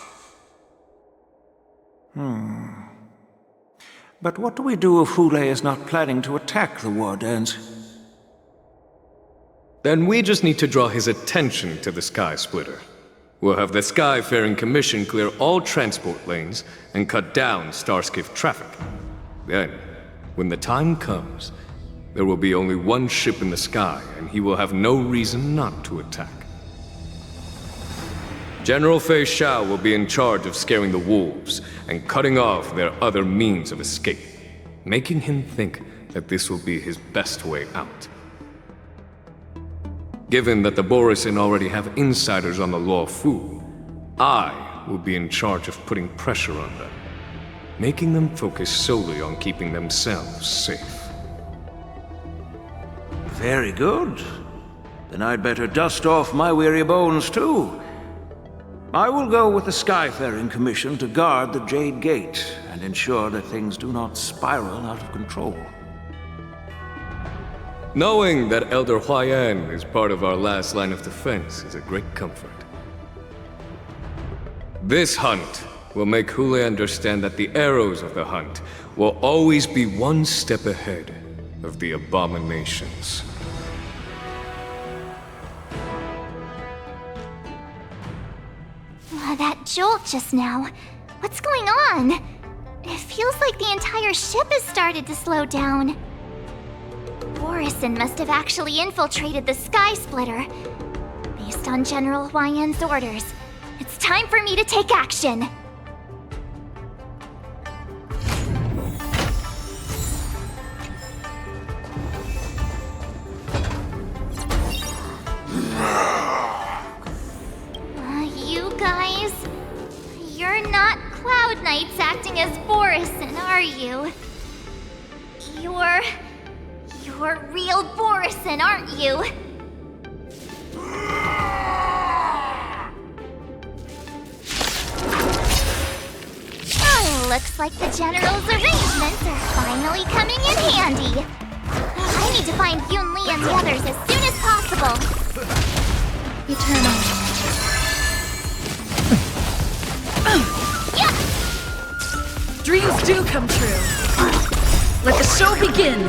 But what do we do if Hule is not planning to attack the war dance? Then we just need to draw his attention to the Sky Splitter. We'll have the Skyfaring Commission clear all transport lanes and cut down Starskiff traffic. Then, when the time comes, there will be only one ship in the sky, and he will have no reason not to attack. General Fei Xiao will be in charge of scaring the wolves and cutting off their other means of escape, making him think that this will be his best way out. Given that the Borisin already have insiders on the Law Fu, I will be in charge of putting pressure on them, making them focus solely on keeping themselves safe. Very good. Then I'd better dust off my weary bones too. I will go with the Skyfaring Commission to guard the Jade Gate and ensure that things do not spiral out of control. Knowing that Elder Huayan is part of our last line of defense is a great comfort. This hunt will make Hule understand that the arrows of the hunt will always be one step ahead of the abominations. That jolt just now. What's going on? It feels like the entire ship has started to slow down. Borisin must have actually infiltrated the Sky Splitter. Based on General Huayan's orders, it's time for me to take action. You guys, you're not Cloud Knights acting as Borisin, are you? You're real Borisin, aren't you? Oh, looks like the General's arrangements are finally coming in handy. I need to find Yun Li and the others as soon as possible. Eternal. Dreams do come true. Let the show begin.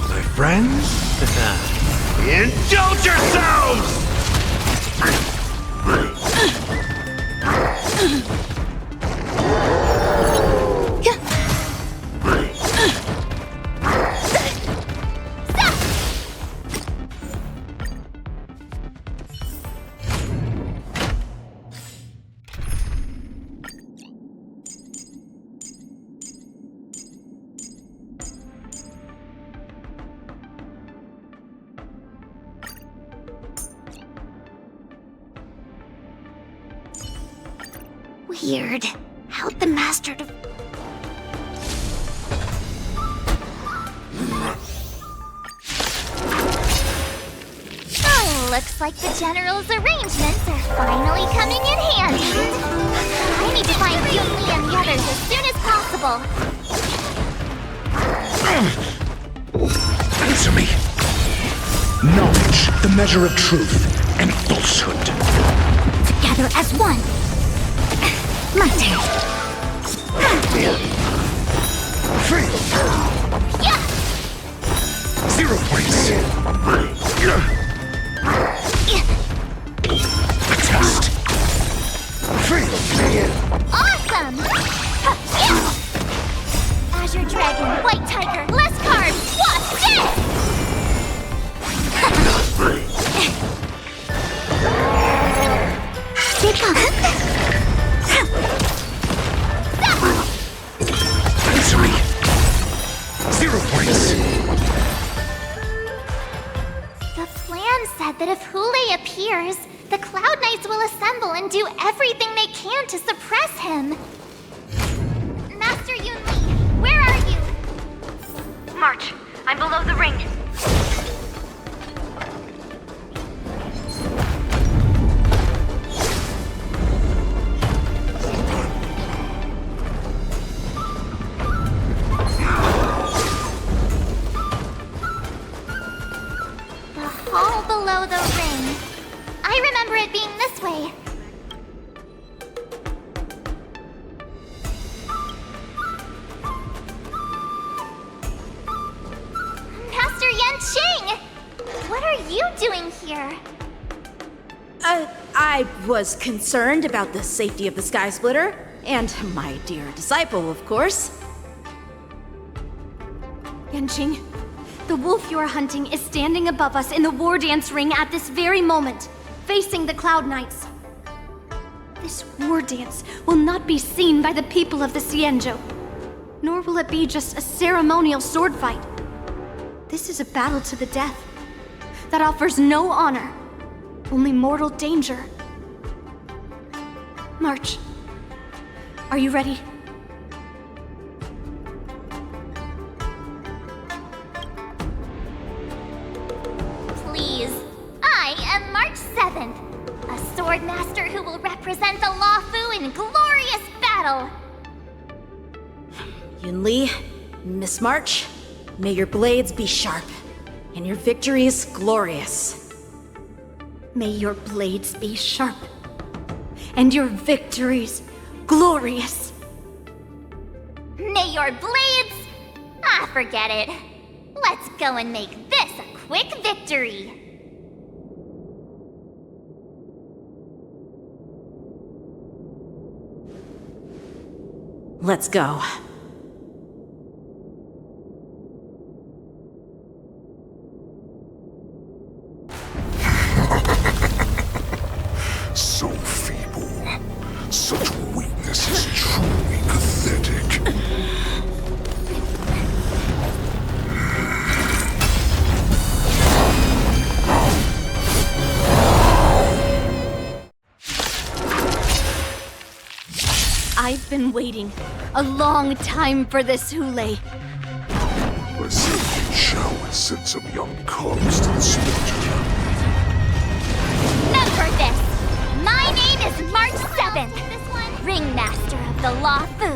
My friends, indulge yourselves! Weird. How'd the master Looks like the General's arrangements are finally coming in handy. I need to find Yunli and the others as soon as possible. Answer me. Knowledge, the measure of truth, and falsehood. Together as one. My turn. Free. Yeah. 0 points. A test. Free. Awesome! Azure Dragon, White Tiger, less cards, swap, dead! Stick up! Answer me. 0 points. The plan said that if Hule appears, the Cloud Knights will assemble and do everything they can to suppress him. Master Yunli, where are you? March, I'm below the ring. The hall below the ring. I remember it being this way. Master Yanqing! What are you doing here? I was concerned about the safety of the Sky Splitter, and my dear disciple, of course. Yanqing, the wolf you are hunting is standing above us in the war dance ring at this very moment, facing the Cloud Knights. This war dance will not be seen by the people of the Xianzhou, nor will it be just a ceremonial sword fight. This is a battle to the death that offers no honor, only mortal danger. March, are you ready? Please. I am March 7th, a sword master who will represent the Luofu in glorious battle. Yunli, Miss March, may your blades be sharp, and your victories glorious. May your blades be sharp, and your victories glorious. May your blades... Ah, forget it. Let's go and make this a quick victory. Let's go. So feeble. Such weakness is truly pathetic. I've been waiting a long time for this, Hule. I simply shall send some young cubs to the slaughter. Remember this! My name is March 7th, Ringmaster of the Luofu.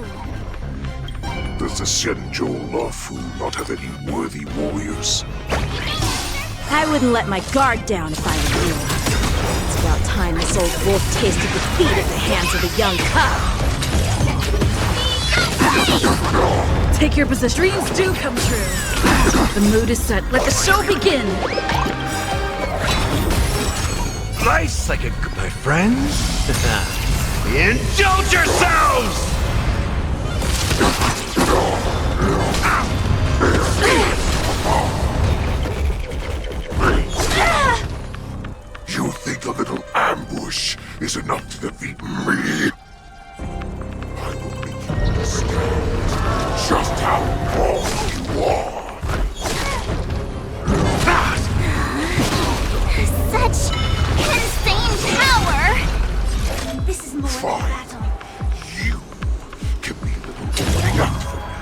Does the Xianzhou Luofu not have any worthy warriors? I wouldn't let my guard down if I were you. It's about time this old wolf tasted defeat at the hands of a young cub. Take your position. Dreams do come true. The mood is set. Let the show begin. Nice, like a my friends. Indulge yourselves! You think a little ambush is enough to defeat me? I will make you understand just how wrong you are. Such insane power! This is more Fine. than a battle. You can be a little opening out for me.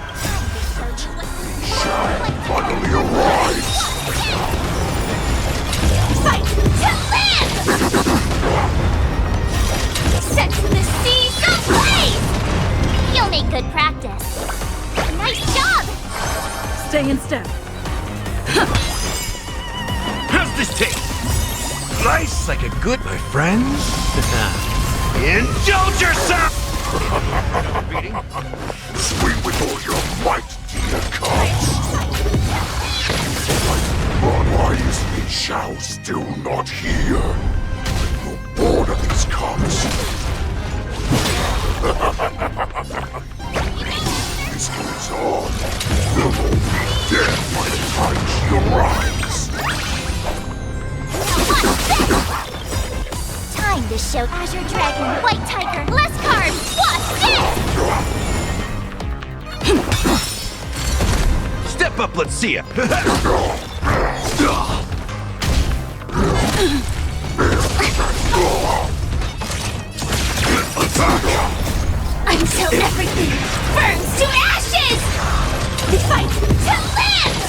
We shall finally arise. Fight! Stay in step. How's this taste? Nice like a good, my friends. Indulge yourself! Swing with all your might, dear gods. Why is Fei Shao still not here? You're bored of these cards. This goes on. You'll all be dead by the time she arrives. Time to show Azure Dragon, White Tiger, less carbs! Watch this! Step up, let's see ya! Until everything burns to ashes! We fight to live!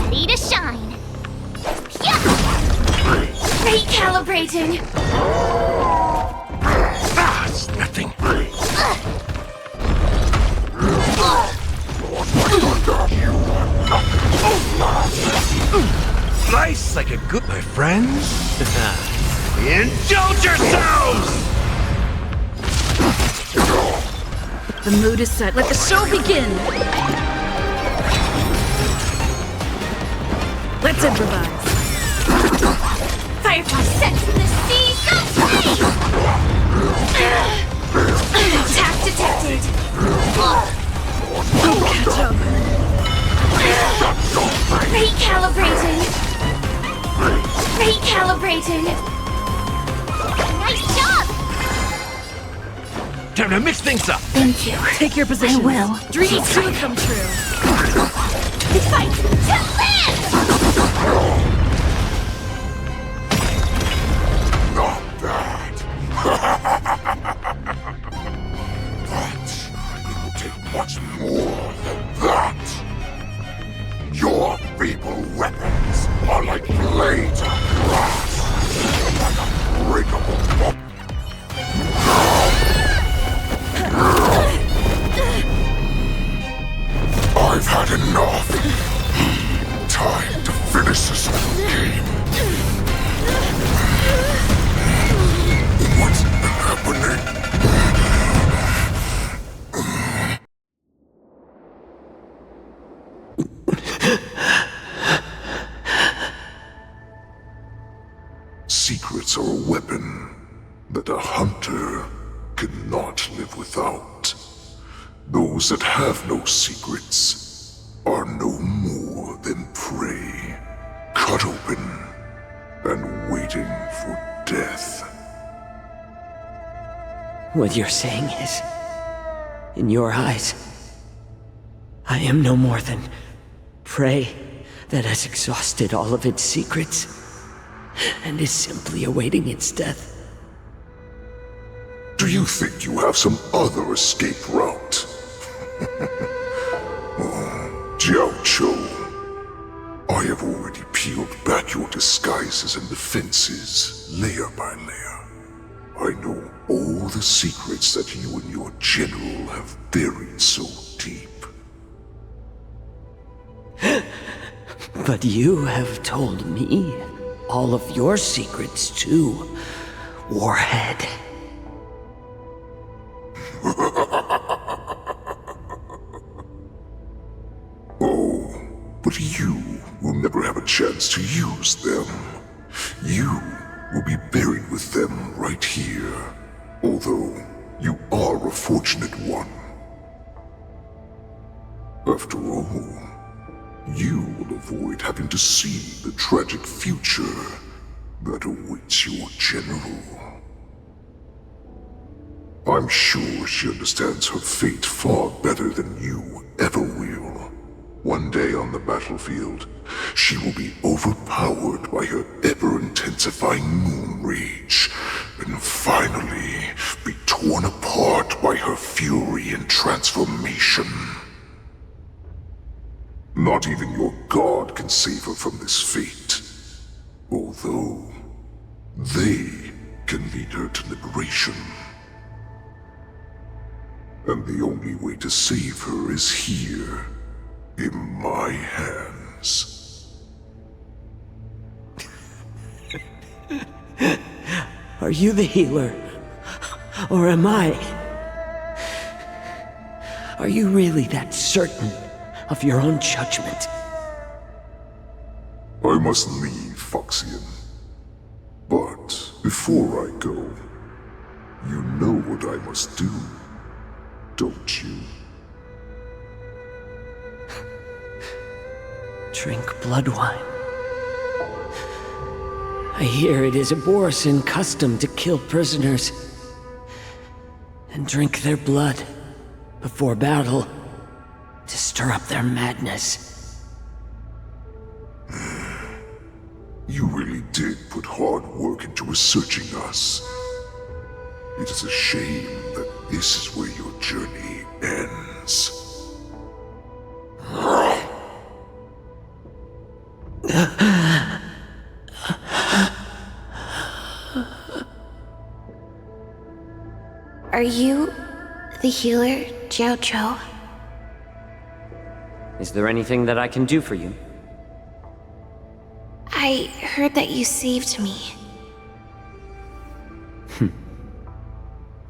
Ready to shine! Recalibrating. It's nothing. Nice like a good, my friends. Indulge yourselves! The mood is set. Let the show begin! Let's improvise. Firefly set to the sea, so brave! Attack detected! Don't catch up. Recalibrating. Recalibrating. Nice job! Time to mix things up. Thank you. Take your position. I will. Dreams do come true. We fight to live! Not bad. But it will take much more than that. Your feeble weapons are like blades of grass. Like unbreakable rock. I've had enough. Time to finish this game. What's happening? Secrets are a weapon that a hunter cannot live without. Those that have no secrets are no more than prey, cut open and waiting for death. What you're saying is, in your eyes, I am no more than prey that has exhausted all of its secrets and is simply awaiting its death. Do you think you have some other escape route? Jiao Cho, I have already peeled back your disguises and defenses, layer by layer. I know all the secrets that you and your general have buried so deep. But you have told me all of your secrets too, Warhead. Oh, but you will never have a chance to use them. You will be buried with them right here, although you are a fortunate one. After all, you will avoid having to see the tragic future that awaits your general. I'm sure she understands her fate far better than you ever will. One day on the battlefield, she will be overpowered by her ever-intensifying moon rage, and finally be torn apart by her fury and transformation. Not even your god can save her from this fate, although they can lead her to liberation. And the only way to save her is here, in my hands. Are you the healer? Or am I? Are you really that certain of your own judgment? I must leave, Foxian. But before I go, you know what I must do, don't you? Drink blood wine. I hear it is a Borisin custom to kill prisoners and drink their blood before battle to stir up their madness. You really did put hard work into researching us. It is a shame that this is where your journey ends. Are you the healer, Jiao Zhou? Is there anything that I can do for you? I heard that you saved me.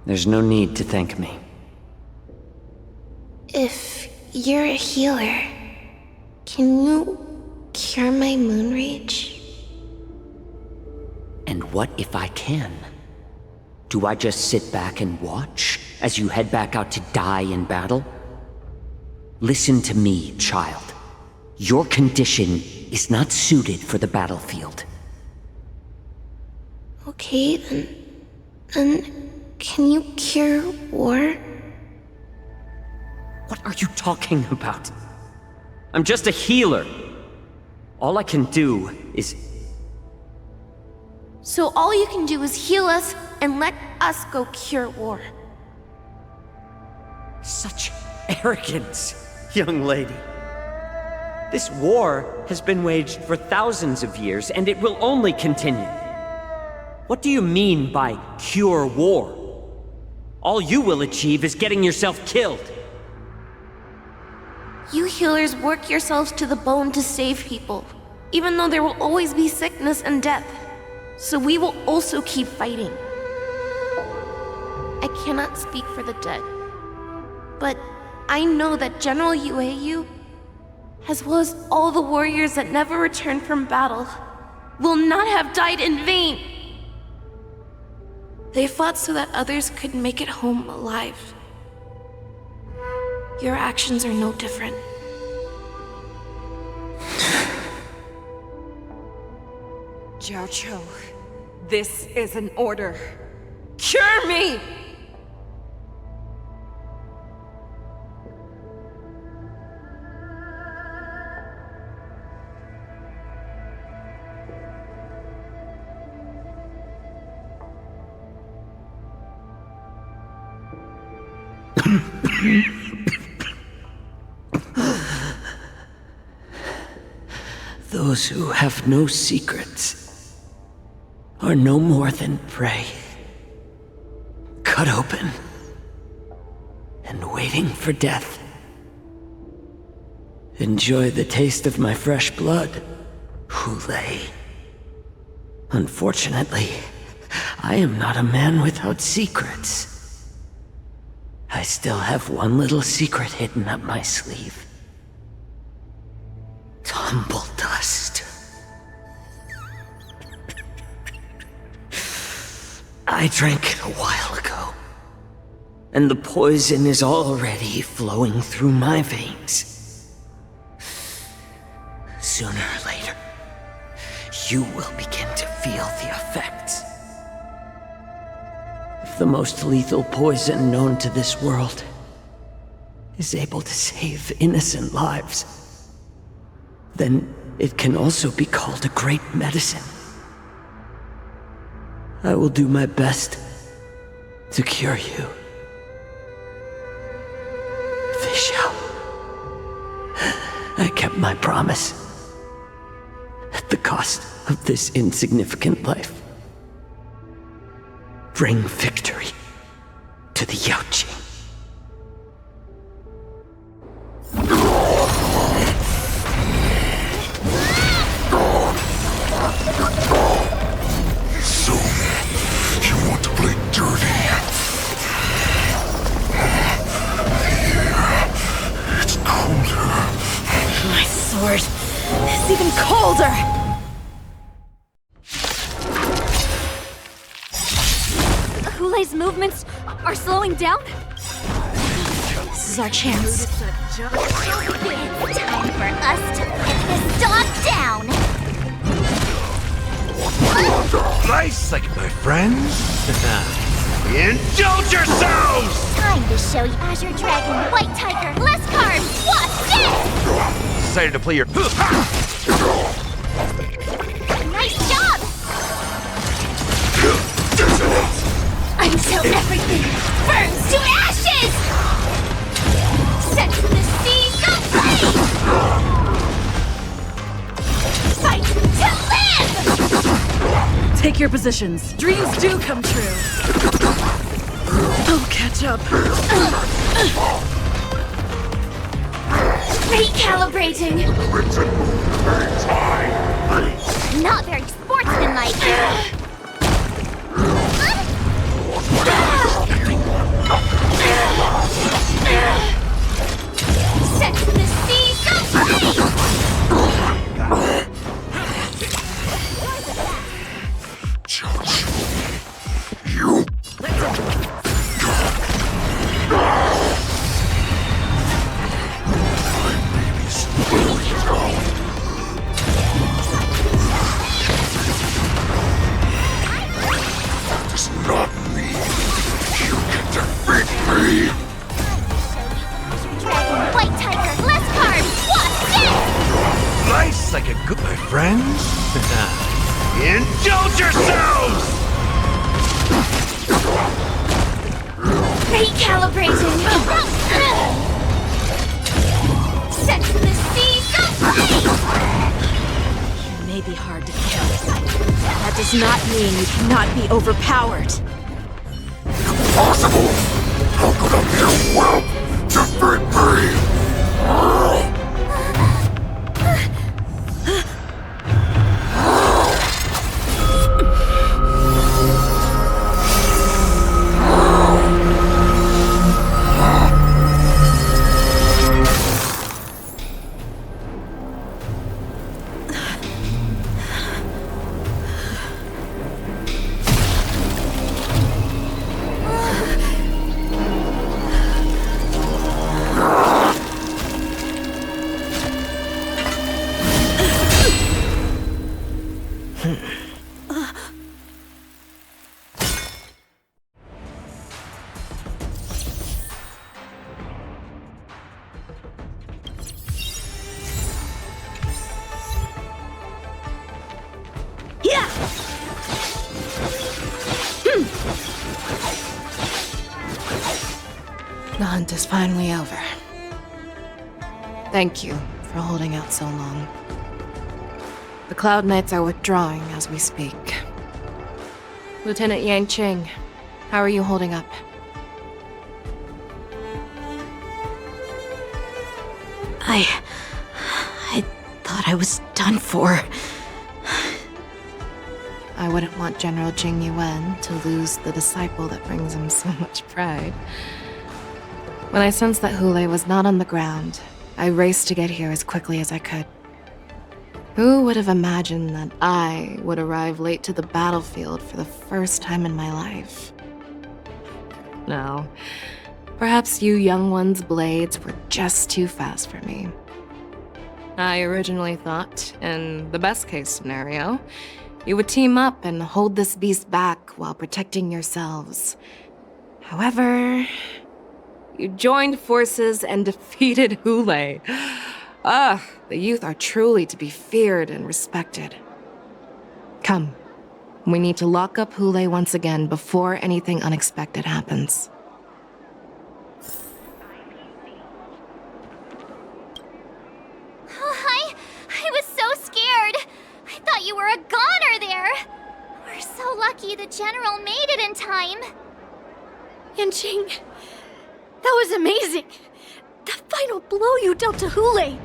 There's no need to thank me. If you're a healer, can you cure my moon rage? And what if I can? Do I just sit back and watch as you head back out to die in battle? Listen to me, child. Your condition is not suited for the battlefield. Okay, then can you cure war? What are you talking about? I'm just a healer. All I can do is... So all you can do is heal us and let us go cure war. Such arrogance, young lady. This war has been waged for thousands of years, and it will only continue. What do you mean by cure war? All you will achieve is getting yourself killed. You healers work yourselves to the bone to save people, even though there will always be sickness and death. So we will also keep fighting. I cannot speak for the dead, but I know that General Yueyu, as well as all the warriors that never returned from battle, will not have died in vain. They fought so that others could make it home alive. Your actions are no different. Jiao Zhou, this is an order. Cure me! Those who have no secrets are no more than prey, cut open and waiting for death. Enjoy the taste of my fresh blood, Hulei. Unfortunately, I am not a man without secrets. I still have one little secret hidden up my sleeve. Tumble dust. I drank it a while ago, and the poison is already flowing through my veins. Sooner or later, you will begin to feel the effects. If the most lethal poison known to this world is able to save innocent lives, then it can also be called a great medicine. I will do my best to cure you. Fischl, I kept my promise at the cost of this insignificant life. Bring victory to the Yaoqing. Hulei's movements are slowing down? This is our chance. It's time for us to put this dog down! Nice, like my friends. Indulge yourselves! Time to show you Azure Dragon, White Tiger, less carbs, what's this? Decided to play your... Nice job! Until everything burns to ashes! Set the seas ablaze! Fight to live! Take your positions. Dreams do come true. I'll catch up. Recalibrating! Not very sportsmanlike. Set the seas ablaze! Not me. You can defeat me. Dragon, White Tiger, less carbs, what's this? Nice, like a good... My friends? Indulge yourselves! Recalibrating! Set the seas ablaze! You may be hard to kill. That does not mean you cannot be overpowered. Impossible! How could a mere whelp defeat me? The hunt is finally over. Thank you for holding out so long. The Cloud Knights are withdrawing as we speak. Lieutenant Yanqing, how are you holding up? I thought I was done for. I wouldn't want General Jing Yuan to lose the disciple that brings him so much pride. When I sensed that Hulei was not on the ground, I raced to get here as quickly as I could. Who would have imagined that I would arrive late to the battlefield for the first time in my life? No, perhaps you young ones' blades were just too fast for me. I originally thought, in the best case scenario, you would team up and hold this beast back while protecting yourselves. However, you joined forces and defeated Hulei. The youth are truly to be feared and respected. Come, we need to lock up Hulei once again before anything unexpected happens. Oh, I was so scared. I thought you were a goner there. We're so lucky the General made it in time. Yanqing, that was amazing. That final blow you dealt to Hulei.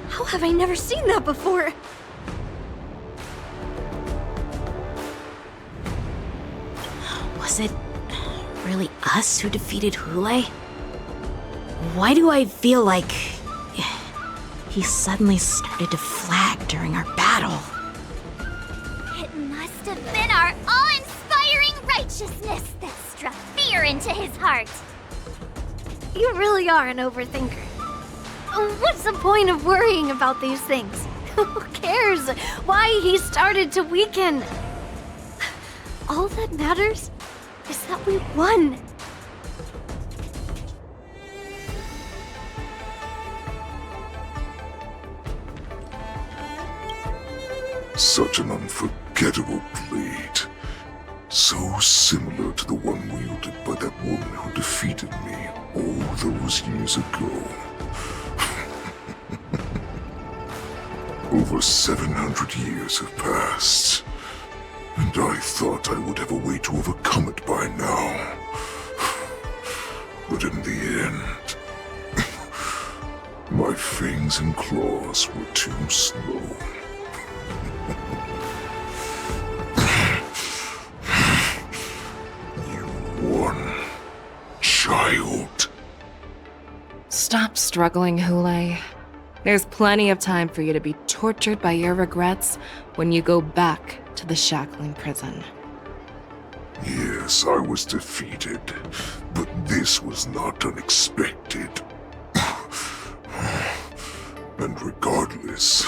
How have I never seen that before? Was it really us who defeated Hulei? Why do I feel like he suddenly started to flag during our battle? It must have been our awe-inspiring righteousness, this into his heart. You really are an overthinker. What's the point of worrying about these things? Who cares why he started to weaken? All that matters is that we won. Such an unforgettable blade. So similar to the one wielded by that woman who defeated me all those years ago. Over 700 years have passed, and I thought I would have a way to overcome it by now. But in the end, my fangs and claws were too slow. Child. Stop struggling, Hule. There's plenty of time for you to be tortured by your regrets when you go back to the shackling prison. Yes, I was defeated, but this was not unexpected. And regardless,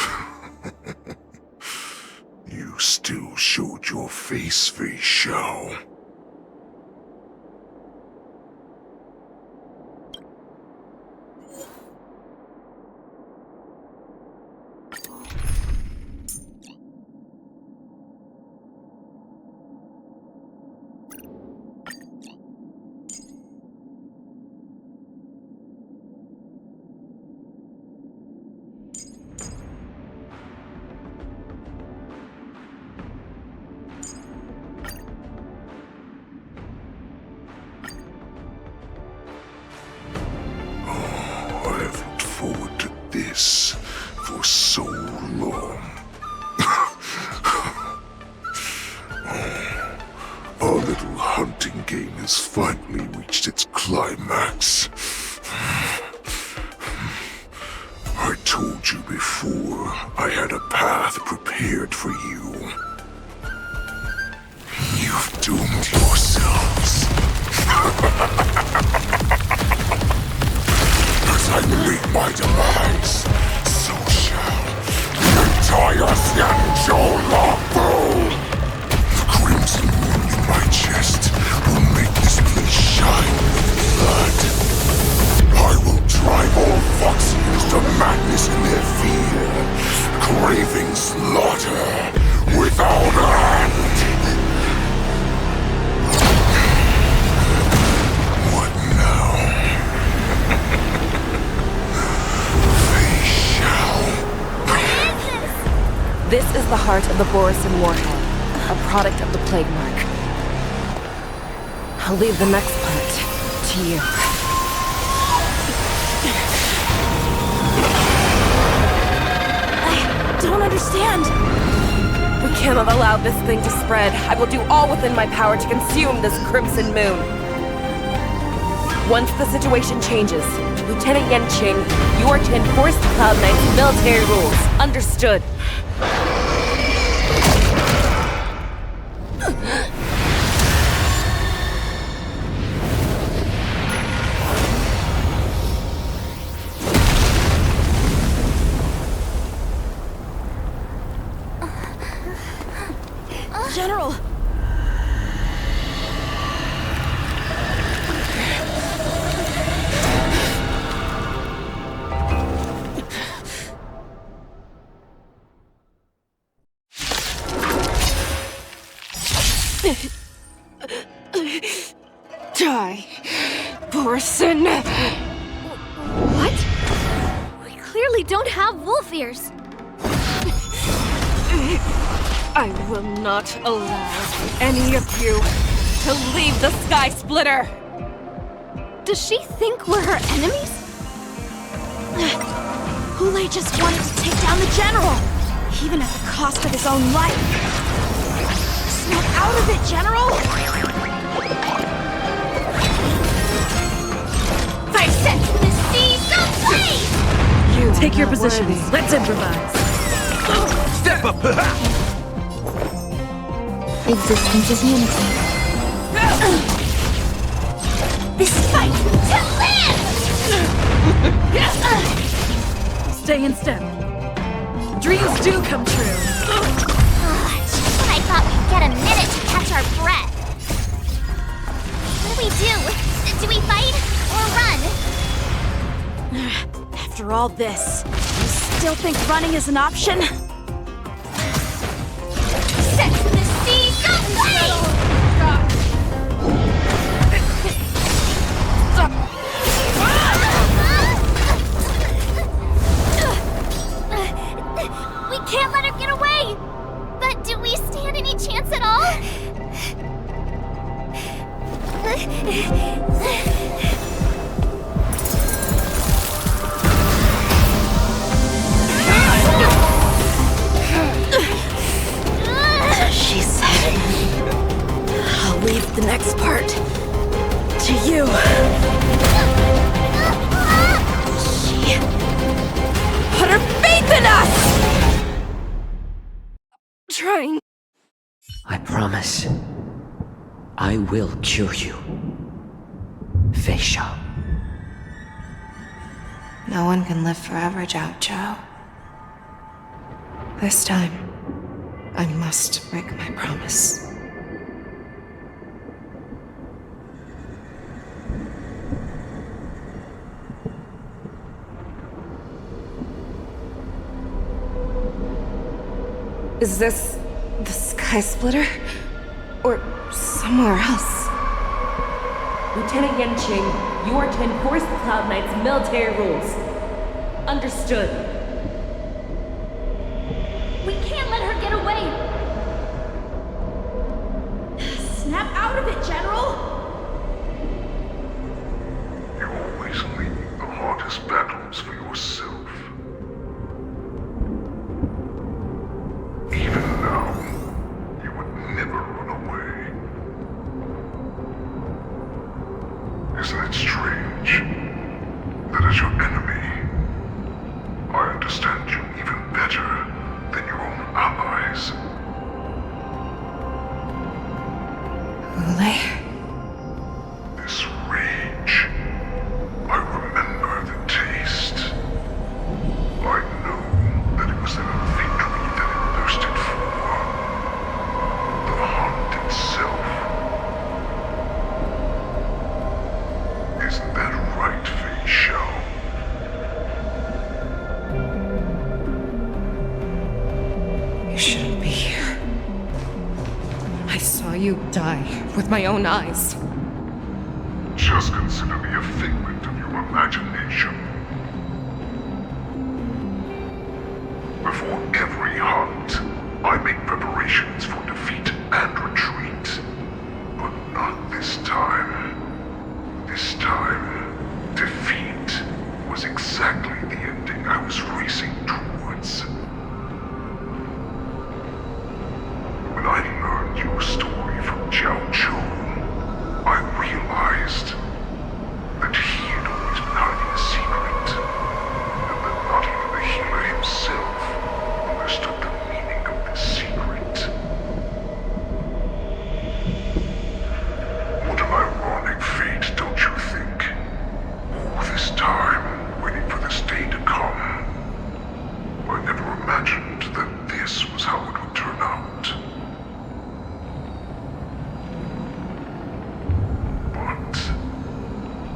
you still showed your face, Fei Xiao. For so long. Our little hunting game has finally reached its climax. I told you before, I had a path prepared for you. You've doomed yourselves. As I meet my demise, so shall the entire Xianzhou Longbow. The crimson wound in my chest will make this place shine with blood. I will drive all Foxians to madness in their fear, craving slaughter without end. What now? This is the heart of the Borisin warhead, a product of the plague mark. I'll leave the next part to you. I don't understand. We cannot allow this thing to spread. I will do all within my power to consume this crimson moon. Once the situation changes, Lieutenant Yanqing, you are to enforce the Cloud Knight's military rules. Understood. General! Die, Borisin! What? We clearly don't have wolf ears. I will not allow any of you to leave the Sky Splitter! Does she think we're her enemies? Hule just wanted to take down the general, even at the cost of his own life. Snap out of it, General! I set the seas ablaze! Take your positions. Let's improvise. Step up! Existence is unity. this fight to live! Stay in step. Dreams do come true. Just when I thought we'd get a minute to catch our breath. What do we do? Do we fight or run? After all this, you still think running is an option? Set the seas ablaze! We can't let her get away! But do we stand any chance at all? She said, I'll leave the next part to you. She put her faith in us! Trying. I promise. I will cure you. Fei Xiao. No one can live forever, Zhao Zhao. This time, I must break my promise. Is this the Sky Splitter? Or somewhere else? Lieutenant Yanqing, you are to enforce the Cloud Knight's military rules. Understood. We can't let her get away! Snap out of it, General! You always leave the hardest battles for yourself. Even now, you would never run away. Isn't it strange that as your enemy, I understand you even better than your own allies? Ulay? This rage, I remember the taste. I know that it was the victory that it thirsted for. The hunt itself. Isn't that right, Fei Xiao? You shouldn't be here. I saw you die with my own eyes. Just consider me a figment of your imagination. Before every hunt, I make preparations for defeat and retreat. But not this time. This time, defeat was exactly the ending I was racing towards. When I learned your story from Zhao Zhou, I realized that he had always been hiding a secret, and that not even the healer himself understood the meaning of this secret. What an ironic fate, don't you think? All this time, waiting for this day to come. I never imagined that this was how it would turn out. But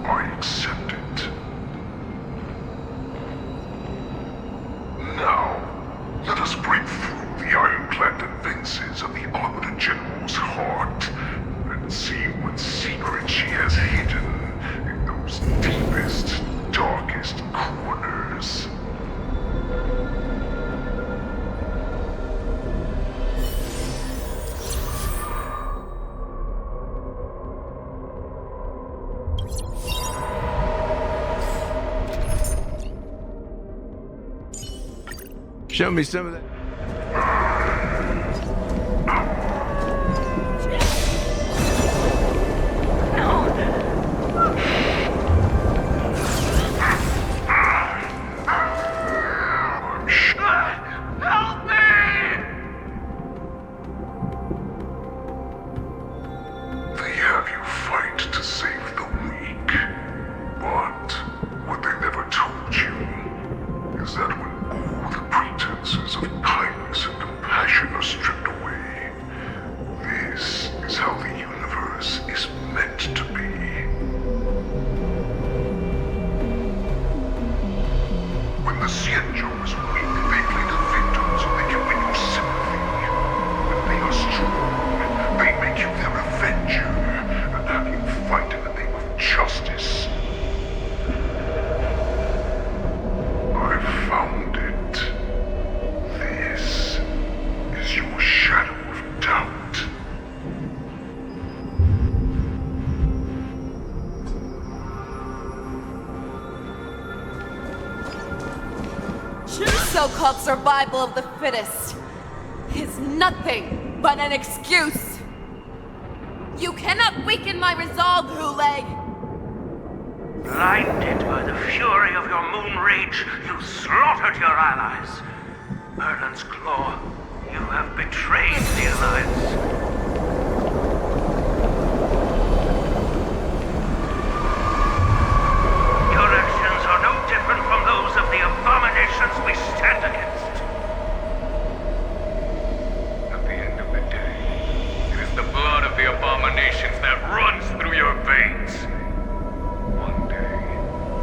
I accept it. Now, let us break through the ironclad defenses of the Arbiter General's heart and see what secret she has hidden in those deepest, darkest corners. Show me some of that. Help me! They have you fight to save the weak. HoYoverse is meant to be. When the Xianzhou is weak, they play the victim so they can win your sympathy. When they are strong, they make you their avenger and have you fight in the name of justice. I found it. This is your shadow of doubt. So-called survival of the fittest is nothing but an excuse. You cannot weaken my resolve, Hulei. Blinded by the fury of your moon rage, you slaughtered your allies. Erlen's Claw, you have betrayed the Alliance. Your actions are no different from those of the abominations we stand against. At the end of the day, it is the blood of the abominations that runs through your veins. One day,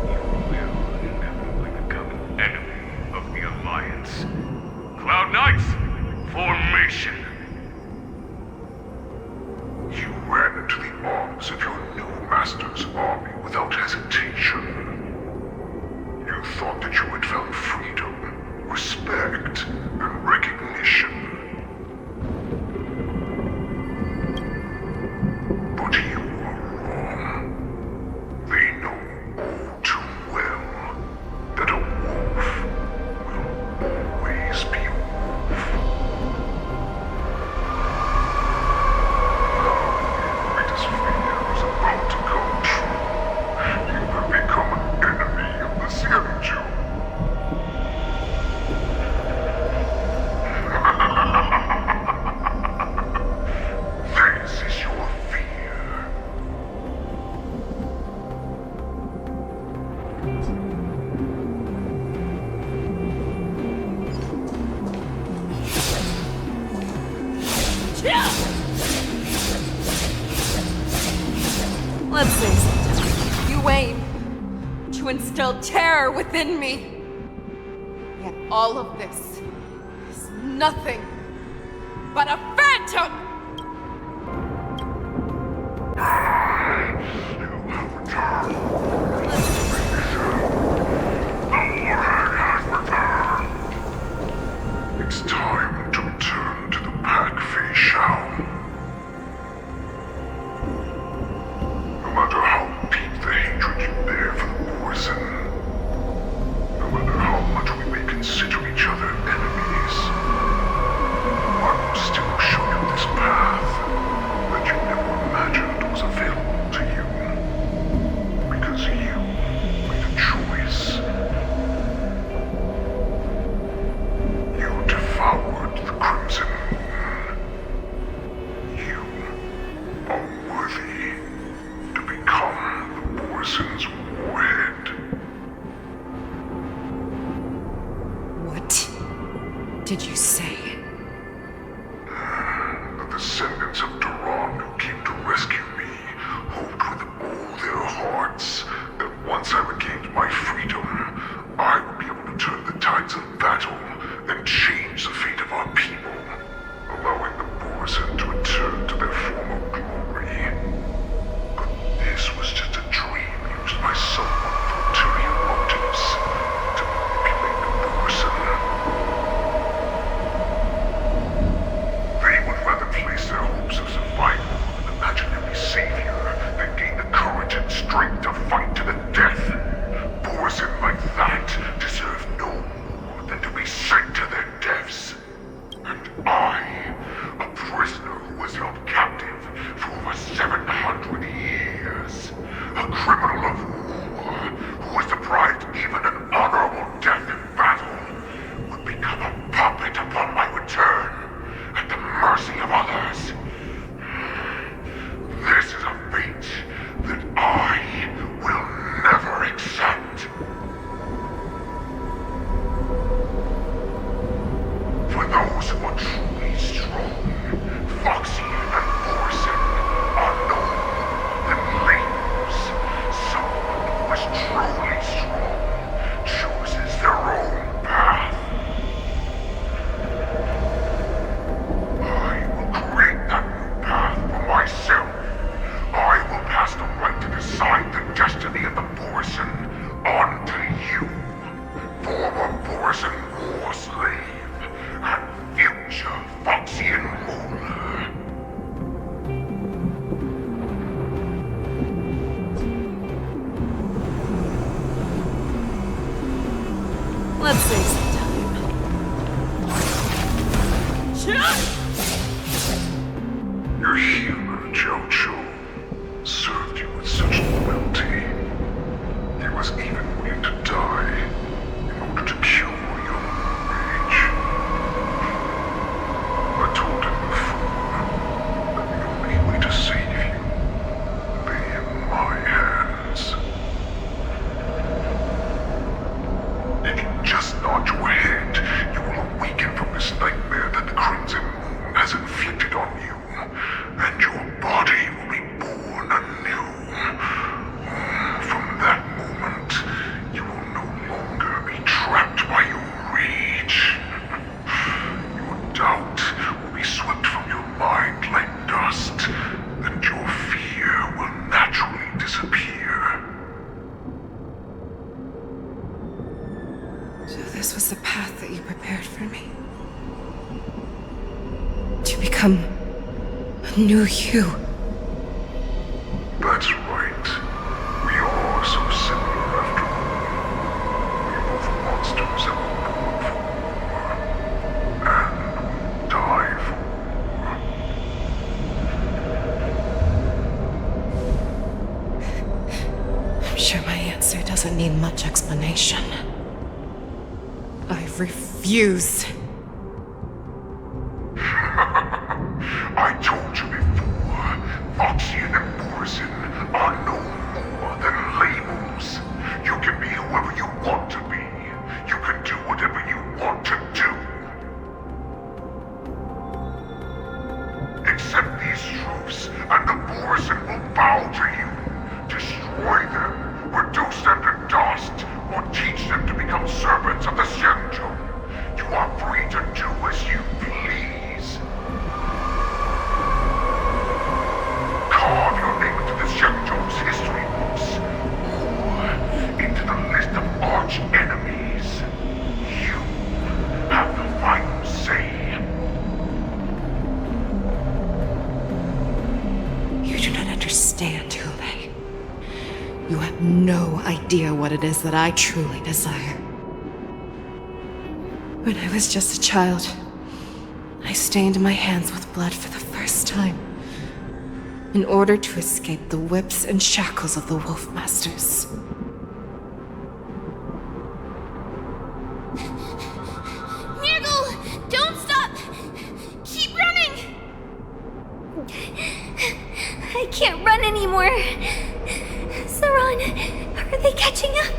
you will inevitably become an enemy of the Alliance. Cloud Knights, formation! You ran into the arms of your new master's army without hesitation. You thought that you had found freedom, respect, and recognition. But you were wrong. They know all too well that a wolf will always be a wolf. Now, greatest fear is about to come true. You have become an enemy of the Xianzhou. This is your fear. Let's face it, you aim to instill terror within me. Yet all of this is nothing but a phantom! It's time to return to the pack, Fei Shao. No matter how deep the hatred you bear for the poison, no matter how much we may consider each other enemies, I will still show you this path that you never imagined was available to you. Because you made a choice. You devoured the Crimson Moon. You are worthy to become the Borison's warhead. What did you say? The descendants of Duran who came to rescue me hoped with all their hearts that once I regained my freedom, I would be able to turn the tides of battle and change the fate of our people, allowing the Borison to return to their former glory. But this was just a dream used by someone with ulterior motives to manipulate the Borison. Let's save some time. Your healer, Jojo, served you with such loyalty. He was even willing to die in order to cure your rage. I told him before that the only way to save you lay in my hands. If you just nod your head, you will awaken from this nightmare that the Crimson Moon has inflicted on you, and your body will be born anew. From that moment, you will no longer be trapped by your rage. Your doubt will be swept from your mind like dust, and your fear will naturally disappear. So this was the path that you prepared for me? To become a new you? That's right. We are so similar after all. We're both monsters and we're born for war. And we'll die for war. I'm sure my answer doesn't need much explanation. I refuse. I told you before, Foxian and Borisin are no more than labels. You can be whoever you want to be. You can do whatever you want to do. Accept these truths, and the Borisin will bow to you. Destroy them, reduce them to dust, or teach them to become servants of the Xianzhou. You are free to do as you please. Carve your name into the Xianzhou's history books, or into the list of arch enemies. You have the final say. You do not understand, Hule. You have no idea what it is that I truly desire. When I was just a child, I stained my hands with blood for the first time, in order to escape the whips and shackles of the Wolf Masters. Nirgal, don't stop! Keep running! I can't run anymore. Saran, are they catching up?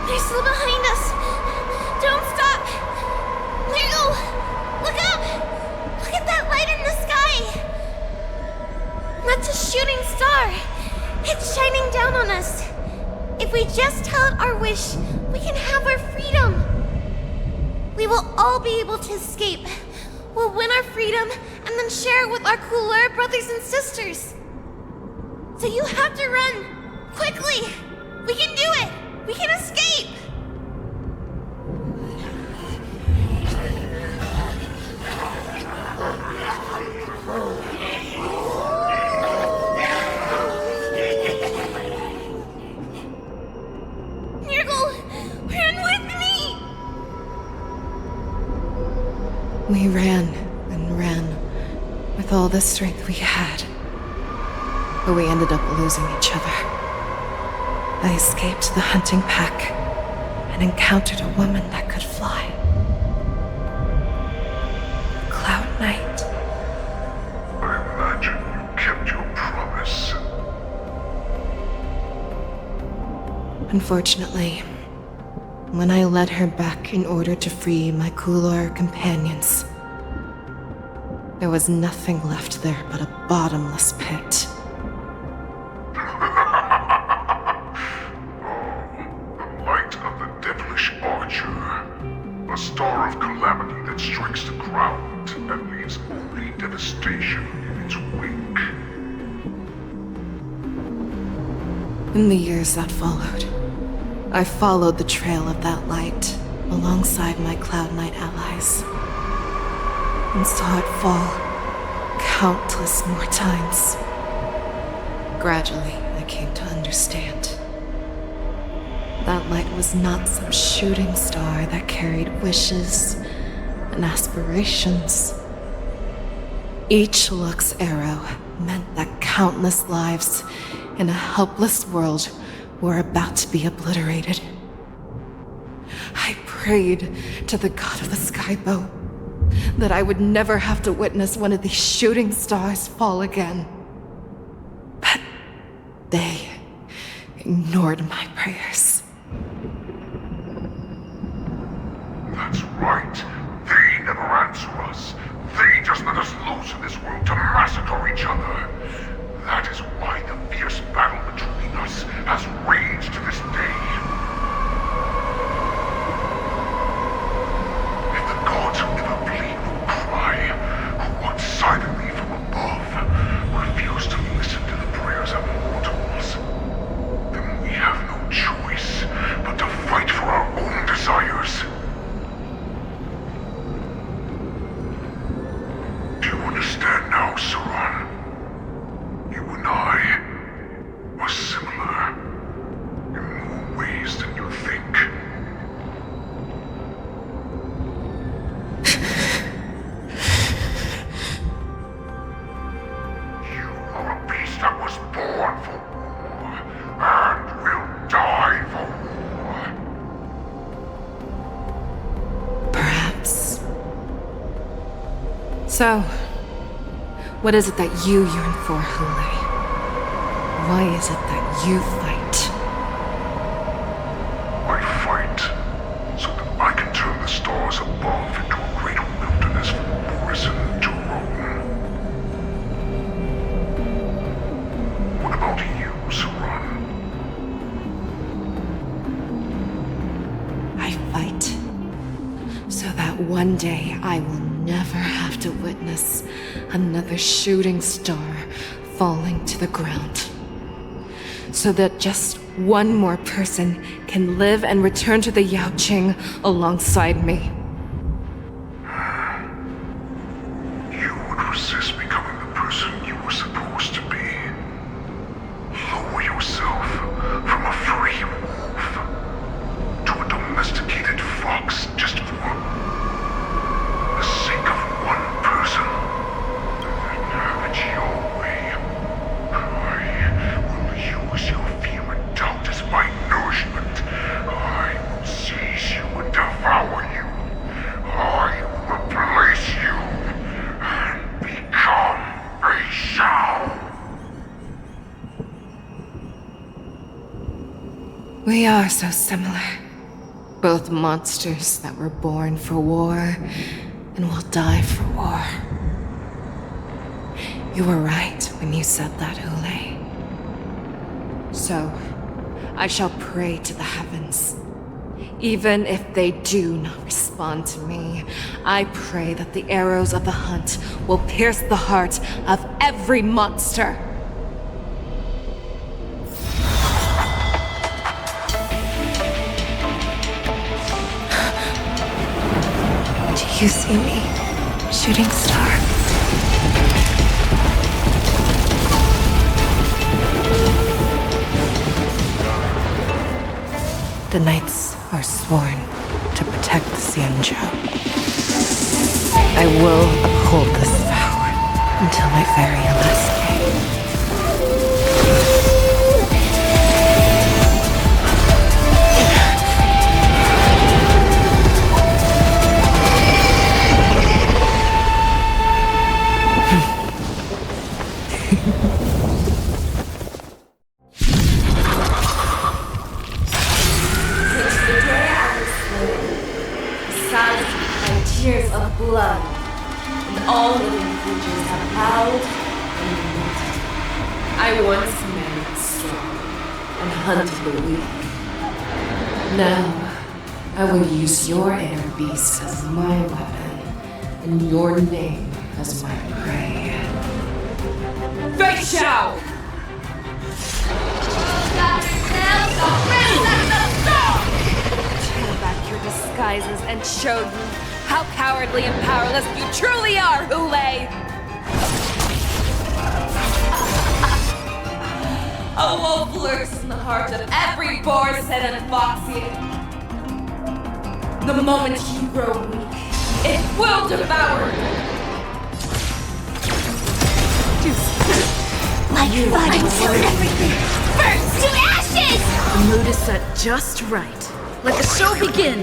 They're still behind us. Don't stop! Nirgal, look up! Look at that light in the sky! That's a shooting star. It's shining down on us. If we just tell it our wish, we can have our freedom. We will all be able to escape. We'll win our freedom and then share it with our cooler brothers and sisters. So you have to run! Quickly! We can do it! We can escape! Nirgal! Run with me! We ran and ran with all the strength we had. But we ended up losing each other. I escaped the hunting pack and encountered a woman that could fly. Cloud Knight. I imagine you kept your promise. Unfortunately, when I led her back in order to free my Kulor companions, there was nothing left there but a bottomless pit. A star of calamity that strikes the ground and leaves only devastation in its wake. In the years that followed, I followed the trail of that light alongside my Cloud Knight allies, and saw it fall countless more times. Gradually, I came to understand. That light was not some shooting star that carried wishes and aspirations. Each Lux arrow meant that countless lives in a helpless world were about to be obliterated. I prayed to the god of the skybow that I would never have to witness one of these shooting stars fall again. But they ignored my prayers. That's right. They never answer us. They just let us loose in this world to massacre each other. That is why the fierce battle between us has raged to this day. And the gods who never plead nor cry, who watch silently from above, refuse to listen to the prayers of mortals. Then we have no choice but to fight for our own desires. Do you understand now, Saran? You and I are similar in more ways than you think. You are a beast that was born for war and will die for war. Perhaps. So, what is it that you yearn for, Hule? Why is it that you fight? I fight so that I can turn the stars above into a great wilderness for Borison to roam. What about you, Saran? I fight so that one day I will never have to witness another shooting star falling to the ground. So that just one more person can live and return to the Yaoqing alongside me. You would resist becoming the person you were supposed to be. Lower yourself from a free wolf to a domesticated fox just for the sake of one person. Have it your way. I will use your fear and doubt as my nourishment. I will seize you and devour you. I will replace you and become a shell. We are so similar. Both monsters that were born for war and will die for war. You were right when you said that, Hule. So, I shall pray to the heavens. Even if they do not respond to me, I pray that the arrows of the hunt will pierce the heart of every monster. Do you see me, shooting star? The knights are sworn to protect the Xianzhou. I will uphold this vow until my very last day. Tears of blood, and all living creatures have bowed and wilted. I once made strong and hunted the weak. Now, I will use your air beast as my weapon, and your name as my prey. Fei Xiao! Tear back your disguises and show you how cowardly and powerless you truly are, Hule! A wolf lurks in the heart heart of every Borson and Foxian. The moment you grow weak, it will devour you. Like fire until everything burns to ashes! The mood is set just right. Let the show begin!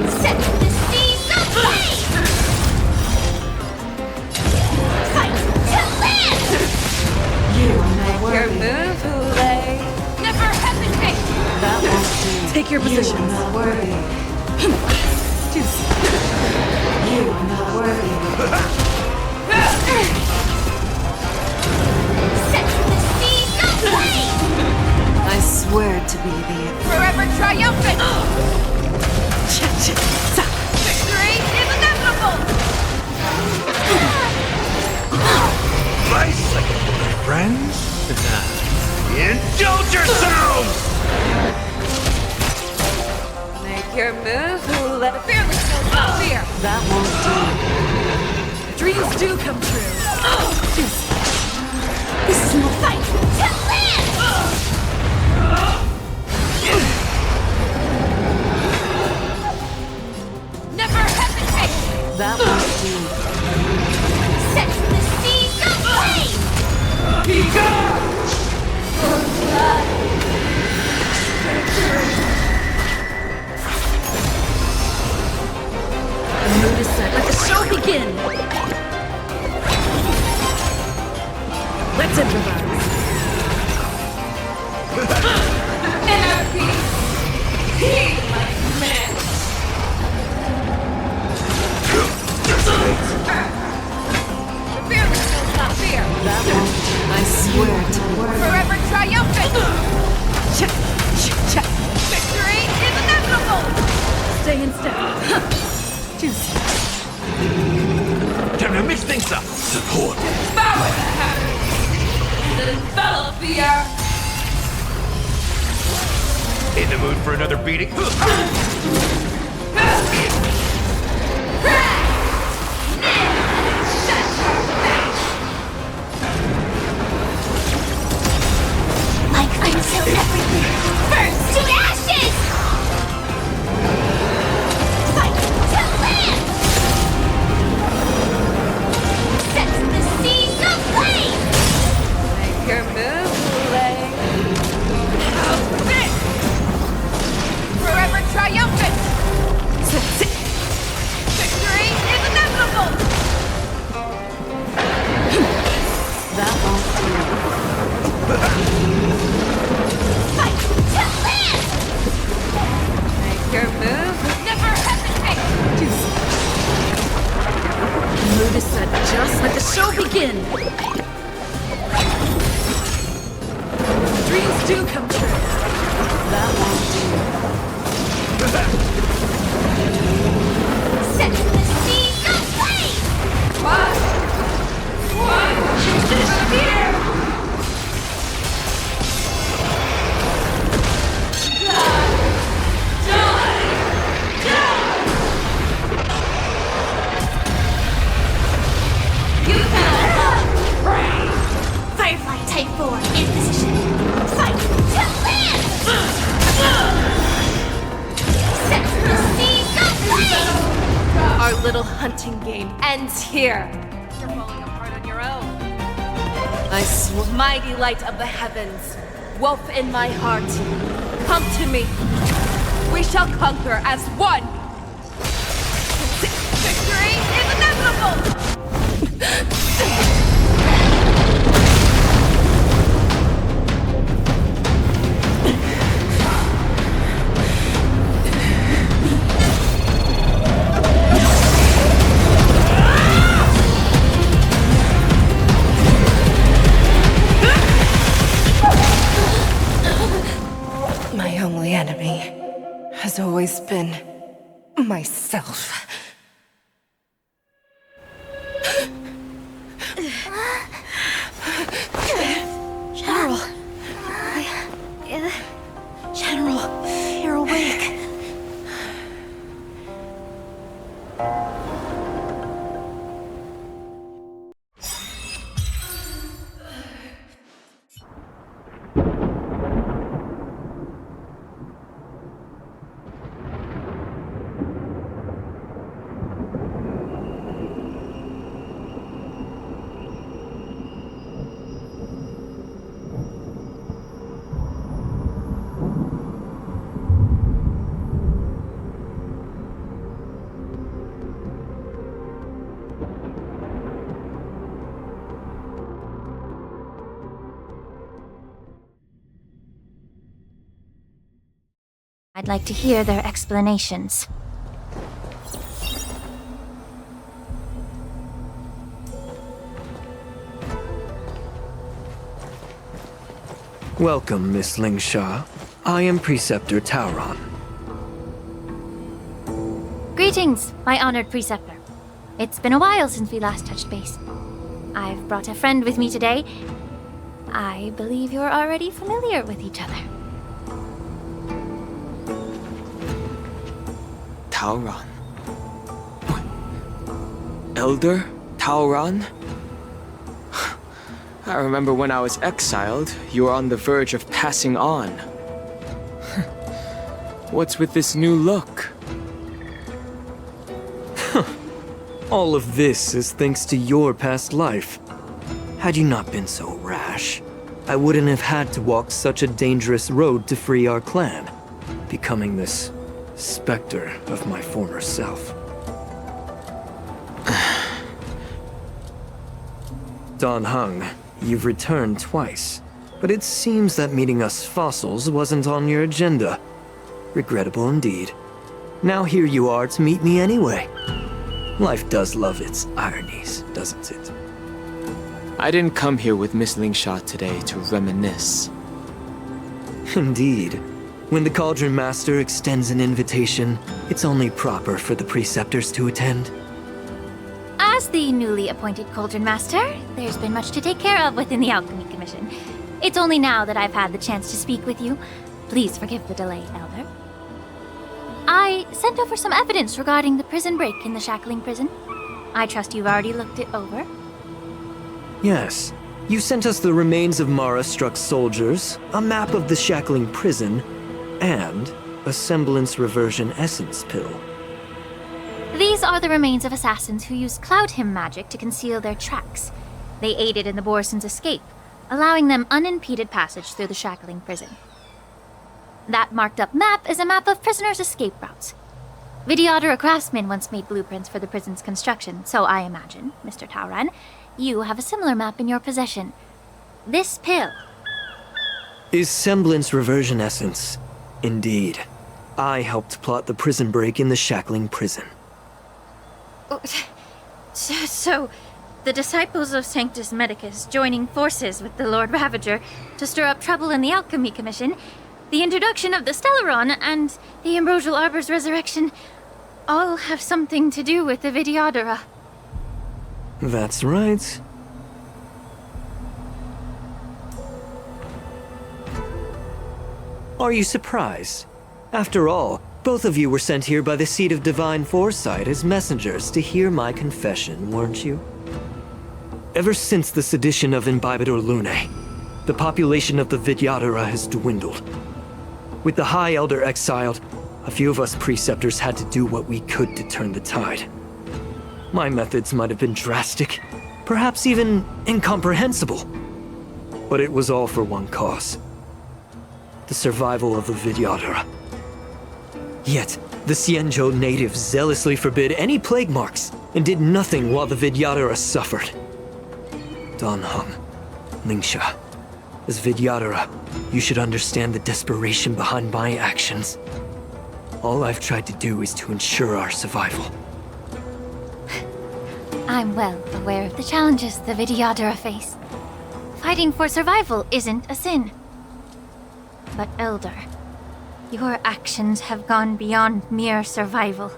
Set the seas aflame! Fight to live! You make your move, Hule. Never hesitate! That won't do. Take your positions. You are not worthy. You are not worthy. Set the seas aflame! I swear to be the Forever triumphant! Victory is inevitable! Bicycle, my friends. Indulge yourselves! Make your move, Hule. Fearless no fear! That won't do. Dreams do come true. This is my fight to live! Never hesitate! That won't do. Set the seas aflame! The mood is set. Let the show begin! Let's improvise. Inner peace! Heal like men! The fearless knows not fear! That won't do. I swear to be Forever triumphant! Victory is inevitable! Stay in step. Time to mix things up. Support. Devour the heavens! And envelop the earth! In the mood for another beating? Like until everything burns to ashes! Fight to live! Set the seas aflame! Make your move, Hule. Forever triumphant! Victory is inevitable! That won't do. Fight to live! Make your move, never hesitate! The mood is set just. Let the show begin! Dreams do come true. That won't do. Set the seas aflame! One, disappear! Firefly Type 4 in position. Fight to live! Set the seas aflame! Our little hunting game ends here. You're falling apart on your own. I swear. Mighty light of the heavens, wolf in my heart, come to me. We shall conquer as one. Victory is inevitable! My only enemy has always been I'd like to hear their explanations. Welcome, Miss Lingsha. I am Preceptor Tauron. Greetings, my honored preceptor. It's been a while since we last touched base. I've brought a friend with me today. I believe you're already familiar with each other. Tauron? Elder Tauron? I remember when I was exiled, you were on the verge of passing on. What's with this new look? All of this is thanks to your past life. Had you not been so rash, I wouldn't have had to walk such a dangerous road to free our clan, becoming this specter of my former self. Dan Heng, you've returned twice, but it seems that meeting us fossils wasn't on your agenda. Regrettable indeed. Now here you are to meet me anyway. Life does love its ironies, doesn't it? I didn't come here with Miss Lingsha today to reminisce. Indeed. When the Cauldron Master extends an invitation, it's only proper for the preceptors to attend. As the newly appointed Cauldron Master, there's been much to take care of within the Alchemy Commission. It's only now that I've had the chance to speak with you. Please forgive the delay, Elder. I sent over some evidence regarding the prison break in the Shackling Prison. I trust you've already looked it over. Yes. You sent us the remains of Mara-struck soldiers, a map of the Shackling Prison, and a semblance reversion essence pill. These are the remains of assassins who used Cloud Hymn magic to conceal their tracks. They aided in the Borison's escape, allowing them unimpeded passage through the Shackling Prison. That marked-up map is a map of prisoners' escape routes. Vidyadhara craftsmen once made blueprints for the prison's construction, so I imagine, Mr. Tauron, you have a similar map in your possession. This pill is semblance reversion essence. Indeed. I helped plot the prison break in the Shackling Prison. So, the disciples of Sanctus Medicus joining forces with the Lord Ravager to stir up trouble in the Alchemy Commission, the introduction of the Stellaron, and the Ambrosial Arbor's resurrection all have something to do with the Vidyadhara. That's right. Are you surprised? After all, both of you were sent here by the Seat of Divine Foresight as messengers to hear my confession, weren't you? Ever since the sedition of Imbibitor Lunae, the population of the Vidyadhara has dwindled. With the High Elder exiled, a few of us preceptors had to do what we could to turn the tide. My methods might have been drastic, perhaps even incomprehensible. But it was all for one cause. The survival of the Vidyadhara. Yet, the Xianzhou natives zealously forbid any plague marks and did nothing while the Vidyadhara suffered. Dan Heng, Lingsha, as Vidyadhara, you should understand the desperation behind my actions. All I've tried to do is to ensure our survival. I'm well aware of the challenges the Vidyadhara face. Fighting for survival isn't a sin. But Elder, your actions have gone beyond mere survival.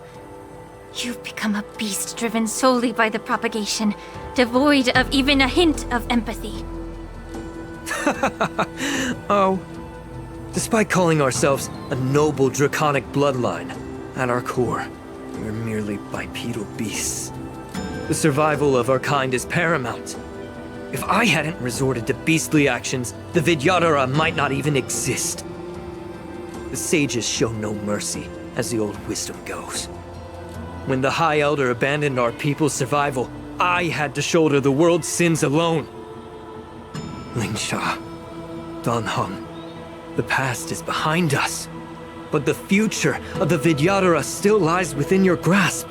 You've become a beast driven solely by the propagation, devoid of even a hint of empathy. Oh. Despite calling ourselves a noble draconic bloodline, at our core, we're merely bipedal beasts. The survival of our kind is paramount. If I hadn't resorted to beastly actions, the Vidyadhara might not even exist. The sages show no mercy, as the old wisdom goes. When the High Elder abandoned our people's survival, I had to shoulder the world's sins alone. Lingsha, Dan Heng, the past is behind us, but the future of the Vidyadhara still lies within your grasp.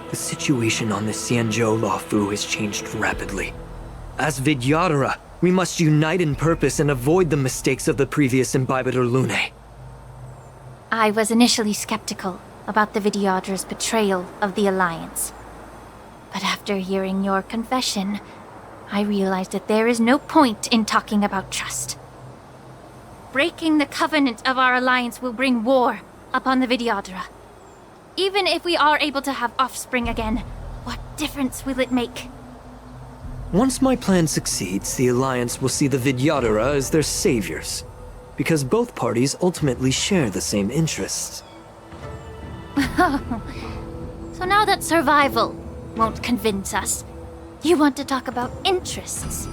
The situation on the Xianzhou Luofu has changed rapidly. As Vidyadhara, we must unite in purpose and avoid the mistakes of the previous Imbibitor Lunae. I was initially skeptical about the Vidyadra's betrayal of the Alliance. But after hearing your confession, I realized that there is no point in talking about trust. Breaking the covenant of our alliance will bring war upon the Vidyadhara. Even if we are able to have offspring again, what difference will it make? Once my plan succeeds, the Alliance will see the Vidyadhara as their saviors, because both parties ultimately share the same interests. So now that survival won't convince us, you want to talk about interests?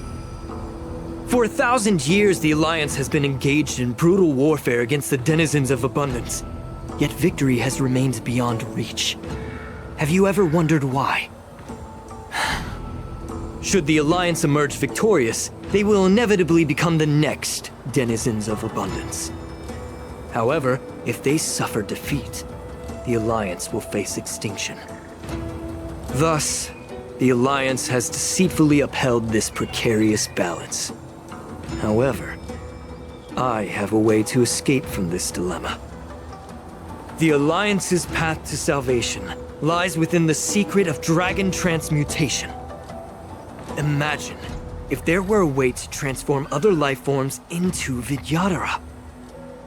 For 1,000 years, the Alliance has been engaged in brutal warfare against the denizens of abundance. Yet victory has remained beyond reach. Have you ever wondered why? Should the Alliance emerge victorious, they will inevitably become the next denizens of abundance. However, if they suffer defeat, the Alliance will face extinction. Thus, the Alliance has deceitfully upheld this precarious balance. However, I have a way to escape from this dilemma. The Alliance's path to salvation lies within the secret of dragon transmutation. Imagine if there were a way to transform other life forms into Vidyadhara.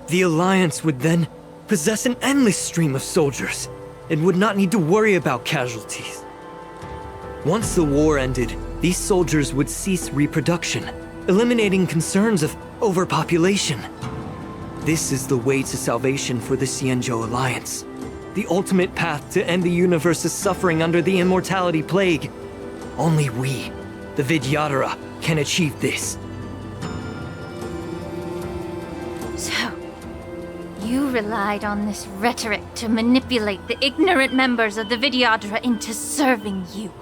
The Alliance would then possess an endless stream of soldiers and would not need to worry about casualties. Once the war ended, these soldiers would cease reproduction, eliminating concerns of overpopulation. This is the way to salvation for the Xianzhou Alliance. The ultimate path to end the universe's suffering under the immortality plague. Only we, the Vidyadhara, can achieve this. So, you relied on this rhetoric to manipulate the ignorant members of the Vidyadhara into serving you.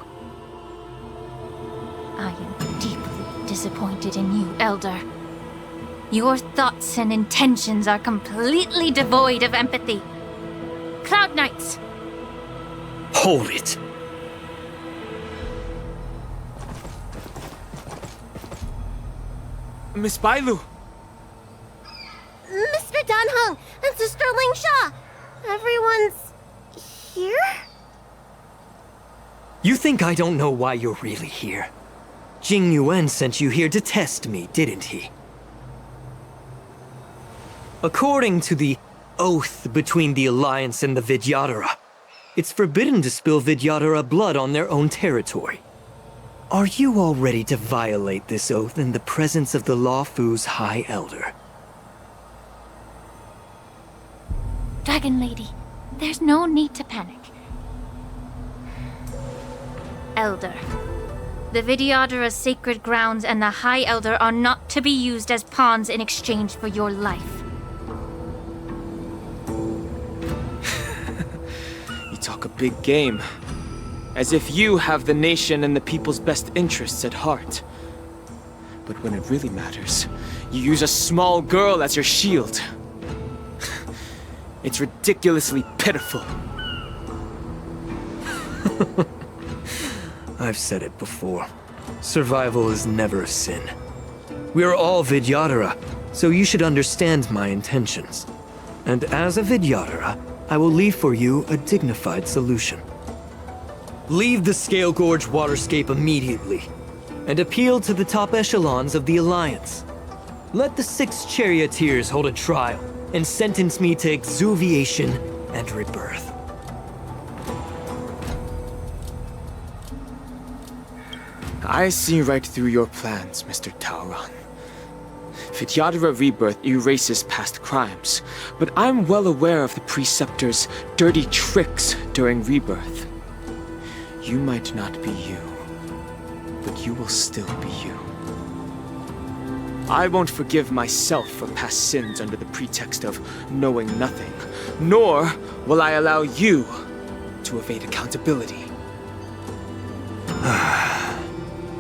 I am deeply disappointed in you, Elder. Your thoughts and intentions are completely devoid of empathy. Cloud Knights! Hold it! Miss Bailu! Mr. Danheng and Sister Lingsha! Everyone's here? You think I don't know why you're really here? Jing Yuan sent you here to test me, didn't he? According to the oath between the Alliance and the Vidyadhara, it's forbidden to spill Vidyadhara blood on their own territory. Are you all ready to violate this oath in the presence of the Lawfu's High Elder? Dragon Lady, there's no need to panic. Elder, the Vidyadhara's sacred grounds and the High Elder are not to be used as pawns in exchange for your life. You talk a big game. As if you have the nation and the people's best interests at heart. But when it really matters, you use a small girl as your shield. It's ridiculously pitiful. I've said it before. Survival is never a sin. We are all Vidyadhara, so you should understand my intentions. And as a Vidyadhara, I will leave for you a dignified solution. Leave the Scale Gorge waterscape immediately, and appeal to the top echelons of the Alliance. Let the 6 charioteers hold a trial, and sentence me to exuviation and rebirth. I see right through your plans, Mr. Tauron. Vidyadhara Rebirth erases past crimes, but I'm well aware of the Preceptor's dirty tricks during Rebirth. You might not be you, but you will still be you. I won't forgive myself for past sins under the pretext of knowing nothing, nor will I allow you to evade accountability.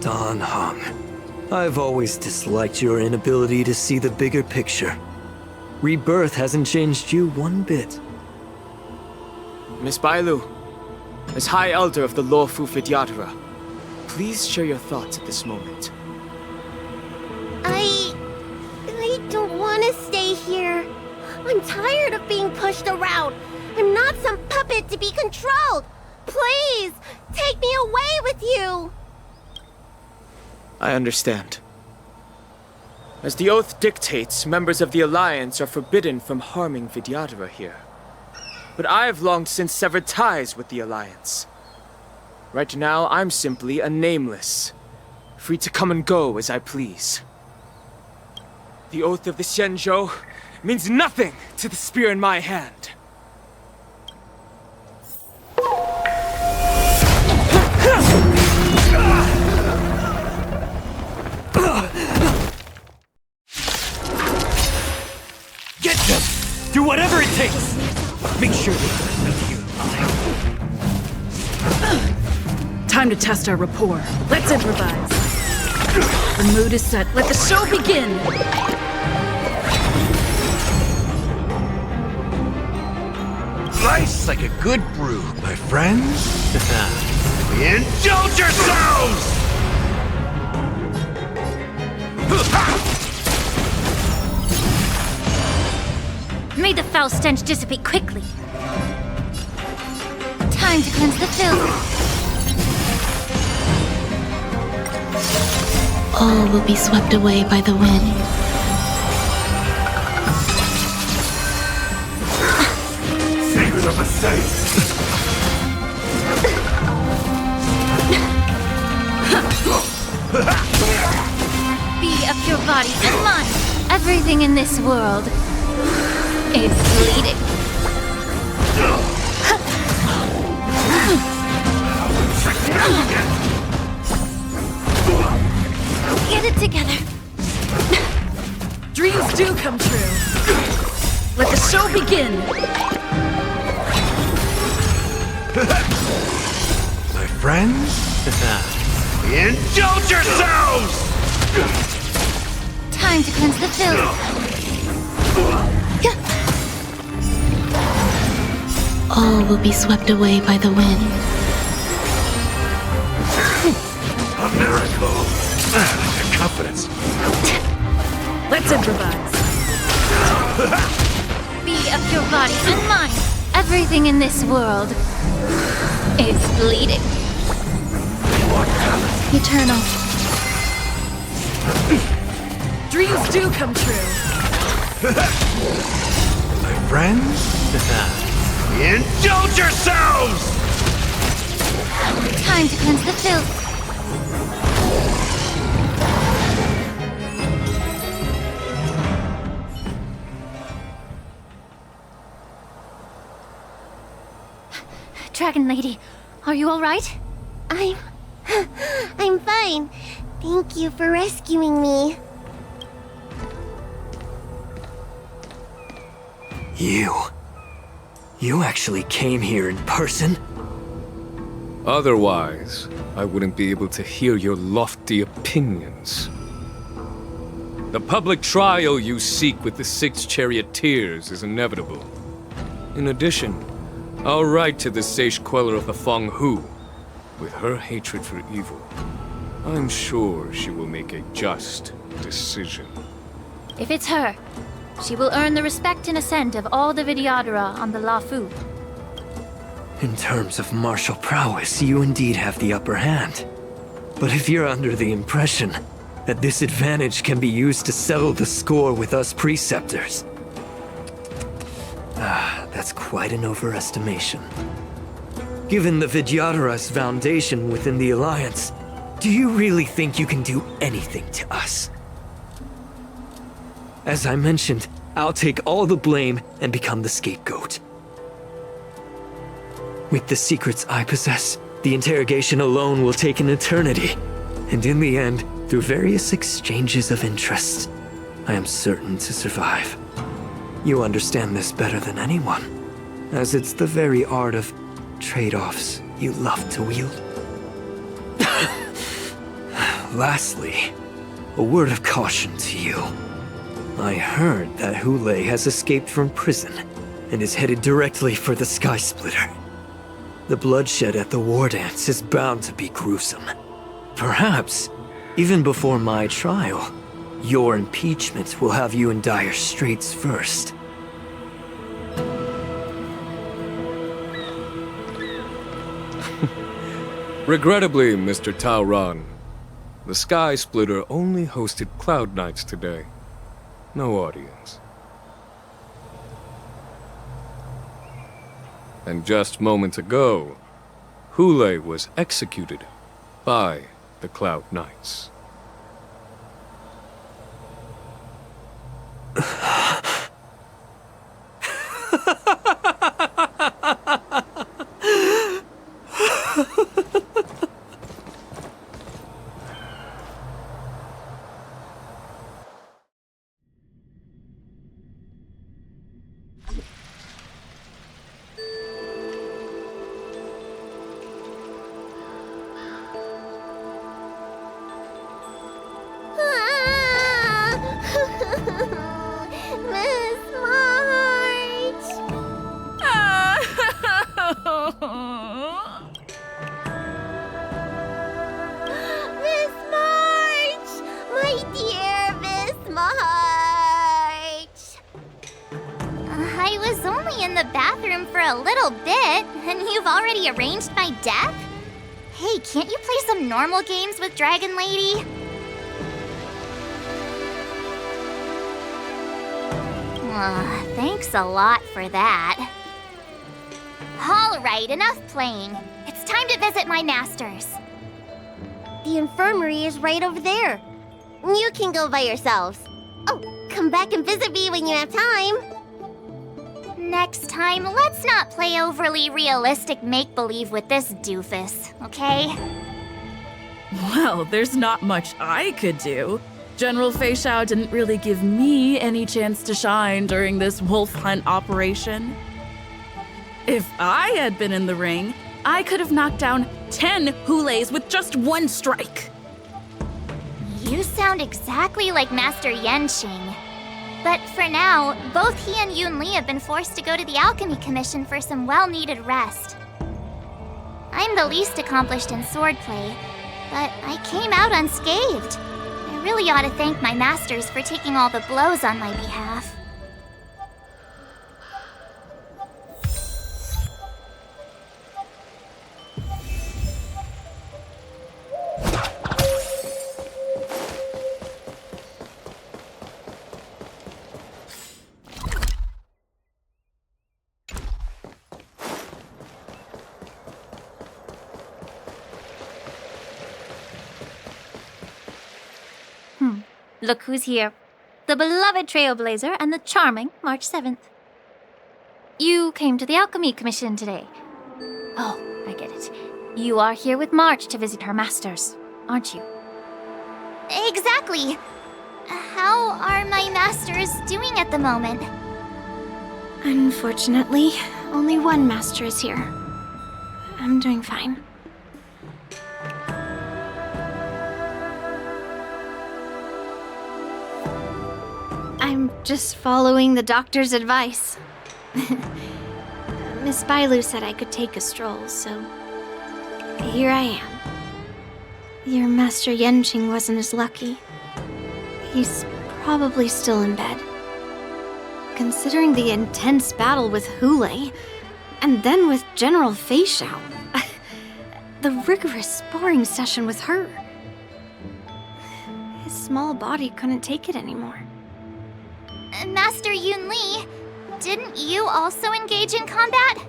Dan Heng, I've always disliked your inability to see the bigger picture. Rebirth hasn't changed you one bit. Miss Bailu, as High Elder of the Lawfu Vidyadhara, please share your thoughts at this moment. I don't want to stay here. I'm tired of being pushed around. I'm not some puppet to be controlled. Please, take me away with you. I understand. As the oath dictates, members of the Alliance are forbidden from harming Vidyadhara here. But I've long since severed ties with the Alliance. Right now, I'm simply a nameless, free to come and go as I please. The oath of the Xianzhou means nothing to the spear in my hand. Get them! Do whatever it takes! Make sure they don't meet you alive. Time to test our rapport. Let's improvise. The mood is set. Let the show begin! Nice like a good brew, my friends. Indulge yourselves! May the foul stench dissipate quickly. Time to cleanse the filth. All will be swept away by the wind. Secret of the saints! Be of your body and mind. Everything in this world is bleeding. Get it together. Dreams do come true. Let the show begin. My friends, indulge yourselves! Time to cleanse the filth. All will be swept away by the wind. A miracle! Confidence. Let's improvise. Be of your body and mind. Everything in this world is bleeding. Eternal. Dreams do come true. My friends, indulge yourselves! Time to cleanse the filth. Dragon Lady, are you all right? I'm fine. Thank you for rescuing me. You actually came here in person? Otherwise, I wouldn't be able to hear your lofty opinions. The public trial you seek with the 6 charioteers is inevitable. In addition, I'll write to the Sage Queller of the Feng Hu. With her hatred for evil, I'm sure she will make a just decision. If it's her, she will earn the respect and assent of all the Vidyadhara on the Lafu. In terms of martial prowess, you indeed have the upper hand. But if you're under the impression that this advantage can be used to settle the score with us preceptors, that's quite an overestimation. Given the Vidyadhara's foundation within the Alliance, do you really think you can do anything to us? As I mentioned, I'll take all the blame and become the scapegoat. With the secrets I possess, the interrogation alone will take an eternity. And in the end, through various exchanges of interest, I am certain to survive. You understand this better than anyone, as it's the very art of trade-offs you love to wield. Lastly, a word of caution to you. I heard that Hulei has escaped from prison and is headed directly for the Sky Splitter. The bloodshed at the war dance is bound to be gruesome. Perhaps, even before my trial, your impeachment will have you in dire straits first. Regrettably, Mr. Taoran, the Sky Splitter only hosted Cloud Knights today. No audience. And just moments ago, Hule was executed by the Cloud Knights. Miss March! Miss March! My dear Miss March! I was only in the bathroom for a little bit, and you've already arranged my death? Hey, can't you play some normal games with Dragon Lady? Thanks a lot for that. All right, enough playing. It's time to visit my masters. The infirmary is right over there. You can go by yourselves. Oh, come back and visit me when you have time. Next time, let's not play overly realistic make-believe with this doofus, okay? Well, there's not much I could do. General Fei Shao didn't really give me any chance to shine during this wolf hunt operation. If I had been in the ring, I could have knocked down 10 Hules with just one strike. You sound exactly like Master Yenqing. But for now, both he and Yun Li have been forced to go to the Alchemy Commission for some well-needed rest. I'm the least accomplished in swordplay, but I came out unscathed. I really ought to thank my masters for taking all the blows on my behalf. Look who's here. The beloved Trailblazer and the charming March 7th. You came to the Alchemy Commission today. Oh, I get it. You are here with March to visit her masters, aren't you? Exactly. How are my masters doing at the moment? Unfortunately, only one master is here. I'm doing fine. I'm just following the doctor's advice. Miss Bailu said I could take a stroll, so here I am. Your Master Yenqing wasn't as lucky. He's probably still in bed. Considering the intense battle with Hule, and then with General Fei Shao, the rigorous sparring session with her, his small body couldn't take it anymore. Master Yun Li, didn't you also engage in combat?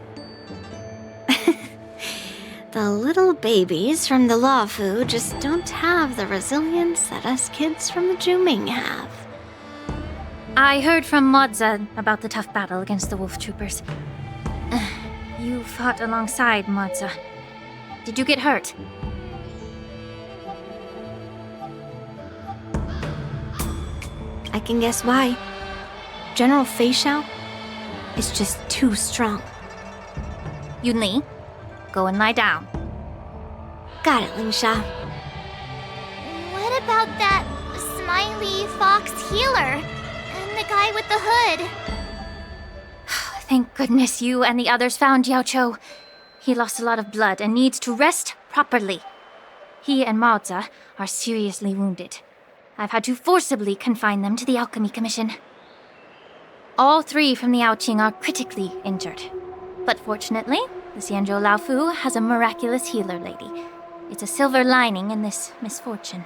The little babies from the Luofu just don't have the resilience that us kids from the Juming have. I heard from Modza about the tough battle against the wolf troopers. You fought alongside Modza. Did you get hurt? I can guess why. General Fei Shao is just too strong. Yun Li, go and lie down. Got it, Ling Sha. What about that smiley fox healer? And the guy with the hood? Thank goodness you and the others found Yao Cho. He lost a lot of blood and needs to rest properly. He and Maoza are seriously wounded. I've had to forcibly confine them to the Alchemy Commission. All 3 from the Yaoqing are critically injured. But fortunately, the Xianzhou Laofu has a miraculous healer lady. It's a silver lining in this misfortune.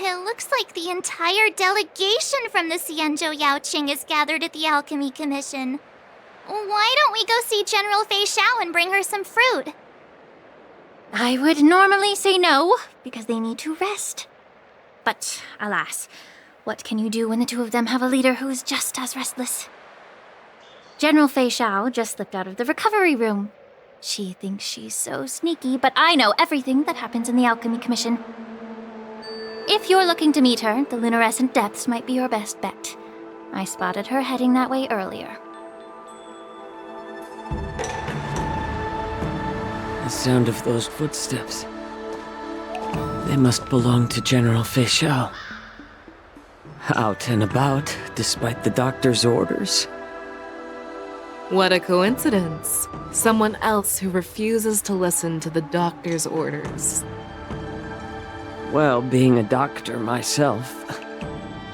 It looks like the entire delegation from the Xianzhou Yaoqing is gathered at the Alchemy Commission. Why don't we go see General Fei Xiao and bring her some fruit? I would normally say no, because they need to rest. But, alas, what can you do when the two of them have a leader who is just as restless? General Fei Xiao just slipped out of the recovery room. She thinks she's so sneaky, but I know everything that happens in the Alchemy Commission. If you're looking to meet her, the luminescent depths might be your best bet. I spotted her heading that way earlier. The sound of those footsteps. They must belong to General Fei Xiao. Out and about, despite the doctor's orders. What a coincidence. Someone else who refuses to listen to the doctor's orders. Well, being a doctor myself,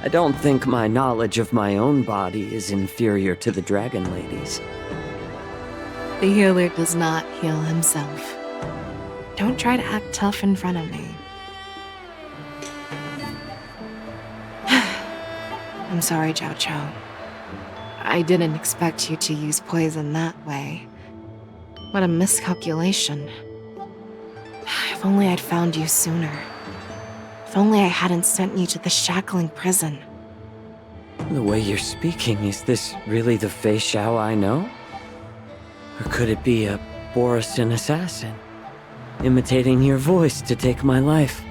I don't think my knowledge of my own body is inferior to the Dragon Lady's. The healer does not heal himself. Don't try to act tough in front of me. I'm sorry, Zhao Chou. I didn't expect you to use poison that way. What a miscalculation. If only I'd found you sooner. If only I hadn't sent you to the shackling prison. The way you're speaking, is this really the Fei Xiao I know? Or could it be a Borisin assassin, imitating your voice to take my life?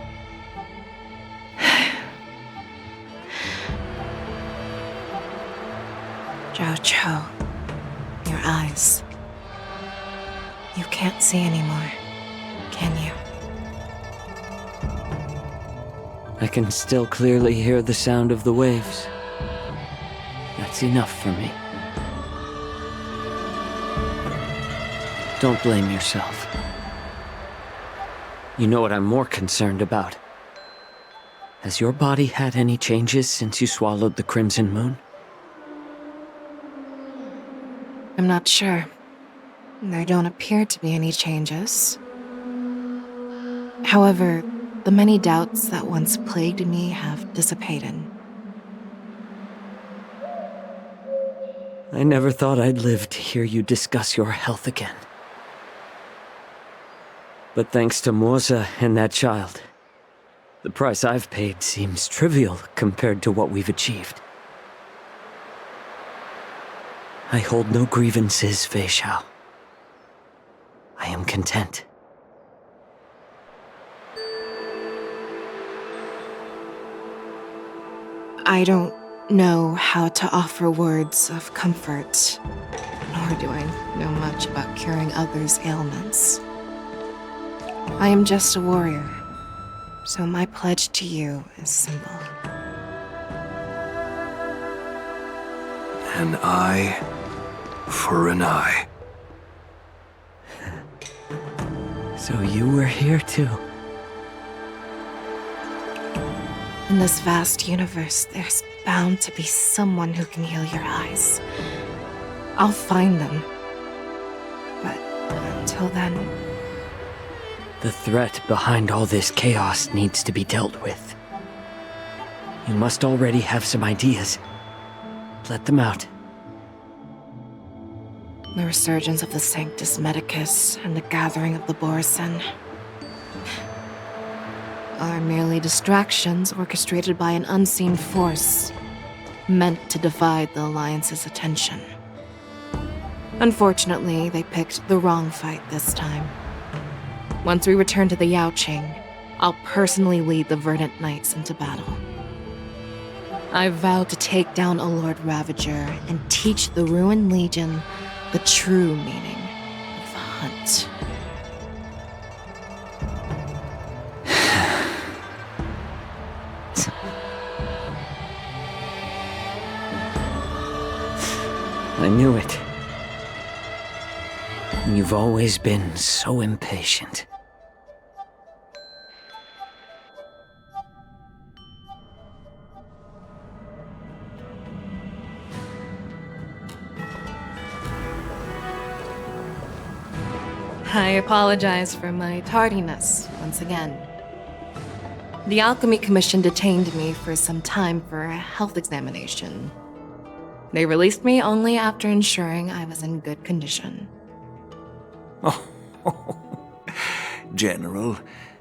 Zhao Chou, your eyes. You can't see anymore, can you? I can still clearly hear the sound of the waves. That's enough for me. Don't blame yourself. You know what I'm more concerned about? Has your body had any changes since you swallowed the Crimson Moon? I'm not sure. There don't appear to be any changes. However, the many doubts that once plagued me have dissipated. I never thought I'd live to hear you discuss your health again. But thanks to Moza and that child, the price I've paid seems trivial compared to what we've achieved. I hold no grievances, Fei Xiao. I am content. I don't know how to offer words of comfort, nor do I know much about curing others' ailments. I am just a warrior, so my pledge to you is simple. An eye for an eye. So you were here too. In this vast universe, there's bound to be someone who can heal your eyes. I'll find them. But until then... The threat behind all this chaos needs to be dealt with. You must already have some ideas. Let them out. The resurgence of the Sanctus Medicus and the gathering of the Borisin are merely distractions orchestrated by an unseen force, meant to divide the Alliance's attention. Unfortunately, they picked the wrong fight this time. Once we return to the Yaoqing, I'll personally lead the Verdant Knights into battle. I vow to take down a Lord Ravager and teach the Ruined Legion the true meaning of the hunt. I knew it. You've always been so impatient. I apologize for my tardiness once again. The Alchemy Commission detained me for some time for a health examination. They released me only after ensuring I was in good condition. General,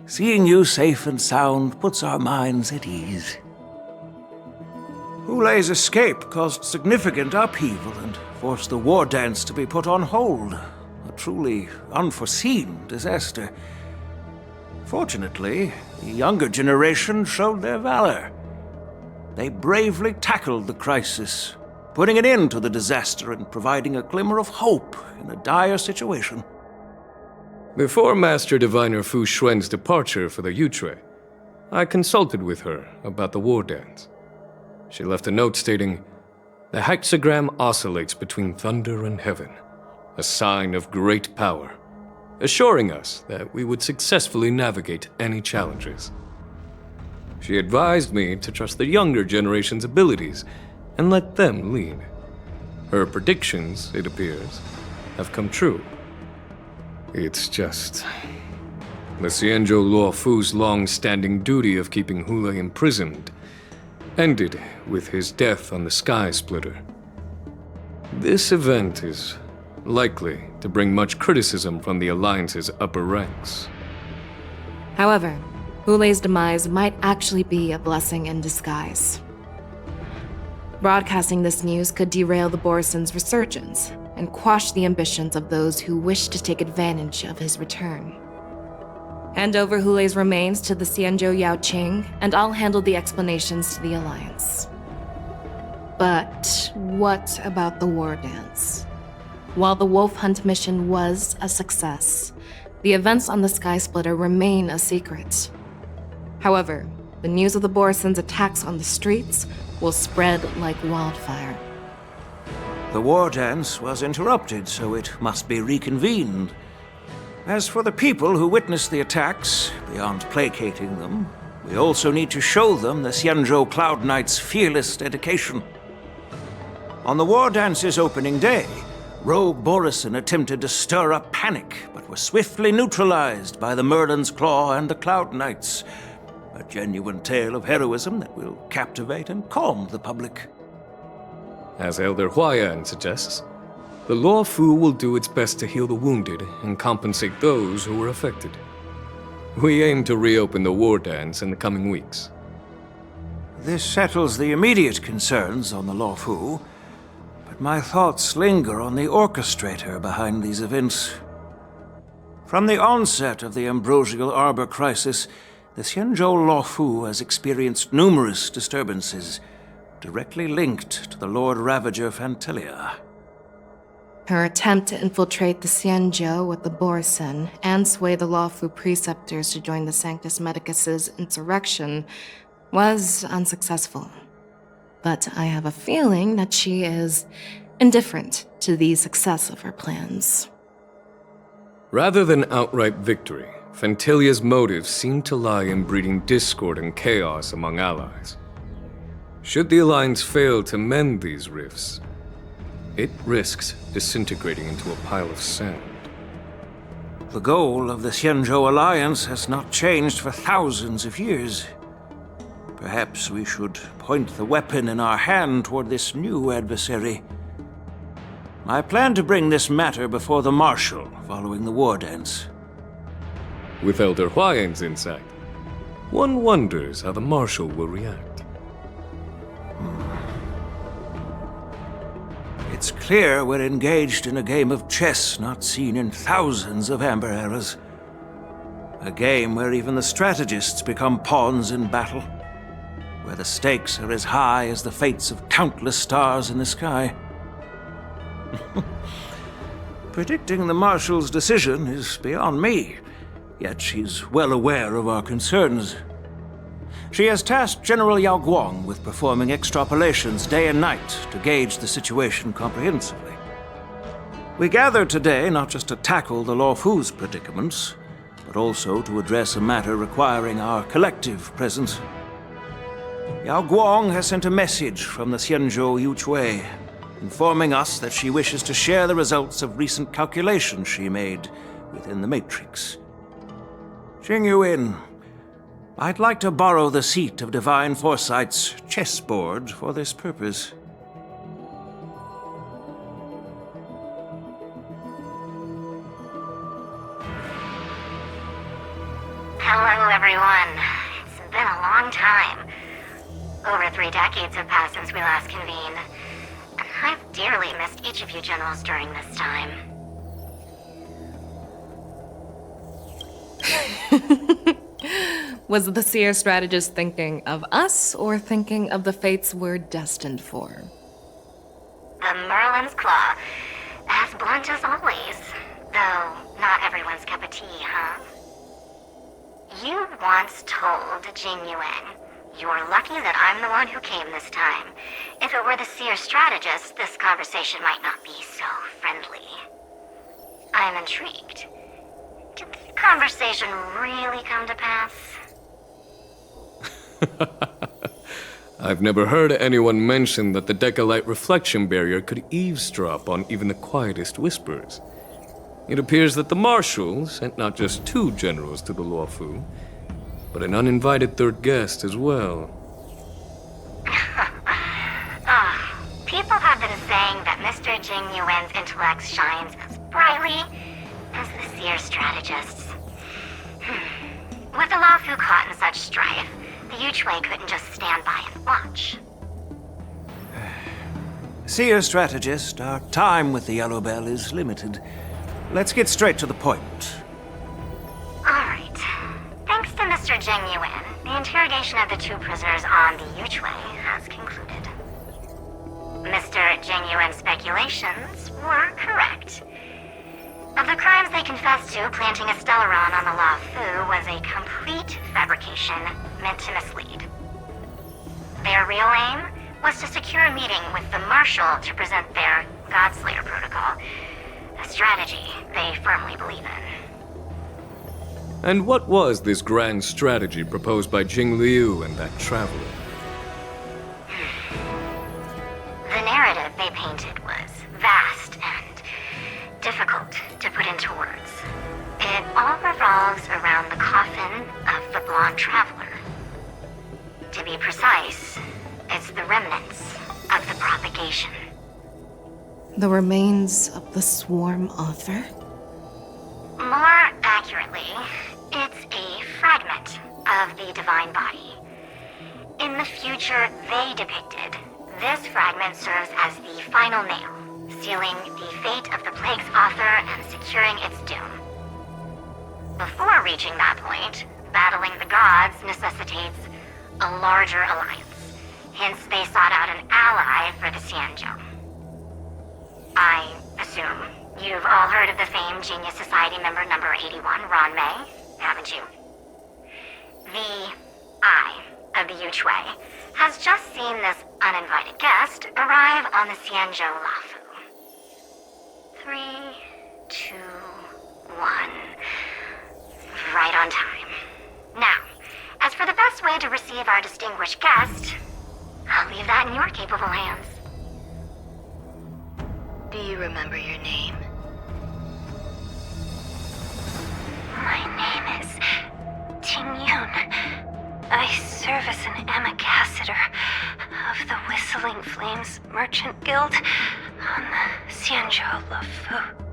seeing you safe and sound puts our minds at ease. Hulei's escape caused significant upheaval and forced the war dance to be put on hold. A truly unforeseen disaster. Fortunately, the younger generation showed their valor. They bravely tackled the crisis, putting an end to the disaster and providing a glimmer of hope in a dire situation. Before Master Diviner Fu Xuan's departure for the Yutre, I consulted with her about the war dance. She left a note stating, "The hexagram oscillates between thunder and heaven, a sign of great power," assuring us that we would successfully navigate any challenges. She advised me to trust the younger generation's abilities and let them lead. Her predictions, it appears, have come true. It's just... the Xianzhou Luofu's long-standing duty of keeping Hulei imprisoned ended with his death on the Sky Splitter. This event is likely to bring much criticism from the Alliance's upper ranks. However, Hulei's demise might actually be a blessing in disguise. Broadcasting this news could derail the Borison's resurgence and quash the ambitions of those who wish to take advantage of his return. Hand over Hulei's remains to the Xianzhou Yaoqing, and I'll handle the explanations to the Alliance. But what about the war dance? While the Wolf Hunt mission was a success, the events on the Sky Splitter remain a secret. However, the news of the Borison's attacks on the streets will spread like wildfire. The war dance was interrupted, so it must be reconvened. As for the people who witnessed the attacks, beyond placating them, we also need to show them the Xianzhou Cloud Knight's fearless dedication. On the war dance's opening day, Rogue Borison attempted to stir up panic, but was swiftly neutralized by the Merlin's Claw and the Cloud Knights. A genuine tale of heroism that will captivate and calm the public. As Elder Huayan suggests, the Luofu will do its best to heal the wounded and compensate those who were affected. We aim to reopen the war dance in the coming weeks. This settles the immediate concerns on the Luofu, but my thoughts linger on the orchestrator behind these events. From the onset of the Ambrosial Arbor crisis, the Xianzhou Luofu has experienced numerous disturbances, directly linked to the Lord Ravager Fantelia. Her attempt to infiltrate the Xianzhou with the Borison and sway the Luofu preceptors to join the Sanctus Medicus's insurrection was unsuccessful. But I have a feeling that she is indifferent to the success of her plans. Rather than outright victory, Fantelia's motives seem to lie in breeding discord and chaos among allies. Should the Alliance fail to mend these rifts, it risks disintegrating into a pile of sand. The goal of the Xianzhou Alliance has not changed for thousands of years. Perhaps we should point the weapon in our hand toward this new adversary. I plan to bring this matter before the Marshal following the war dance. With Elder Huayan's insight, one wonders how the Marshal will react. It's clear we're engaged in a game of chess not seen in thousands of Amber Eras. A game where even the strategists become pawns in battle. Where the stakes are as high as the fates of countless stars in the sky. Predicting the Marshal's decision is beyond me, yet she's well aware of our concerns. She has tasked General Yao Guang with performing extrapolations day and night to gauge the situation comprehensively. We gathered today not just to tackle the Luofu's predicaments, but also to address a matter requiring our collective presence. Yao Guang has sent a message from the Xianzhou Yuchui, informing us that she wishes to share the results of recent calculations she made within the Matrix. Jingyuin, I'd like to borrow the seat of Divine Foresight's chessboard for this purpose. Hello, everyone. It's been a long time. Over 3 decades have passed since we last convened. And I've dearly missed each of you generals during this time. Was the seer strategist thinking of us or thinking of the fates we're destined for? The Merlin's Claw. As blunt as always. Though, not everyone's cup of tea, huh? You once told Jingyuin, "You're lucky that I'm the one who came this time. If it were the seer strategist, this conversation might not be so friendly." I'm intrigued. Did the conversation really come to pass? I've never heard anyone mention that the Decalite reflection barrier could eavesdrop on even the quietest whispers. It appears that the Marshal sent not just 2 generals to the Luofu, but an uninvited 3rd guest as well. People have been saying that Mr. Jingyuin's intellect shines as brightly as the seer strategist's. With the Luofu caught in such strife, the Yuchue couldn't just stand by and watch. Seer strategist, our time with the Yellow Bell is limited. Let's get straight to the point. Alright. Thanks to Mr. Jingyuin, the interrogation of the 2 prisoners on the Yuchue has concluded. Mr. Jingyuin's speculations were correct. Of the crimes they confessed to, planting a Stellaron on the Luofu was a complete fabrication meant to mislead. Their real aim was to secure a meeting with the Marshal to present their Godslayer protocol, a strategy they firmly believe in. And what was this grand strategy proposed by Jing Liu and that traveler? The narrative they painted was vast and difficult to put into words. It all revolves around the coffin of the blonde traveler. To be precise, it's the remnants of the propagation. The remains of the Swarm Author? More accurately, it's a fragment of the divine body. In the future they depicted, this fragment serves as the final nail, sealing the fate of the plague's author and securing its doom. Before reaching that point, battling the gods necessitates a larger alliance. Hence, they sought out an ally for the Xianzhou. I assume you've all heard of the famed Genius Society member number 81, Ron May, haven't you? The Eye of the Yuchue has just seen this uninvited guest arrive on the Xianzhou Luofu. 3, 2, 1. Right on time. Now, as for the best way to receive our distinguished guest, I'll leave that in your capable hands. Do you remember your name? My name is Tingyun. I serve as an ambassador of the Whistling Flames Merchant Guild on the Xianzhou Luofu.